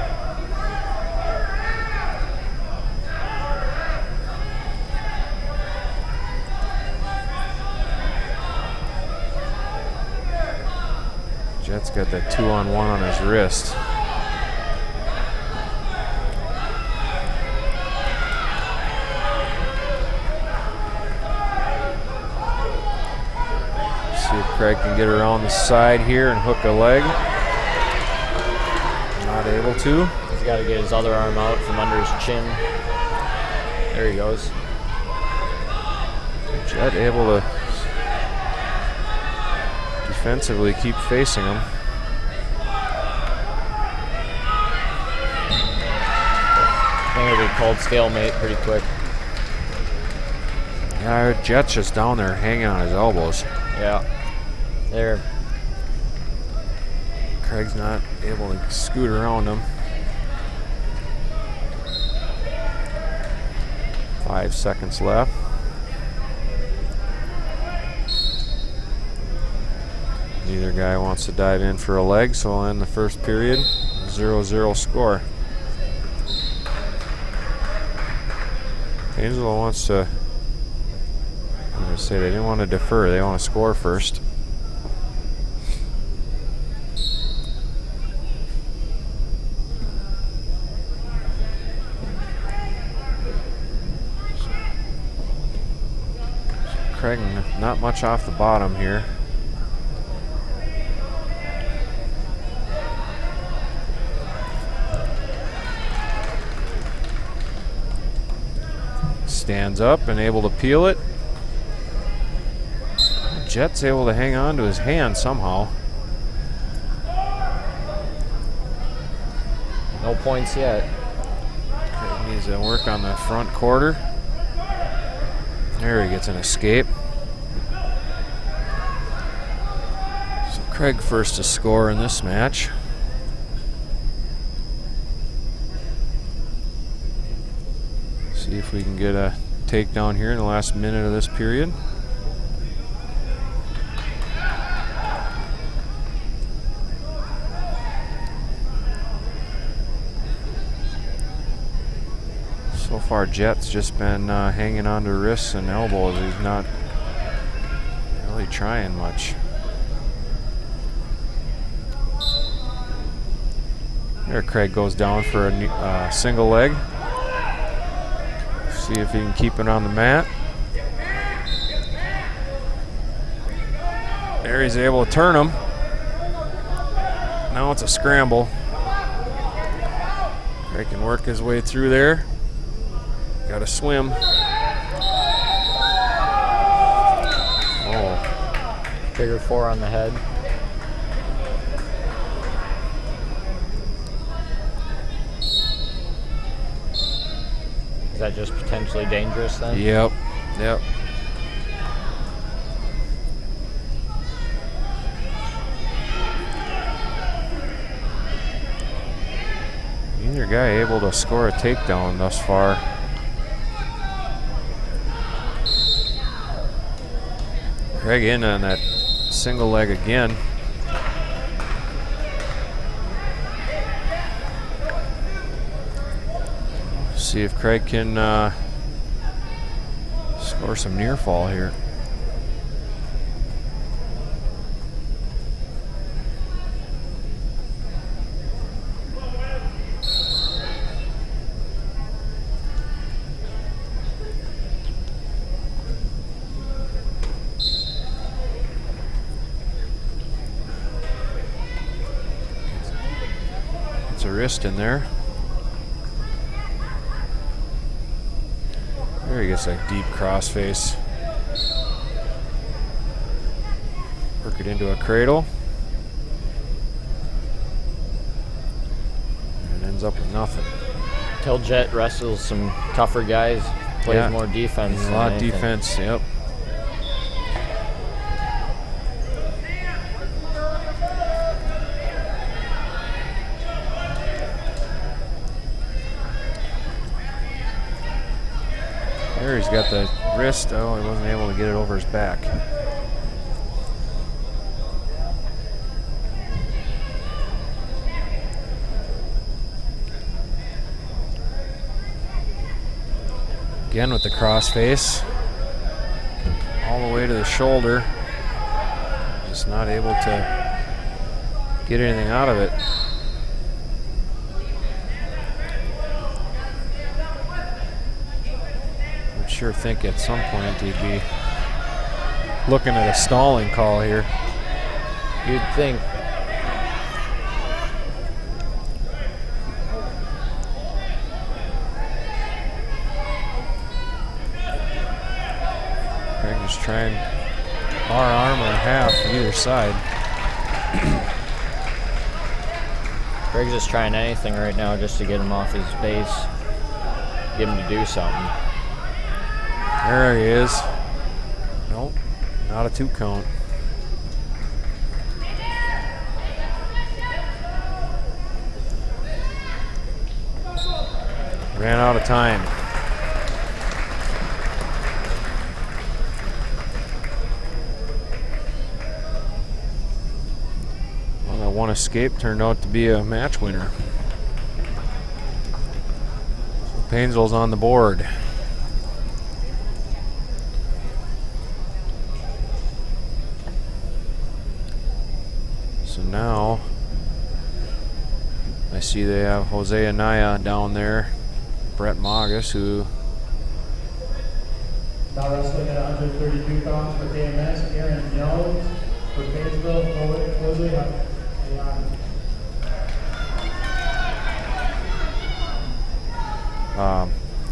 [SPEAKER 1] Jet's got that 2-on-1 on his wrist. See if Craig can get around the side here and hook a leg. Not able to.
[SPEAKER 2] He's got to get his other arm out from under his chin. There he goes.
[SPEAKER 1] Jet able to defensively keep facing him.
[SPEAKER 2] I think it'll be called stalemate pretty quick.
[SPEAKER 1] Yeah, Jet's just down there hanging on his elbows.
[SPEAKER 2] Yeah. There.
[SPEAKER 1] Craig's not able to scoot around him. 5 seconds left. Neither guy wants to dive in for a leg, so we'll end the first period. 0-0 score. Paynesville wants to, I'm going to say they didn't want to defer, they want to score first. Craig not much off the bottom here. Stands up and able to peel it. Jet's able to hang on to his hand somehow.
[SPEAKER 2] No points yet.
[SPEAKER 1] Craig needs to work on the front quarter. There he gets an escape. So Craig first to score in this match. See if we can get a takedown here in the last minute of this period. So far, Jet's just been hanging on to wrists and elbows. He's not really trying much. There, Craig goes down for a single leg. See if he can keep it on the mat. There, he's able to turn him. Now it's a scramble. Craig can work his way through there. Got to swim. Oh.
[SPEAKER 2] Figure 4 on the head. Is that just potentially dangerous then?
[SPEAKER 1] Yep. Yep. Neither guy able to score a takedown thus far. Craig in on that single leg again. See if Craig can score some near fall here. It's a wrist in there. There he gets a deep crossface. Work it into a cradle. And ends up with nothing.
[SPEAKER 2] Till Jet wrestles some tougher guys, plays more defense.
[SPEAKER 1] A lot of defense, yep. There he's got the wrist. Oh, he wasn't able to get it over his back. Again with the crossface. All the way to the shoulder. Just not able to get anything out of it. Sure think at some point he'd be looking at a stalling call here.
[SPEAKER 2] You'd think.
[SPEAKER 1] Craig just trying our arm or half either side.
[SPEAKER 2] Craig's just trying anything right now just to get him off his base, get him to do something.
[SPEAKER 1] There he is. Nope, not a 2 count. Ran out of time. Well, that one escape turned out to be a match winner. So Paynesville's on the board. Now I see they have Jose Anaya down there, Brett Magus, who
[SPEAKER 3] now wrestling at 132 pounds for KMS, Aaron Jones for Paynesville, Jose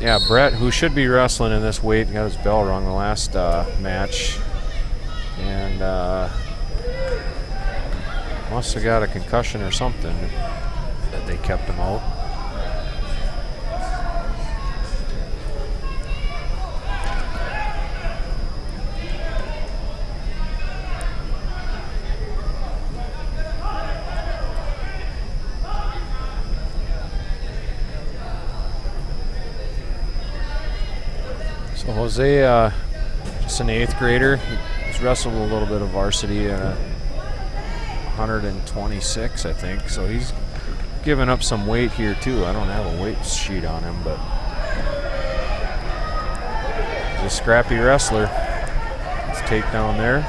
[SPEAKER 1] yeah, Brett, who should be wrestling in this weight, got his bell rung the last match, and must have got a concussion or something that they kept him out. So Jose, just an 8th grader, he's wrestled a little bit of varsity at 126, I think. So he's given up some weight here too. I don't have a weight sheet on him, but he's a scrappy wrestler. Let's take down there.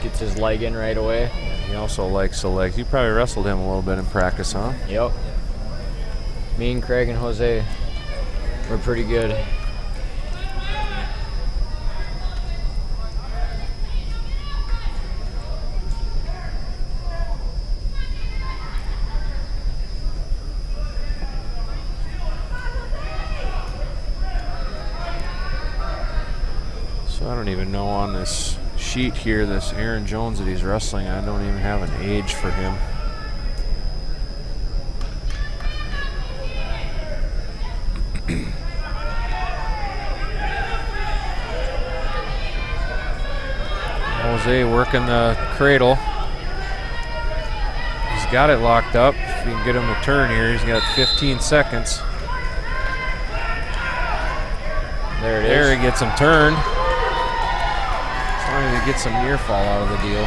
[SPEAKER 2] Gets his leg in right away.
[SPEAKER 1] He also likes the legs. You probably wrestled him a little bit in practice, huh?
[SPEAKER 2] Yep. Me and Craig and Jose were pretty good.
[SPEAKER 1] So I don't even know on this sheet here, this Aaron Jones that he's wrestling, I don't even have an age for him. Jose working the cradle. He's got it locked up. If we can get him to turn here, he's got 15 seconds.
[SPEAKER 2] There it is.
[SPEAKER 1] There he gets him turned. Trying to get some near fall out of the deal.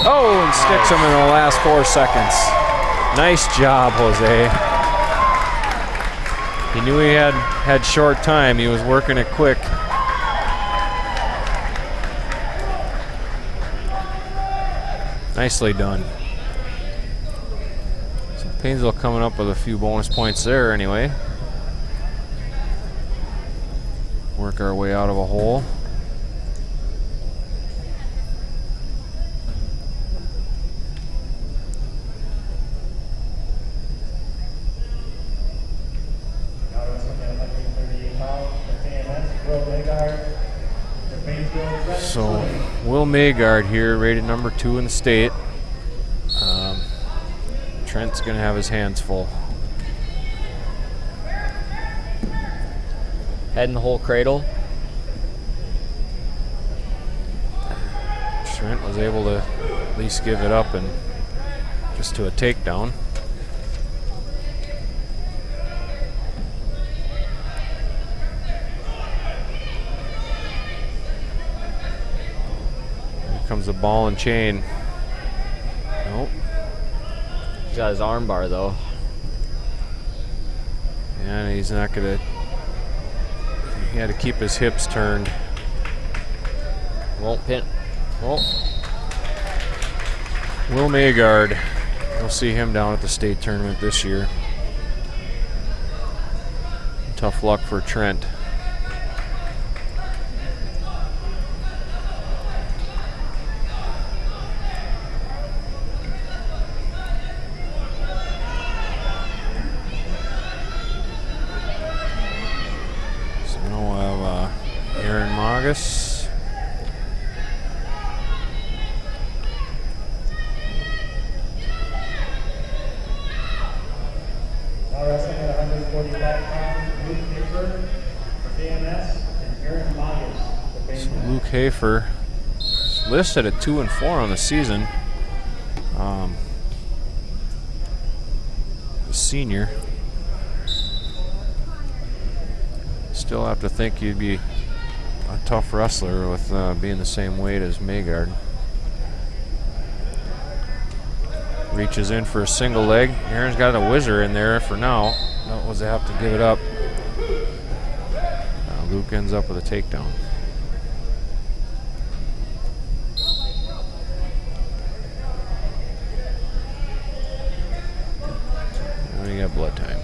[SPEAKER 1] Oh, and sticks him in the last 4 seconds. Nice job, Jose. He knew he had short time. He was working it quick. Nicely done. So Paynesville coming up with a few bonus points there anyway. Work our way out of a hole. So Will Maygard here, rated number 2 in the state. Trent's going to have his hands full.
[SPEAKER 2] Head in the whole cradle.
[SPEAKER 1] Trent was able to at least give it up and just to a takedown. Here comes the ball and chain. Nope.
[SPEAKER 2] He's got his arm bar though.
[SPEAKER 1] And he's not gonna. He had to keep his hips turned.
[SPEAKER 2] Won't pin. Oh.
[SPEAKER 1] Will Maygard. We'll see him down at the state tournament this year. Tough luck for Trent. So now we'll have Aaron Magus.
[SPEAKER 3] Now wrestling at 145 pounds, Luke Hafer for KMS and Aaron Magus for
[SPEAKER 1] So
[SPEAKER 3] Benson.
[SPEAKER 1] Luke Hafer is listed at 2-4 on the season. The senior. Still have to think he'd be a tough wrestler with being the same weight as Maygard. Reaches in for a single leg. Aaron's got a whizzer in there for now. That was to have to give it up. Luke ends up with a takedown. And we got blood time.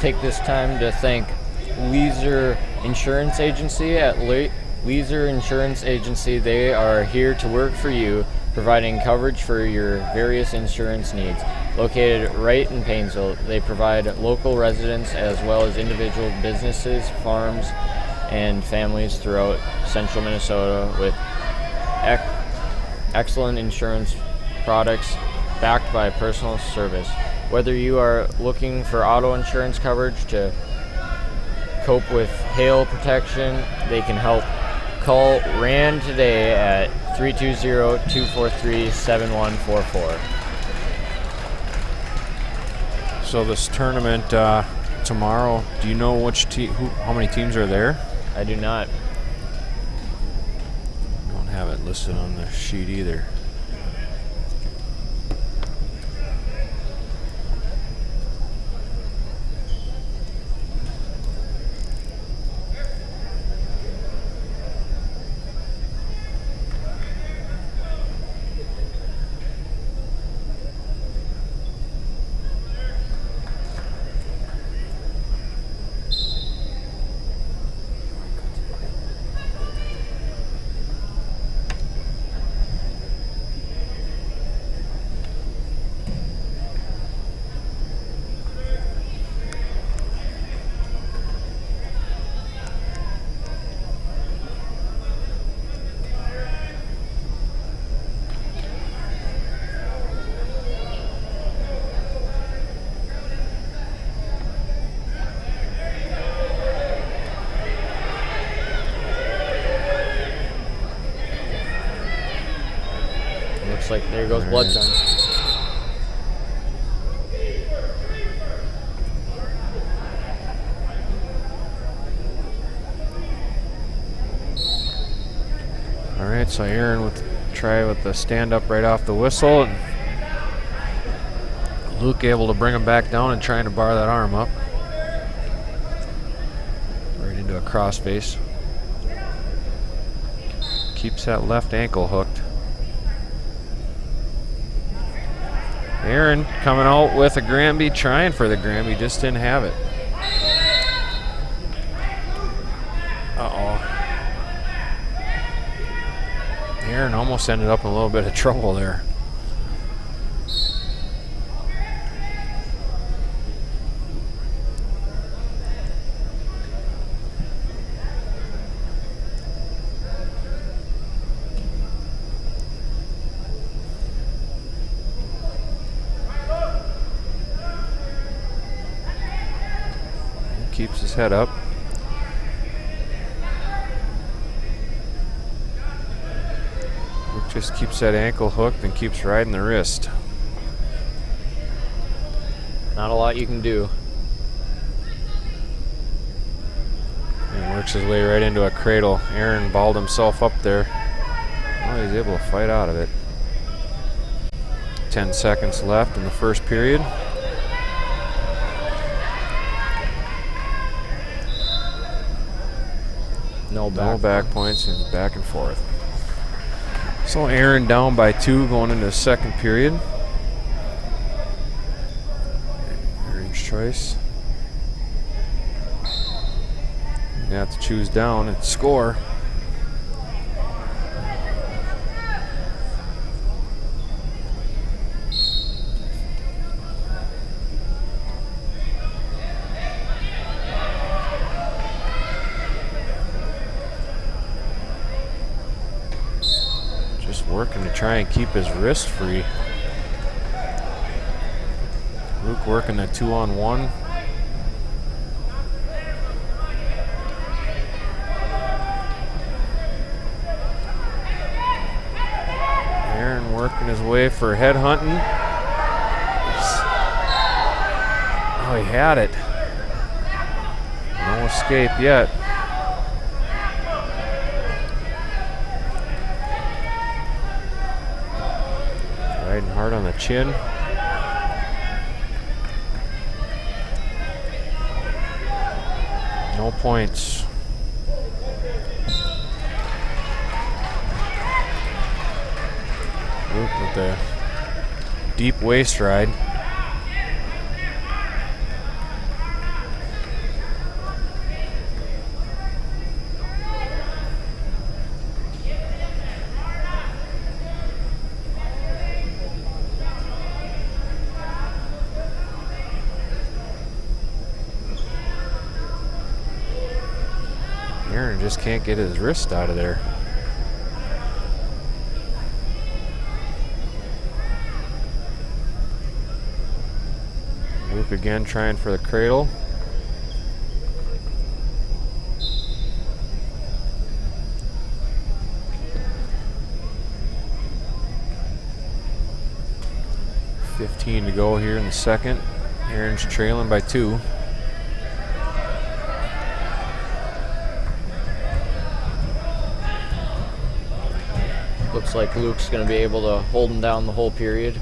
[SPEAKER 2] Take this time to thank Leeser Insurance Agency at Leeser Insurance Agency. They are here to work for you, providing coverage for your various insurance needs. Located right in Paynesville, they provide local residents as well as individual businesses, farms, and families throughout central Minnesota with excellent insurance products backed by personal service. Whether you are looking for auto insurance coverage to cope with hail protection, they can help. Call RAND today at 320-243-7144.
[SPEAKER 1] So this tournament tomorrow, do you know which how many teams are there?
[SPEAKER 2] I do not.
[SPEAKER 1] Don't have it listed on the sheet either.
[SPEAKER 2] Looks like there goes Bloodson.
[SPEAKER 1] All right, so Aaron with try with the stand up right off the whistle, and Luke able to bring him back down and trying to bar that arm up right into a cross face. Keeps that left ankle hooked. Aaron coming out with a Granby, trying for the Granby, just didn't have it. Uh-oh. Aaron almost ended up in a little bit of trouble there. Keeps his head up. Luke just keeps that ankle hooked and keeps riding the wrist.
[SPEAKER 2] Not a lot you can do.
[SPEAKER 1] And works his way right into a cradle. Aaron balled himself up there. Well, he's able to fight out of it. 10 seconds left in the first period.
[SPEAKER 2] No
[SPEAKER 1] back points, and back and forth. So Aaron down by 2 going into the second period. Aaron's choice. You have to choose down and score. Working to try and keep his wrist free. Luke working a 2-on-1. Aaron working his way for head hunting. Oh, he had it. No escape yet. Riding hard on the chin. No points. Luke with the deep waist ride. Aaron just can't get his wrist out of there. Luke again trying for the cradle. .15 to go here in the second. Aaron's trailing by 2.
[SPEAKER 2] Looks like Luke's going to be able to hold him down the whole period.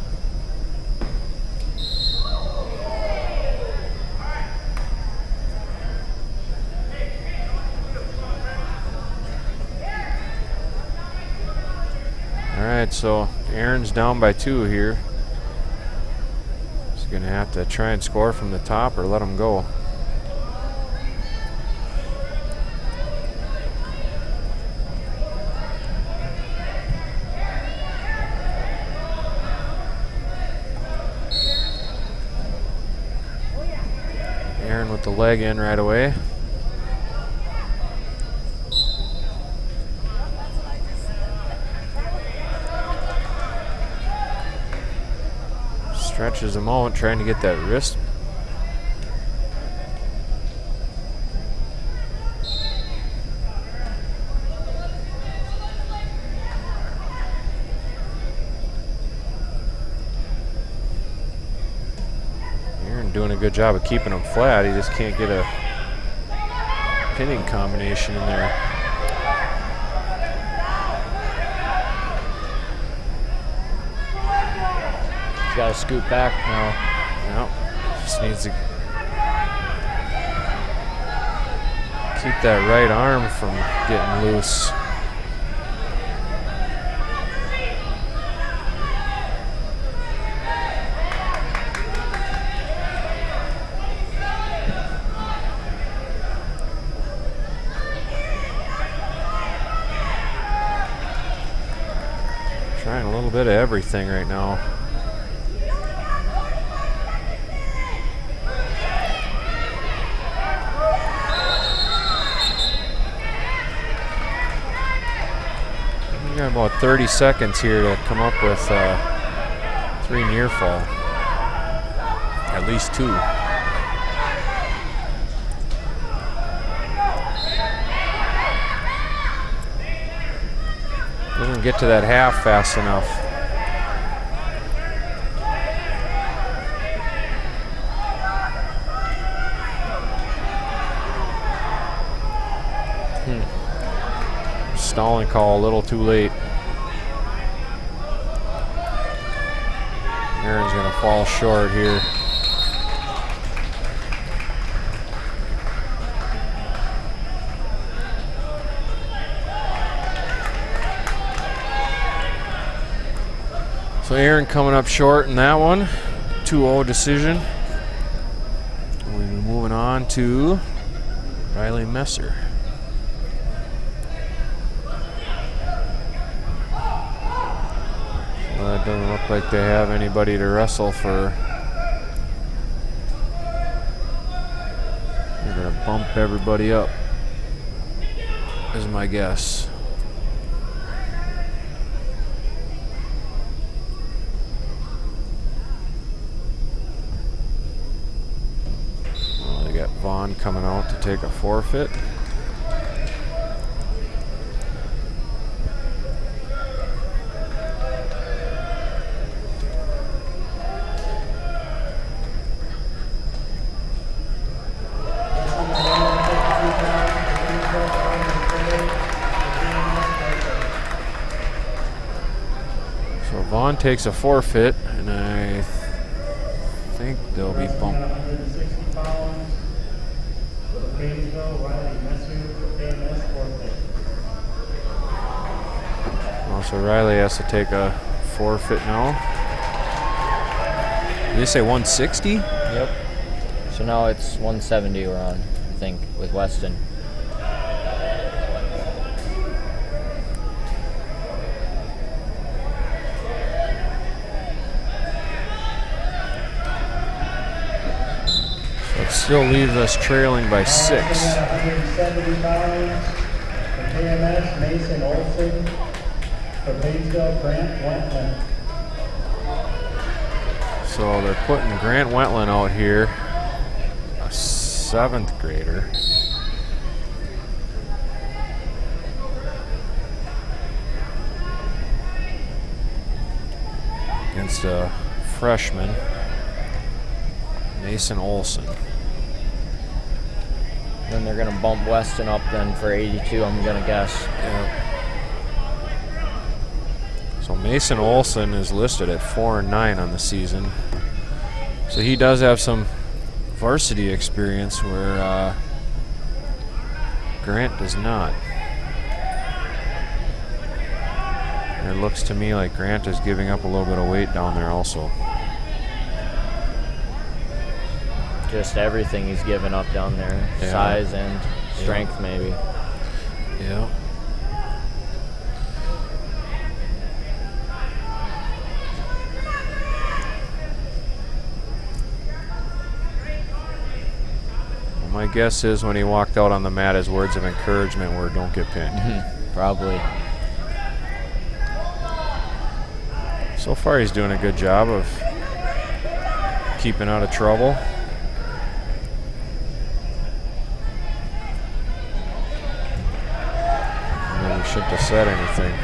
[SPEAKER 1] All right, so Aaron's down by 2 here. He's going to have to try and score from the top or let him go. Aaron with the leg in right away. Stretches him out, trying to get that wrist. doing a good job of keeping him flat. He just can't get a pinning combination in there.
[SPEAKER 2] He's got to scoot back now.
[SPEAKER 1] Yep. Just needs to keep that right arm from getting loose. Trying a little bit of everything right now. We got about 30 seconds here to come up with 3 near fall. At least 2. Doesn't get to that half fast enough. Stalling call a little too late. Aaron's gonna fall short here. So Aaron coming up short in that one. 2-0 decision. We're moving on to Riley Messer. Well, it doesn't look like they have anybody to wrestle for. They're gonna bump everybody up, is my guess. Vaughn coming out to take a forfeit. So Vaughn takes a forfeit, and I think they'll be bumped.
[SPEAKER 3] Paynesville, Riley Messer, KMS, forfeit.
[SPEAKER 1] So Riley has to take a forfeit now. Did they say 160?
[SPEAKER 2] Yep. So now it's 170 we're on, I think, with Weston.
[SPEAKER 1] Still leaves us trailing by 6.
[SPEAKER 3] 170 pounds for KMS, Mason Olson. For Paynesville, Grant Wentland.
[SPEAKER 1] So they're putting Grant Wentland out here, a 7th grader. Against a freshman, Mason Olson.
[SPEAKER 2] Then they're going to bump Weston up then for 82, I'm going to guess.
[SPEAKER 1] Yeah. So Mason Olson is listed at 4-9 on the season. So he does have some varsity experience where Grant does not. And it looks to me like Grant is giving up a little bit of weight down there also.
[SPEAKER 2] Just everything he's given up down there.
[SPEAKER 1] Yeah.
[SPEAKER 2] Size and strength, maybe.
[SPEAKER 1] Yeah. Well, my guess is when he walked out on the mat, his words of encouragement were, "Don't get pinned."
[SPEAKER 2] Probably.
[SPEAKER 1] So far, he's doing a good job of keeping out of trouble. Shouldn't have said anything.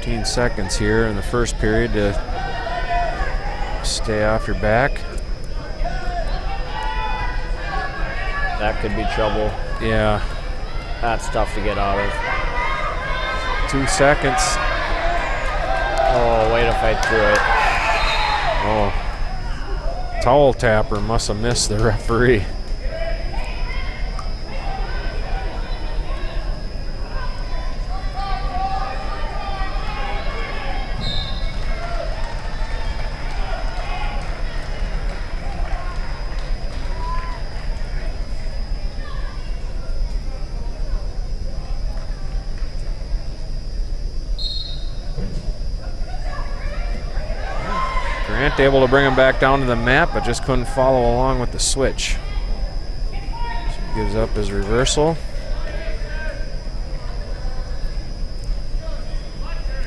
[SPEAKER 1] 15 seconds here in the first period to stay off your back.
[SPEAKER 2] That could be trouble.
[SPEAKER 1] Yeah.
[SPEAKER 2] That's tough to get out of.
[SPEAKER 1] 2 seconds.
[SPEAKER 2] Oh, way to fight through it.
[SPEAKER 1] Oh. Towel tapper must have missed the referee. Grant able to bring him back down to the mat, but just couldn't follow along with the switch. So gives up his reversal.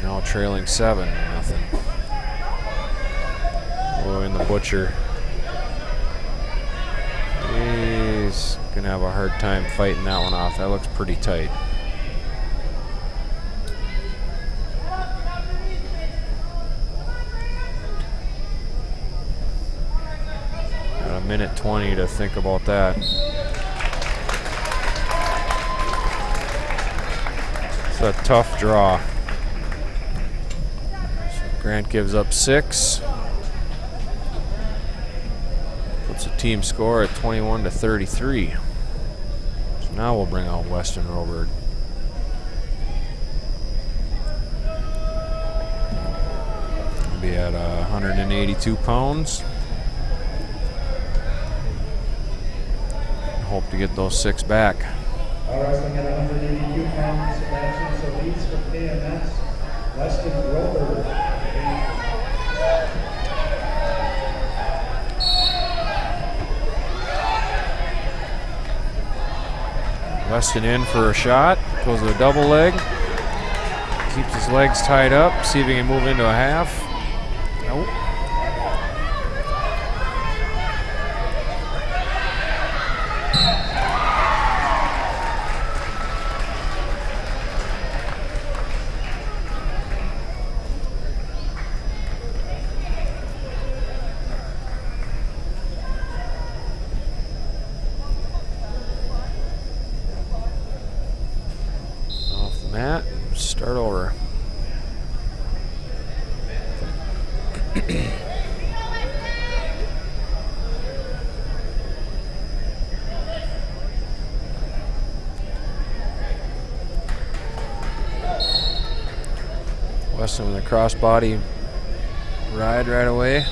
[SPEAKER 1] Now trailing 7-0. Oh, and the Butcher. He's gonna have a hard time fighting that one off. That looks pretty tight. Minute 20 to think about that. It's a tough draw. So Grant gives up 6. Puts the team score at 21-33. So now we'll bring out Weston Robert. He'll be at 182 pounds. Hope to get those 6 back.
[SPEAKER 3] Wrestling at 182 pounds, Sebastian Solis for KMS, Weston Rover.
[SPEAKER 1] Weston in for a shot, goes to a double leg. Keeps his legs tied up, see if he can move into a half. Nope. Start over. Weston with a crossbody ride right away.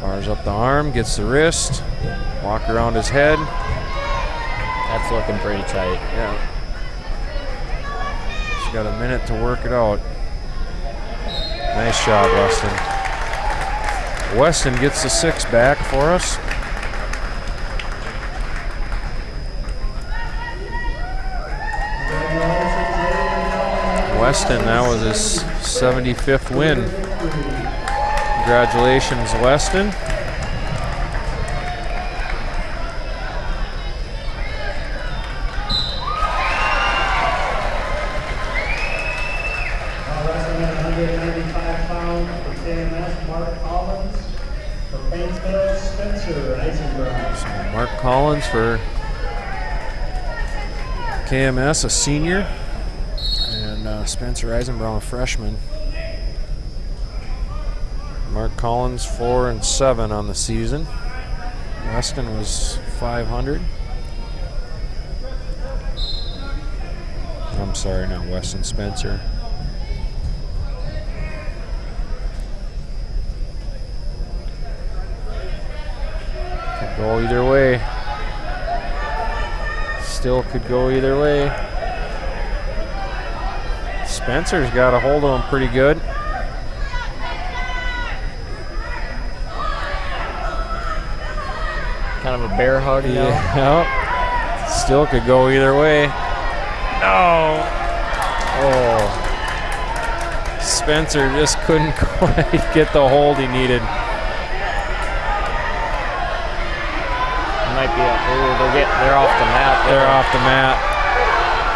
[SPEAKER 1] Fires up the arm, gets the wrist, walk around his head.
[SPEAKER 2] That's looking pretty tight.
[SPEAKER 1] Yeah. He's got a minute to work it out. Nice job, Weston. Weston gets the 6 back for us. Weston, that was his 75th win. Congratulations, Weston.
[SPEAKER 3] Wrestling at 195 pounds for KMS, Mark Collins. For Paynesville, Spencer Eisenberg.
[SPEAKER 1] So Mark Collins for KMS, a senior. And Spencer Eisenbrown, a freshman. Mark Collins 4-7 on the season. Weston was 500. I'm sorry, not Weston, Spencer. Could go either way. Still could go either way. Spencer's got a hold of him pretty good.
[SPEAKER 2] Kind of a bear hug now.
[SPEAKER 1] Yeah. Still could go either way. No. Oh. Spencer just couldn't quite get the hold he needed.
[SPEAKER 2] Might be they're off the mat.
[SPEAKER 1] They're off the mat.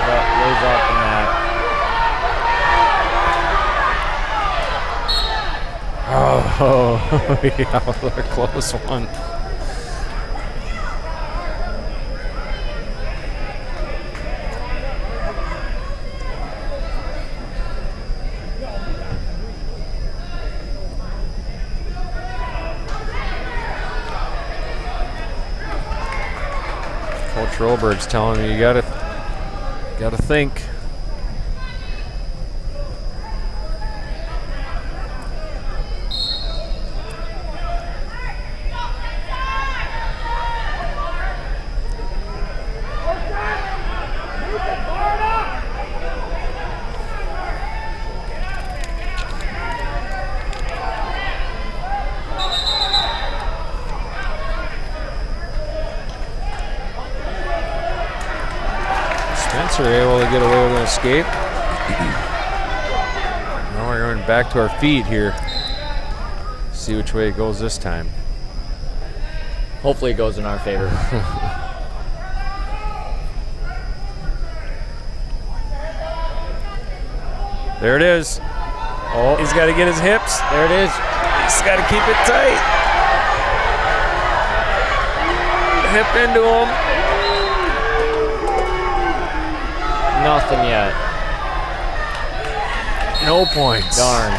[SPEAKER 2] lays off the mat.
[SPEAKER 1] Oh, yeah, what a close one. Coach Robert's telling me you gotta think. Spencer able to get away with an escape. Now we're going back to our feet here. See which way it goes this time.
[SPEAKER 2] Hopefully it goes in our favor.
[SPEAKER 1] There it is. Oh, he's got to get his hips.
[SPEAKER 2] There it is.
[SPEAKER 1] He's got to keep it tight. Hip into him.
[SPEAKER 2] Nothing yet.
[SPEAKER 1] No points.
[SPEAKER 2] Darn.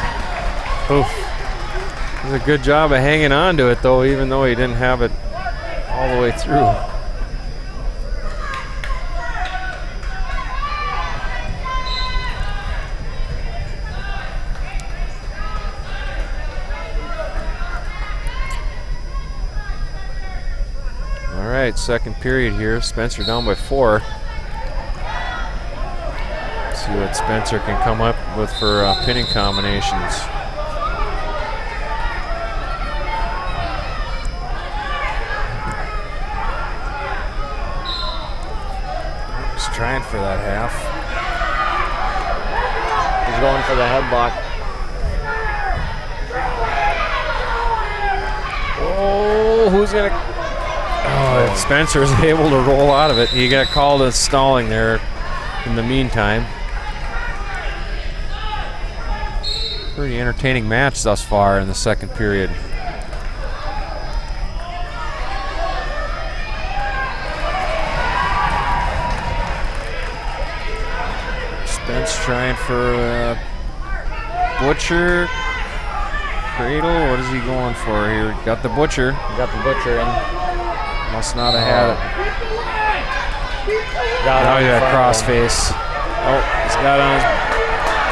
[SPEAKER 1] Oof. It was a good job of hanging on to it, though, even though he didn't have it all the way through. All right, second period here. Spencer down by 4. See what Spencer can come up with for pinning combinations. He's trying for that half.
[SPEAKER 2] He's going for the headlock.
[SPEAKER 1] Oh, who's gonna? Oh, Spencer's able to roll out of it. He got called as stalling there in the meantime. Pretty entertaining match thus far in the second period. Spence trying for Butcher. Cradle, what is he going for here? Got the Butcher.
[SPEAKER 2] Got the Butcher in.
[SPEAKER 1] Must not have had it.
[SPEAKER 2] Got
[SPEAKER 1] now
[SPEAKER 2] it
[SPEAKER 1] you got crossface. Oh, he's got on.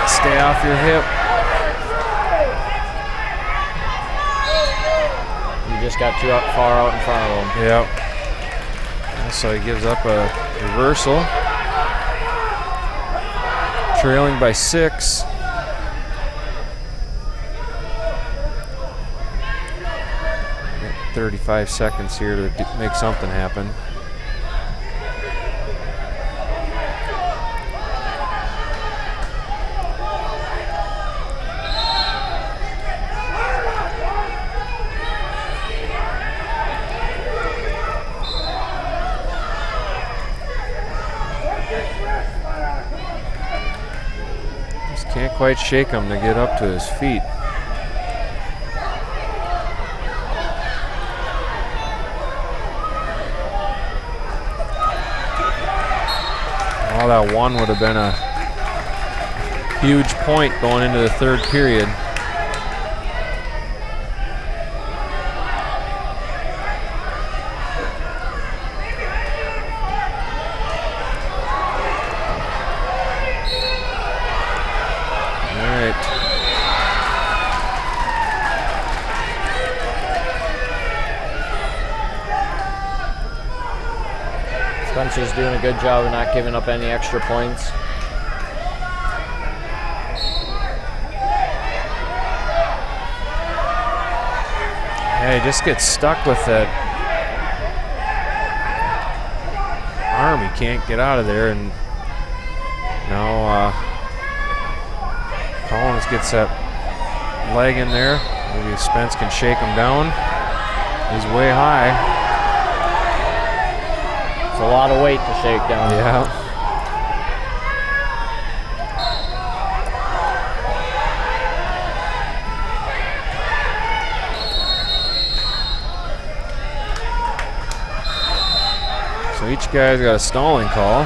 [SPEAKER 1] Stay off your hip.
[SPEAKER 2] You just got too far out in front of him.
[SPEAKER 1] Yep. So he gives up a reversal. Trailing by 6. 35 seconds here to make something happen. Just can't quite shake him to get up to his feet. Oh, that one would have been a huge point going into the third period.
[SPEAKER 2] Spencer's doing a good job of not giving up any extra points.
[SPEAKER 1] Yeah, he just gets stuck with that arm. He can't get out of there, and now Collins gets that leg in there. Maybe Spence can shake him down. He's way high.
[SPEAKER 2] It's a lot of weight to shake down.
[SPEAKER 1] Yeah. So each guy's got a stalling call.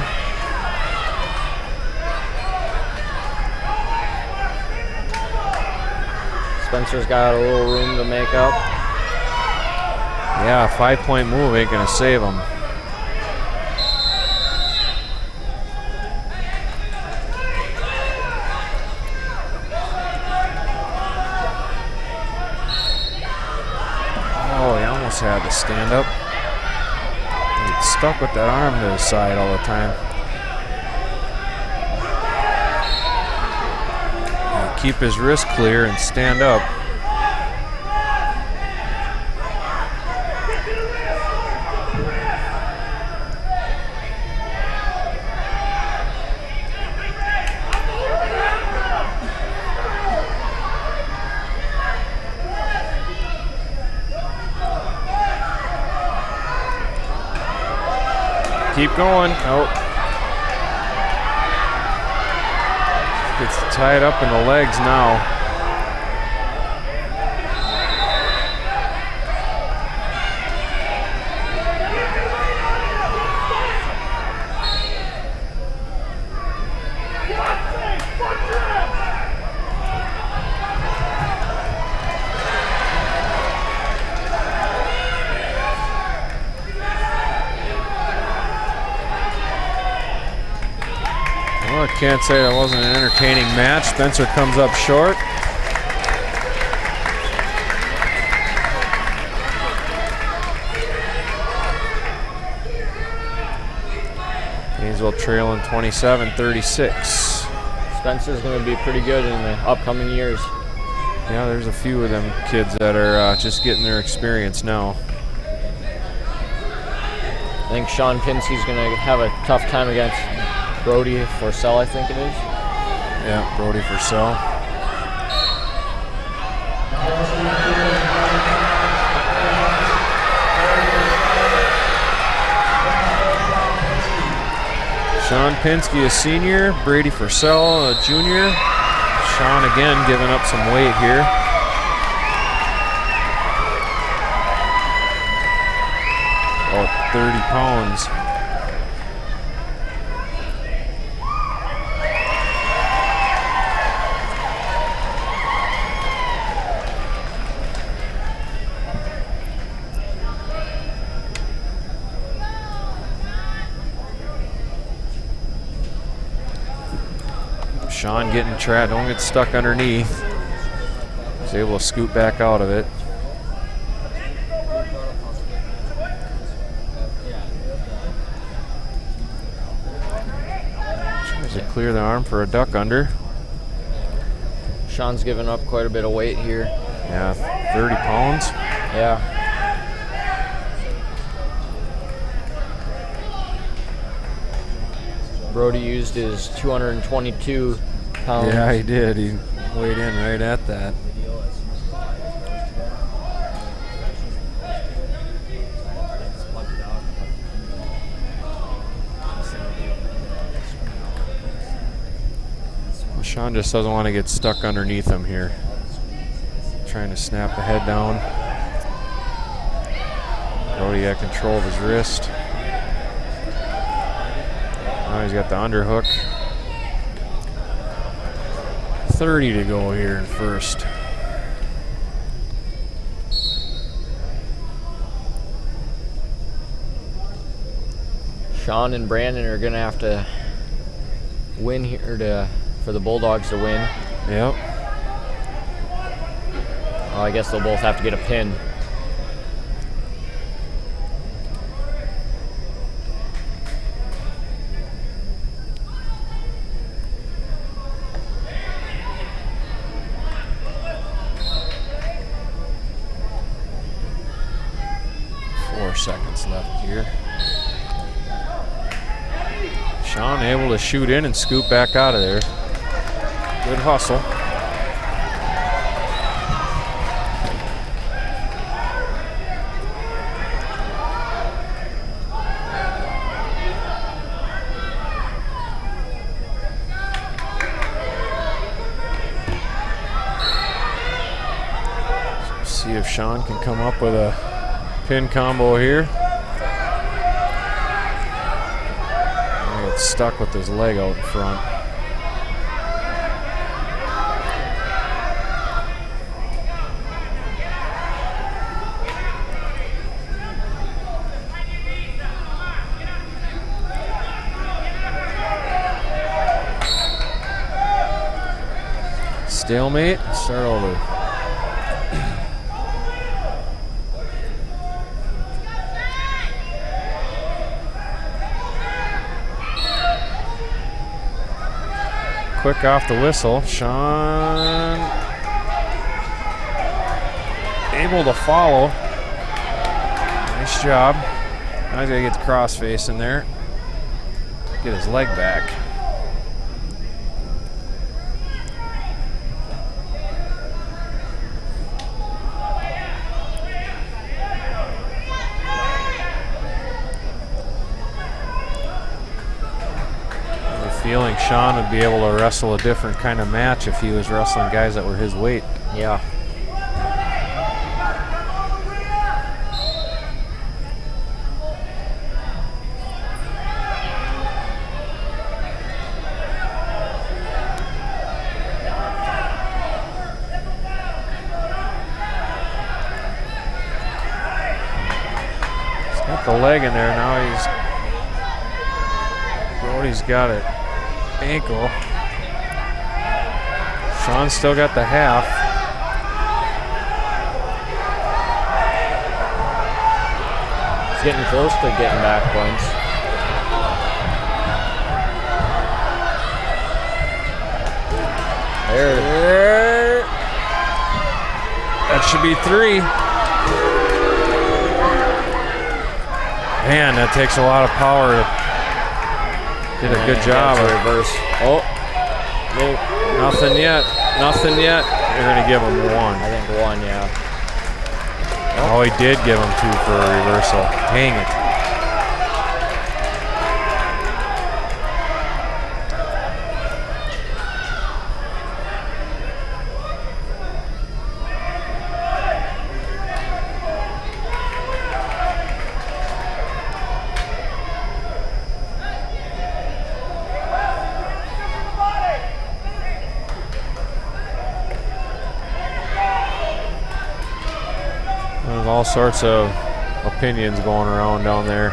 [SPEAKER 2] Spencer's got a little room to make up.
[SPEAKER 1] Yeah, a 5-point move ain't gonna save him. Oh, he almost had to stand up. He gets stuck with that arm to his side all the time. Keep his wrist clear and stand up. Keep going. Nope. Gets tied up in the legs now. Well, I can't say that wasn't an entertaining match. Spencer comes up short. Paynesville trailing 27-36.
[SPEAKER 2] Spencer's going to be pretty good in the upcoming years.
[SPEAKER 1] Yeah, there's a few of them kids that are just getting their experience now.
[SPEAKER 2] I think Sean Pinsky's going to have a tough time against Brody Forcell, I think it is.
[SPEAKER 1] Yeah, Brody Forcell. Sean Pinsky, a senior. Brady Forcell, a junior. Sean again giving up some weight here. About 30 pounds. Sean getting trapped, don't get stuck underneath. He's able to scoot back out of it. Tries to clear the arm for a duck under.
[SPEAKER 2] Sean's giving up quite a bit of weight here.
[SPEAKER 1] Yeah, 30 pounds.
[SPEAKER 2] Yeah. Brody used his 222 pounds.
[SPEAKER 1] Yeah, he did. He weighed in right at that. Well, Sean just doesn't want to get stuck underneath him here. Trying to snap the head down. Brody had control of his wrist. Now he's got the underhook. 30 to go here in first.
[SPEAKER 2] Sean and Brandon are going to have to win here for the Bulldogs to win.
[SPEAKER 1] Yep.
[SPEAKER 2] Well, I guess they'll both have to get a pin.
[SPEAKER 1] Seconds left here. Sean able to shoot in and scoop back out of there. Good hustle. See if Sean can come up with a pin combo here. stuck with his leg out in front. Stalemate, start over. Quick off the whistle. Sean able to follow. Nice job. Now he's got to get the crossface in there. Get his leg back. Feeling Sean would be able to wrestle a different kind of match if he was wrestling guys that were his weight.
[SPEAKER 2] Yeah.
[SPEAKER 1] He's got the leg in there now. Brody's got it. Ankle. Sean's still got the half.
[SPEAKER 2] He's getting close to getting back points.
[SPEAKER 1] There. That should be 3. Man, that takes a lot of power to. Did a good job of reverse. Oh, no, nothing yet. Nothing yet. They're going to give him 1.
[SPEAKER 2] I think 1, yeah.
[SPEAKER 1] Oh, he did give him 2 for a reversal. Dang it. There's all sorts of opinions going around down there.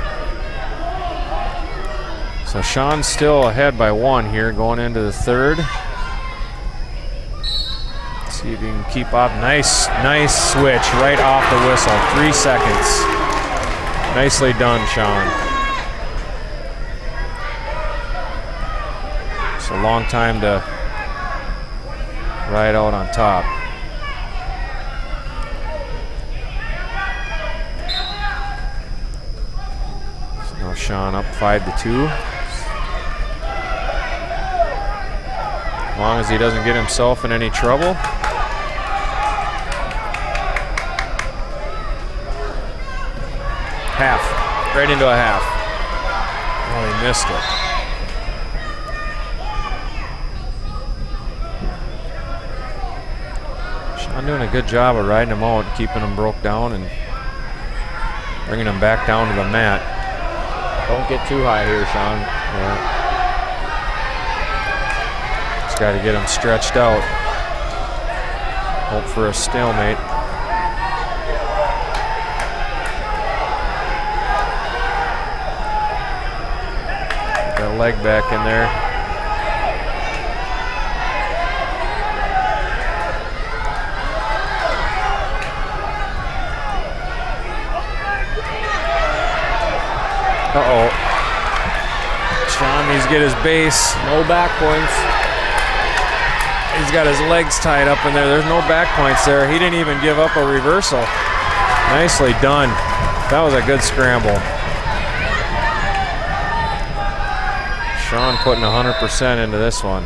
[SPEAKER 1] So Sean's still ahead by 1 here going into the 3rd. See if he can keep up. Nice switch right off the whistle. 3 seconds. Nicely done, Sean. It's a long time to ride out on top. Sean up 5-2. As long as he doesn't get himself in any trouble. Half. Right into a half. Oh, he missed it. Sean doing a good job of riding him out, keeping him broke down and bringing him back down to the mat.
[SPEAKER 2] Don't get too high here, Sean.
[SPEAKER 1] Yeah. Just got to get him stretched out. Hope for a stalemate. Get that leg back in there. Uh-oh. Sean needs to get his base.
[SPEAKER 2] No back points.
[SPEAKER 1] He's got his legs tied up in there. There's no back points there. He didn't even give up a reversal. Nicely done. That was a good scramble. Sean putting 100% into this one.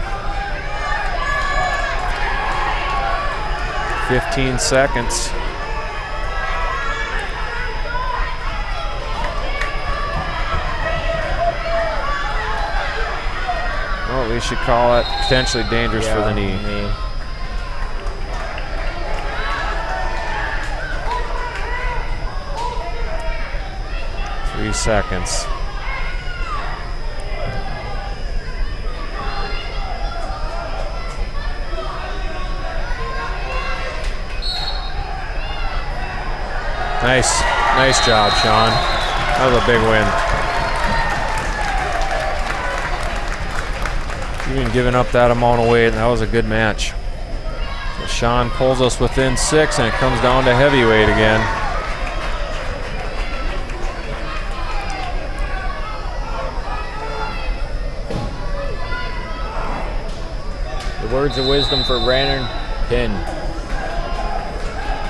[SPEAKER 1] 15 seconds. Well, we should call it potentially dangerous for the knee. 3 seconds. Nice job, Sean. That was a big win. Even giving up that amount of weight, that was a good match. So Sean pulls us within 6, and it comes down to heavyweight again.
[SPEAKER 2] The words of wisdom for Brandon, pin.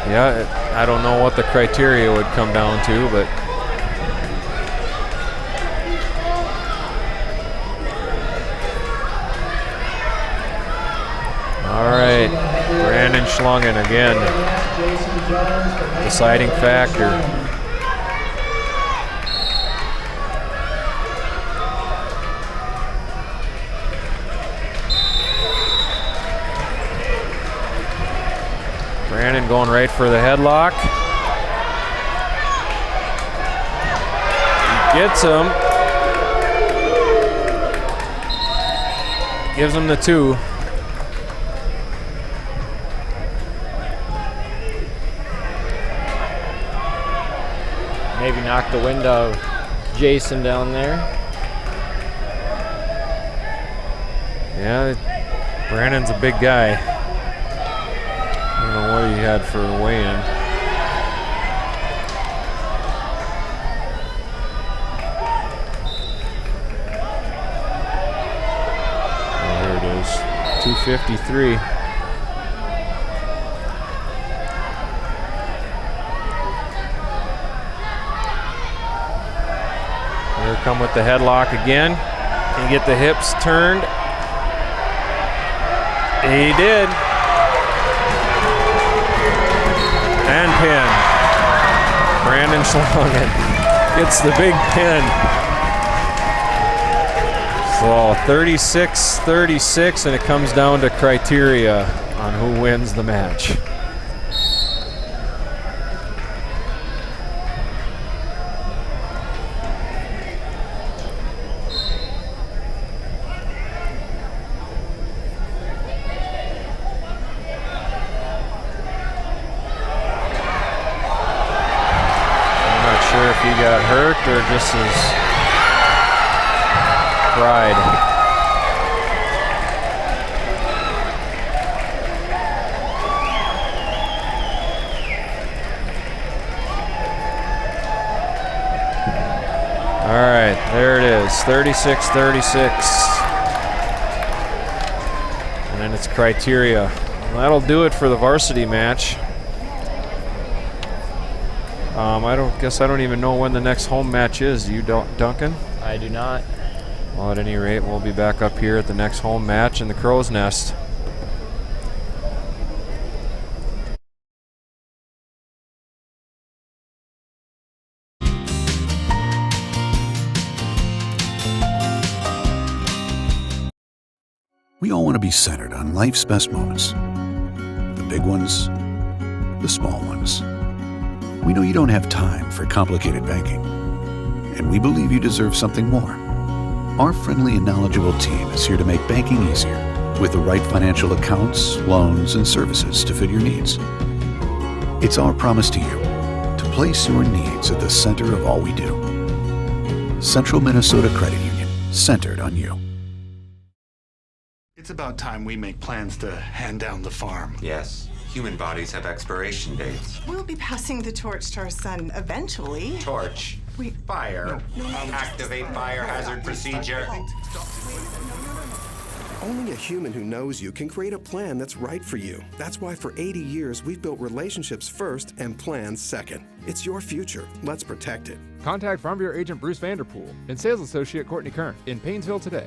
[SPEAKER 1] Yeah, I don't know what the criteria would come down to, but all right, Brandon Schlungen again, deciding factor. Brandon going right for the headlock. He gets him. Gives him the 2.
[SPEAKER 2] Maybe knock the wind out of Jason down there.
[SPEAKER 1] Yeah, Brandon's a big guy. I don't know what he had for a weigh-in. Oh, here it is, 253. Here come with the headlock again. Can he get the hips turned? He did. And pin. Brandon Schlungen gets the big pin. So 36-36, and it comes down to criteria on who wins the match. If he got hurt or just his pride. All right, there it is, 36-36. And then it's criteria. Well, that'll do it for the varsity match. I don't even know when the next home match is. Do you, Duncan?
[SPEAKER 2] I do not.
[SPEAKER 1] Well, at any rate, we'll be back up here at the next home match in the Crow's Nest.
[SPEAKER 4] We all want to be centered on life's best moments. The big ones, the small ones. We know you don't have time for complicated banking, and we believe you deserve something more. Our friendly and knowledgeable team is here to make banking easier with the right financial accounts, loans, and services to fit your needs. It's our promise to you to place your needs at the center of all we do. Central Minnesota Credit Union, centered on you.
[SPEAKER 9] It's about time we make plans to hand down the farm.
[SPEAKER 8] Yes. Human bodies have expiration dates.
[SPEAKER 10] We'll be passing the torch to our son eventually.
[SPEAKER 8] Torch.
[SPEAKER 10] Wait.
[SPEAKER 8] Fire. Activate fire hazard procedure.
[SPEAKER 6] Only a human who knows you can create a plan that's right for you. That's why for 80 years, we've built relationships first and plans second. It's your future. Let's protect it.
[SPEAKER 7] Contact Farm Bureau Agent Bruce Vanderpool and Sales Associate Courtney Kern in Paynesville today.